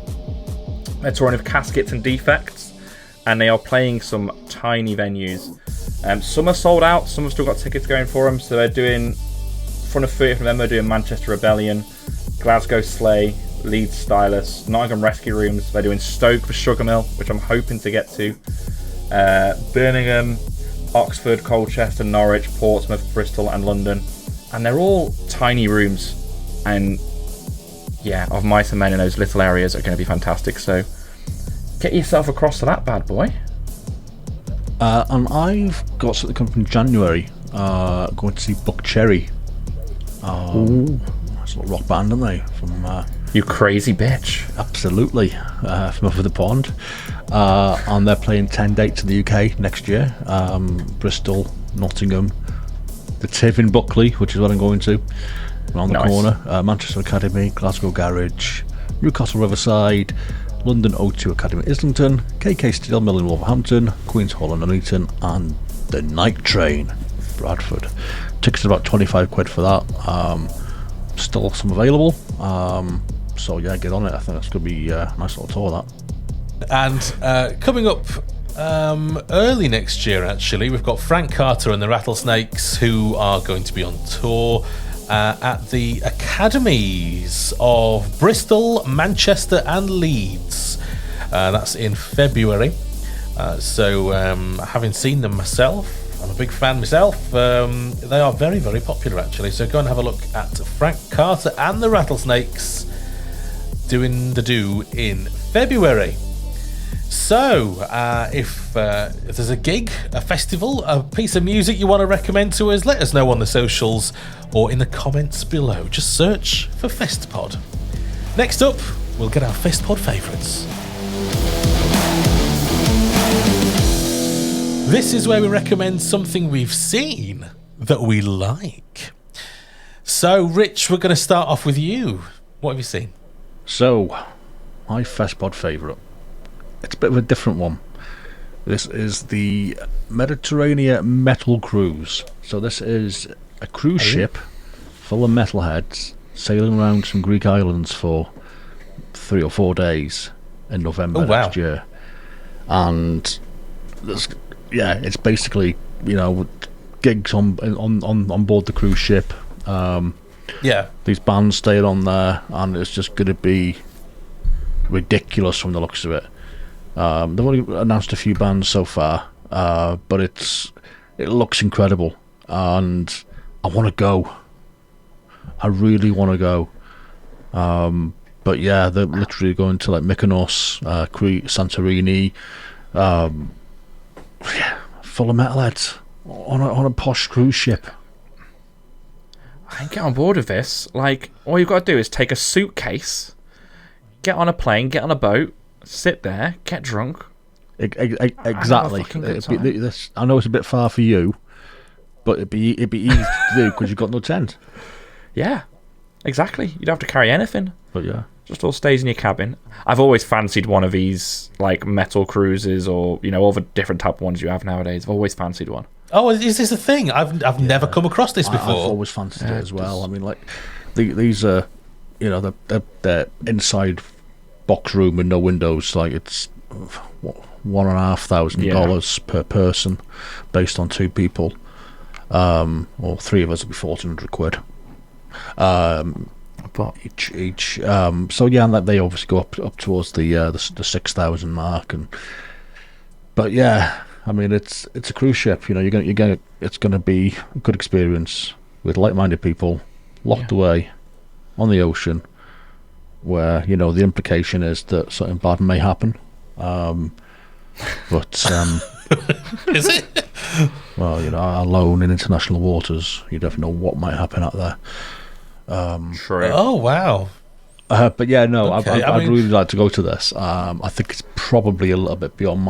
They're touring with Caskets and Defects, and they are playing some tiny venues. Some are sold out, some have still got tickets going for them. So they're doing, from the 30th of November, doing Manchester Rebellion, Glasgow Slay, Leeds Stylus, Nottingham Rescue Rooms. They're doing Stoke for Sugar Mill, which I'm hoping to get to. Birmingham, Oxford, Colchester, Norwich, Portsmouth, Bristol, and London. And they're all tiny rooms. And yeah, of mice and men in those little areas are going to be fantastic. So get yourself across to that bad boy. And I've got something coming from January. Going to see Buckcherry. That's a little rock band, aren't they? From You crazy bitch. absolutely from over the pond. And they're playing 10 dates in the UK next year. Bristol, Nottingham, the Tiv in Buckley, which is what I'm going to, around the corner. Manchester Academy, Glasgow Garage, Newcastle Riverside, London O2 Academy Islington, KK Steel Mill in Wolverhampton, Queen's Hall in Nuneaton, and the Night Train, Bradford. Tickets are about £25 for that. Still some available. So yeah, get on it. I think that's going to be a nice little tour, that. And coming up early next year, actually, we've got Frank Carter and the Rattlesnakes, who are going to be on tour at the academies of Bristol, Manchester, and Leeds. That's in February. So having seen them myself, I'm a big fan myself. They are very, very popular, actually. So go and have a look at Frank Carter and the Rattlesnakes doing the do in February. So, if there's a gig, a festival, a piece of music you want to recommend to us, let us know on the socials or in the comments below. Just search for Festpod. Next up, we'll get our Festpod Favourites. This is where we recommend something we've seen that we like. So, Rich, we're going to start off with you. What have you seen? So, my Festpod favourite. It's a bit of a different one. This is the Mediterranea Metal Cruise. So this is a cruise ship full of metalheads sailing around some Greek islands for 3 or 4 days in November next year. And it's basically, gigs on board the cruise ship. These bands staying on there, and it's just going to be ridiculous from the looks of it. They've only announced a few bands so far, but it looks incredible, and I want to go. I really want to go. But yeah, they're literally going to like Mykonos, Crete, Santorini, full of metalheads on a posh cruise ship. I can get on board with this. Like, all you've got to do is take a suitcase, get on a plane, get on a boat, sit there, get drunk. Exactly. I know it's a bit far for you, but it'd be easy to do because you've got no tent. Yeah, exactly. You don't have to carry anything. But yeah, just all stays in your cabin. I've always fancied one of these like metal cruises, or all the different type of ones you have nowadays. I've always fancied one. Oh, is this a thing? I've never come across this before. I've always fancied it as well. I mean, like these are, they're inside box room with no windows. Like it's $1,500 per person, based on 2 people. Or 3 of us would be £1,400. But each. So yeah, and they obviously go up towards the 6,000 mark, but yeah, I mean it's a cruise ship. It's gonna be a good experience with like-minded people locked away on the ocean, where the implication is that something bad may happen. But is it? Well, alone in international waters, you never know what might happen out there. True. Oh wow. But yeah, no, Okay, I'd really like to go to this. I think it's probably a little bit beyond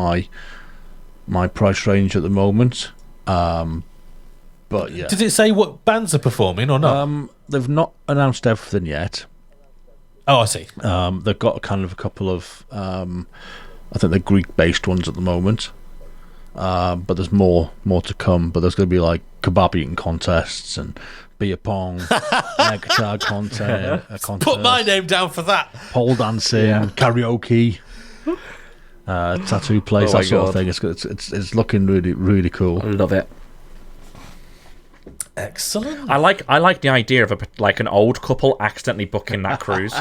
my price range at the moment. But yeah. Did it say what bands are performing or not? They've not announced everything yet. Oh, I see. They've got kind of a couple of, I think they're Greek-based ones at the moment. But there's more to come. But there's going to be like kebab eating contests and beer pong, air guitar contest, Put my name down for that. pole dancing, karaoke, tattoo place, Oh my that sort God. of thing. It's looking really, really cool. I love it. Excellent. I like the idea of an old couple accidentally booking that cruise,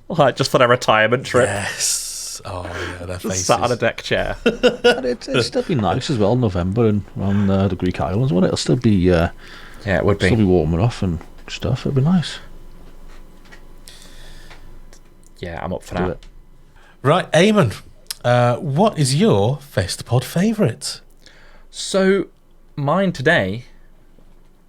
like just for their retirement trip. Yes. Oh, yeah, their Just faces. sat on a deck chair. And it'll still be nice as well, November and on the Greek islands, won't it? It'll still be Yeah, it would still be. be warm enough and stuff. It'll be nice. Yeah, I'm up for Do that. it. Right, Eamon, what is your Festpod favourite? So, mine today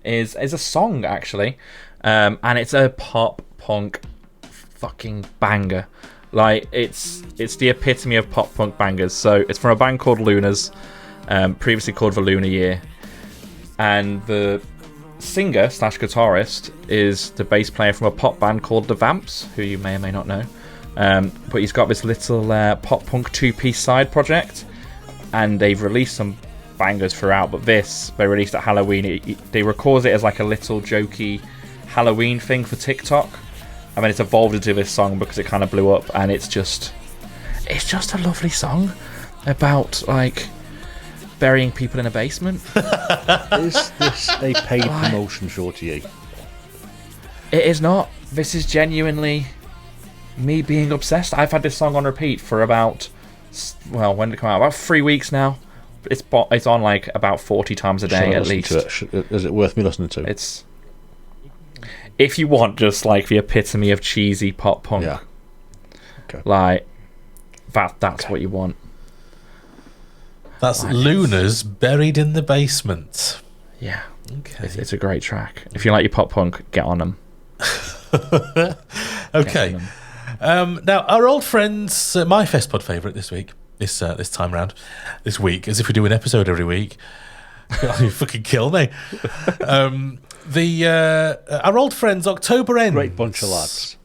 is a song actually, and it's a pop punk fucking banger. Like it's the epitome of pop punk bangers. So it's from a band called Lunars, previously called The Lunar Year, and the singer / guitarist is the bass player from a pop band called The Vamps, who you may or may not know. But he's got this little pop punk 2-piece side project, and they've released some bangers throughout. But this they released at Halloween. They record it as like a little jokey Halloween thing for TikTok. I mean, it's evolved into this song because it kind of blew up, and it's just a lovely song about like burying people in a basement. Is this a paid promotion, Shorty? It is not. This is genuinely me being obsessed. I've had this song on repeat for about, well, when did it come out? About 3 weeks now. It's on like about 40 times a day at least. Is it worth me listening to? It's, if you want just like the epitome of cheesy pop punk, Yeah. Okay. like that's what you want. That's Lunars Buried in the Basement. Yeah, Okay. it's a great track. If you like your pop punk, get on them. Okay. Now, our old friends, my Festpod favourite this week, this time round, this week, as if we do an episode every week. You fucking kill me. Our old friends, October Ends. Great bunch of lads.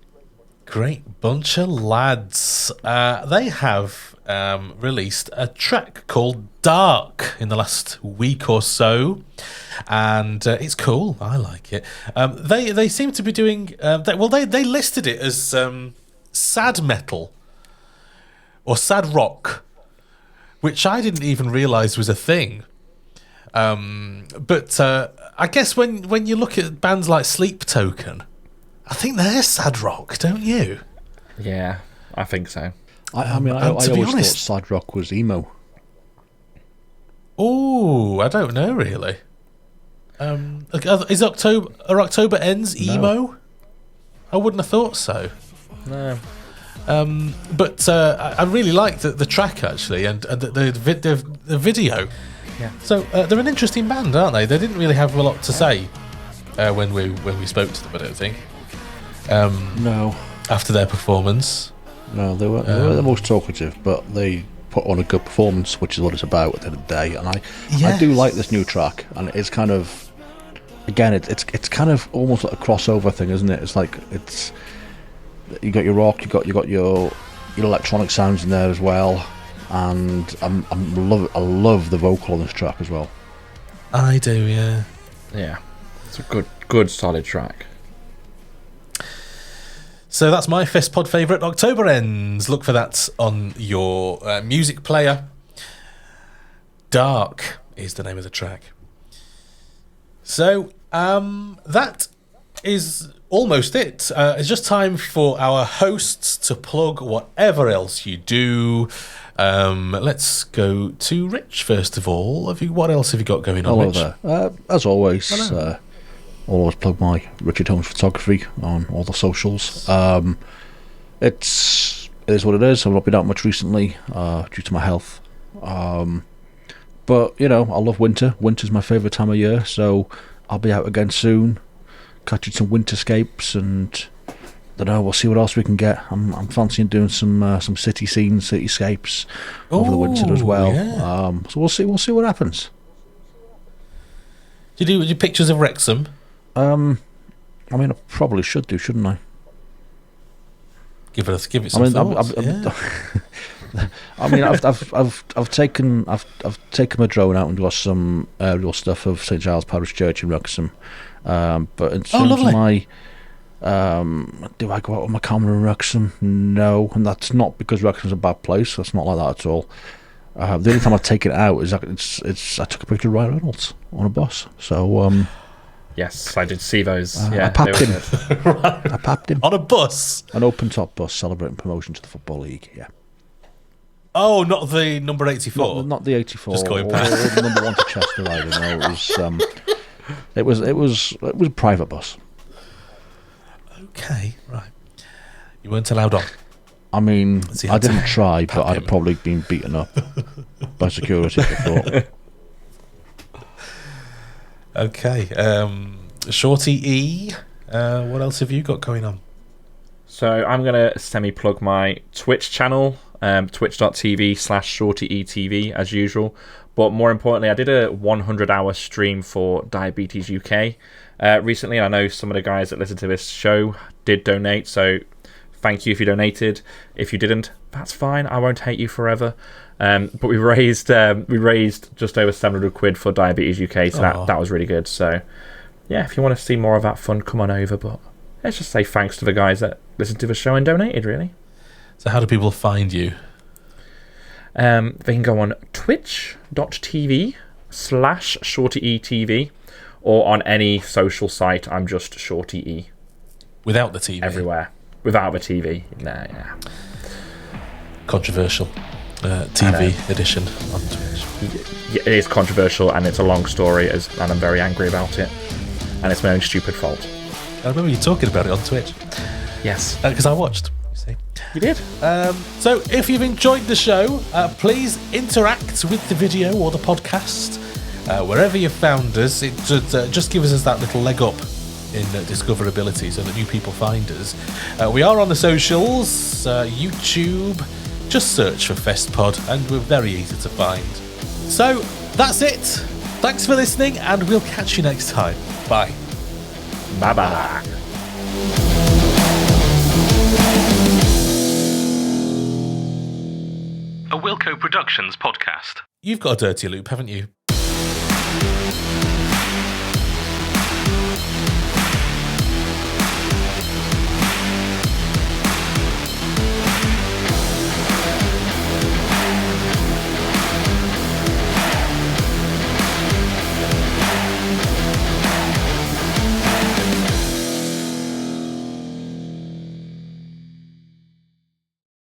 Great bunch of lads. They have released a track called Dark in the last week or so, and it's cool. I like it. They seem to be doing they listed it as sad metal or sad rock, which I didn't even realise was a thing. But I guess when you look at bands like Sleep Token, I think they're sad rock, don't you? Yeah, I think so. I mean, I to always be thought honest- sad rock was emo. Oh, I don't know really. Is October Ends emo? I wouldn't have thought so. No. But I really like the track actually, and the video. Yeah. So they're an interesting band, aren't they? They didn't really have a lot to say when we spoke to them. I don't think. No, After their performance. no, they weren't the most talkative, but they put on a good performance, which is what it's about at the end of the day. And I do like this new track, and it's kind of, again, it's kind of almost like a crossover thing, isn't it? It's like you got your rock, you got your electronic sounds in there as well, and I love the vocal on this track as well. I do, yeah. Yeah, it's a good solid track. So that's my Festpod favourite, October Ends. Look for that on your music player. Dark is the name of the track. So that is almost it. It's just time for our hosts to plug whatever else you do. Let's go to Rich first of all. What else have you got going on, Hello Rich? there. As always, Hello. I'll always plug my Richard Holmes Photography on all the socials. It is what it is. I've not been out much recently due to my health. But, I love winter. Winter's my favourite time of year, so I'll be out again soon, catching some winterscapes, and we'll see what else we can get. I'm fancying doing some city scenes, cityscapes over the winter as well. Yeah. So we'll see what happens. Do you do pictures of Wrexham? I mean, I probably should do, shouldn't I? Give it some thoughts. I mean, I've taken my drone out and got some aerial stuff of St Giles Parish Church in Wrexham. But in terms of my, do I go out on my camera in Wrexham? No, and that's not because Wrexham's a bad place. That's not like that at all. The only time I've taken it out is I took a picture of Ryan Reynolds on a bus. So Yes, I did see those. I papped him. I papped him On a bus? an open top bus celebrating promotion to the Football League. Yeah. Oh, not the number 84? Not the 84. Just going or past. the number 1 to Chester. I don't know. It was a private bus. Okay, right. You weren't allowed on. I mean, So you I had to didn't try, but pap I'd him. have probably been beaten up by security before. Okay. Shorty E, what else have you got going on? So I'm going to semi-plug my Twitch channel, twitch.tv/ShortyETV as usual. But more importantly, I did a 100-hour stream for Diabetes UK recently. I know some of the guys that listen to this show did donate, so thank you if you donated. If you didn't, that's fine. I won't hate you forever. But we raised just over 700 quid for Diabetes UK, so that was really good. So yeah, if you want to see more of that fun, come on over. But let's just say thanks to the guys that listened to the show and donated, really. So how do people find you? They can go on twitch.tv/ShortyETV or on any social site. I'm just Shorty E. Without the TV? Everywhere. Without the TV. Nah, yeah. Controversial TV edition on Twitch. Yeah, it is controversial and it's a long story and I'm very angry about it. And it's my own stupid fault. I remember you talking about it on Twitch. Yes. Because I watched. See. You did? So if you've enjoyed the show, please interact with the video or the podcast. Wherever you found us, it just gives us that little leg up in discoverability so that new people find us. We are on the socials, YouTube. Just search for Festpod and we're very easy to find. So that's it. Thanks for listening and we'll catch you next time. Bye. Bye-bye. A Wilco Productions podcast. You've got a dirty loop, haven't you?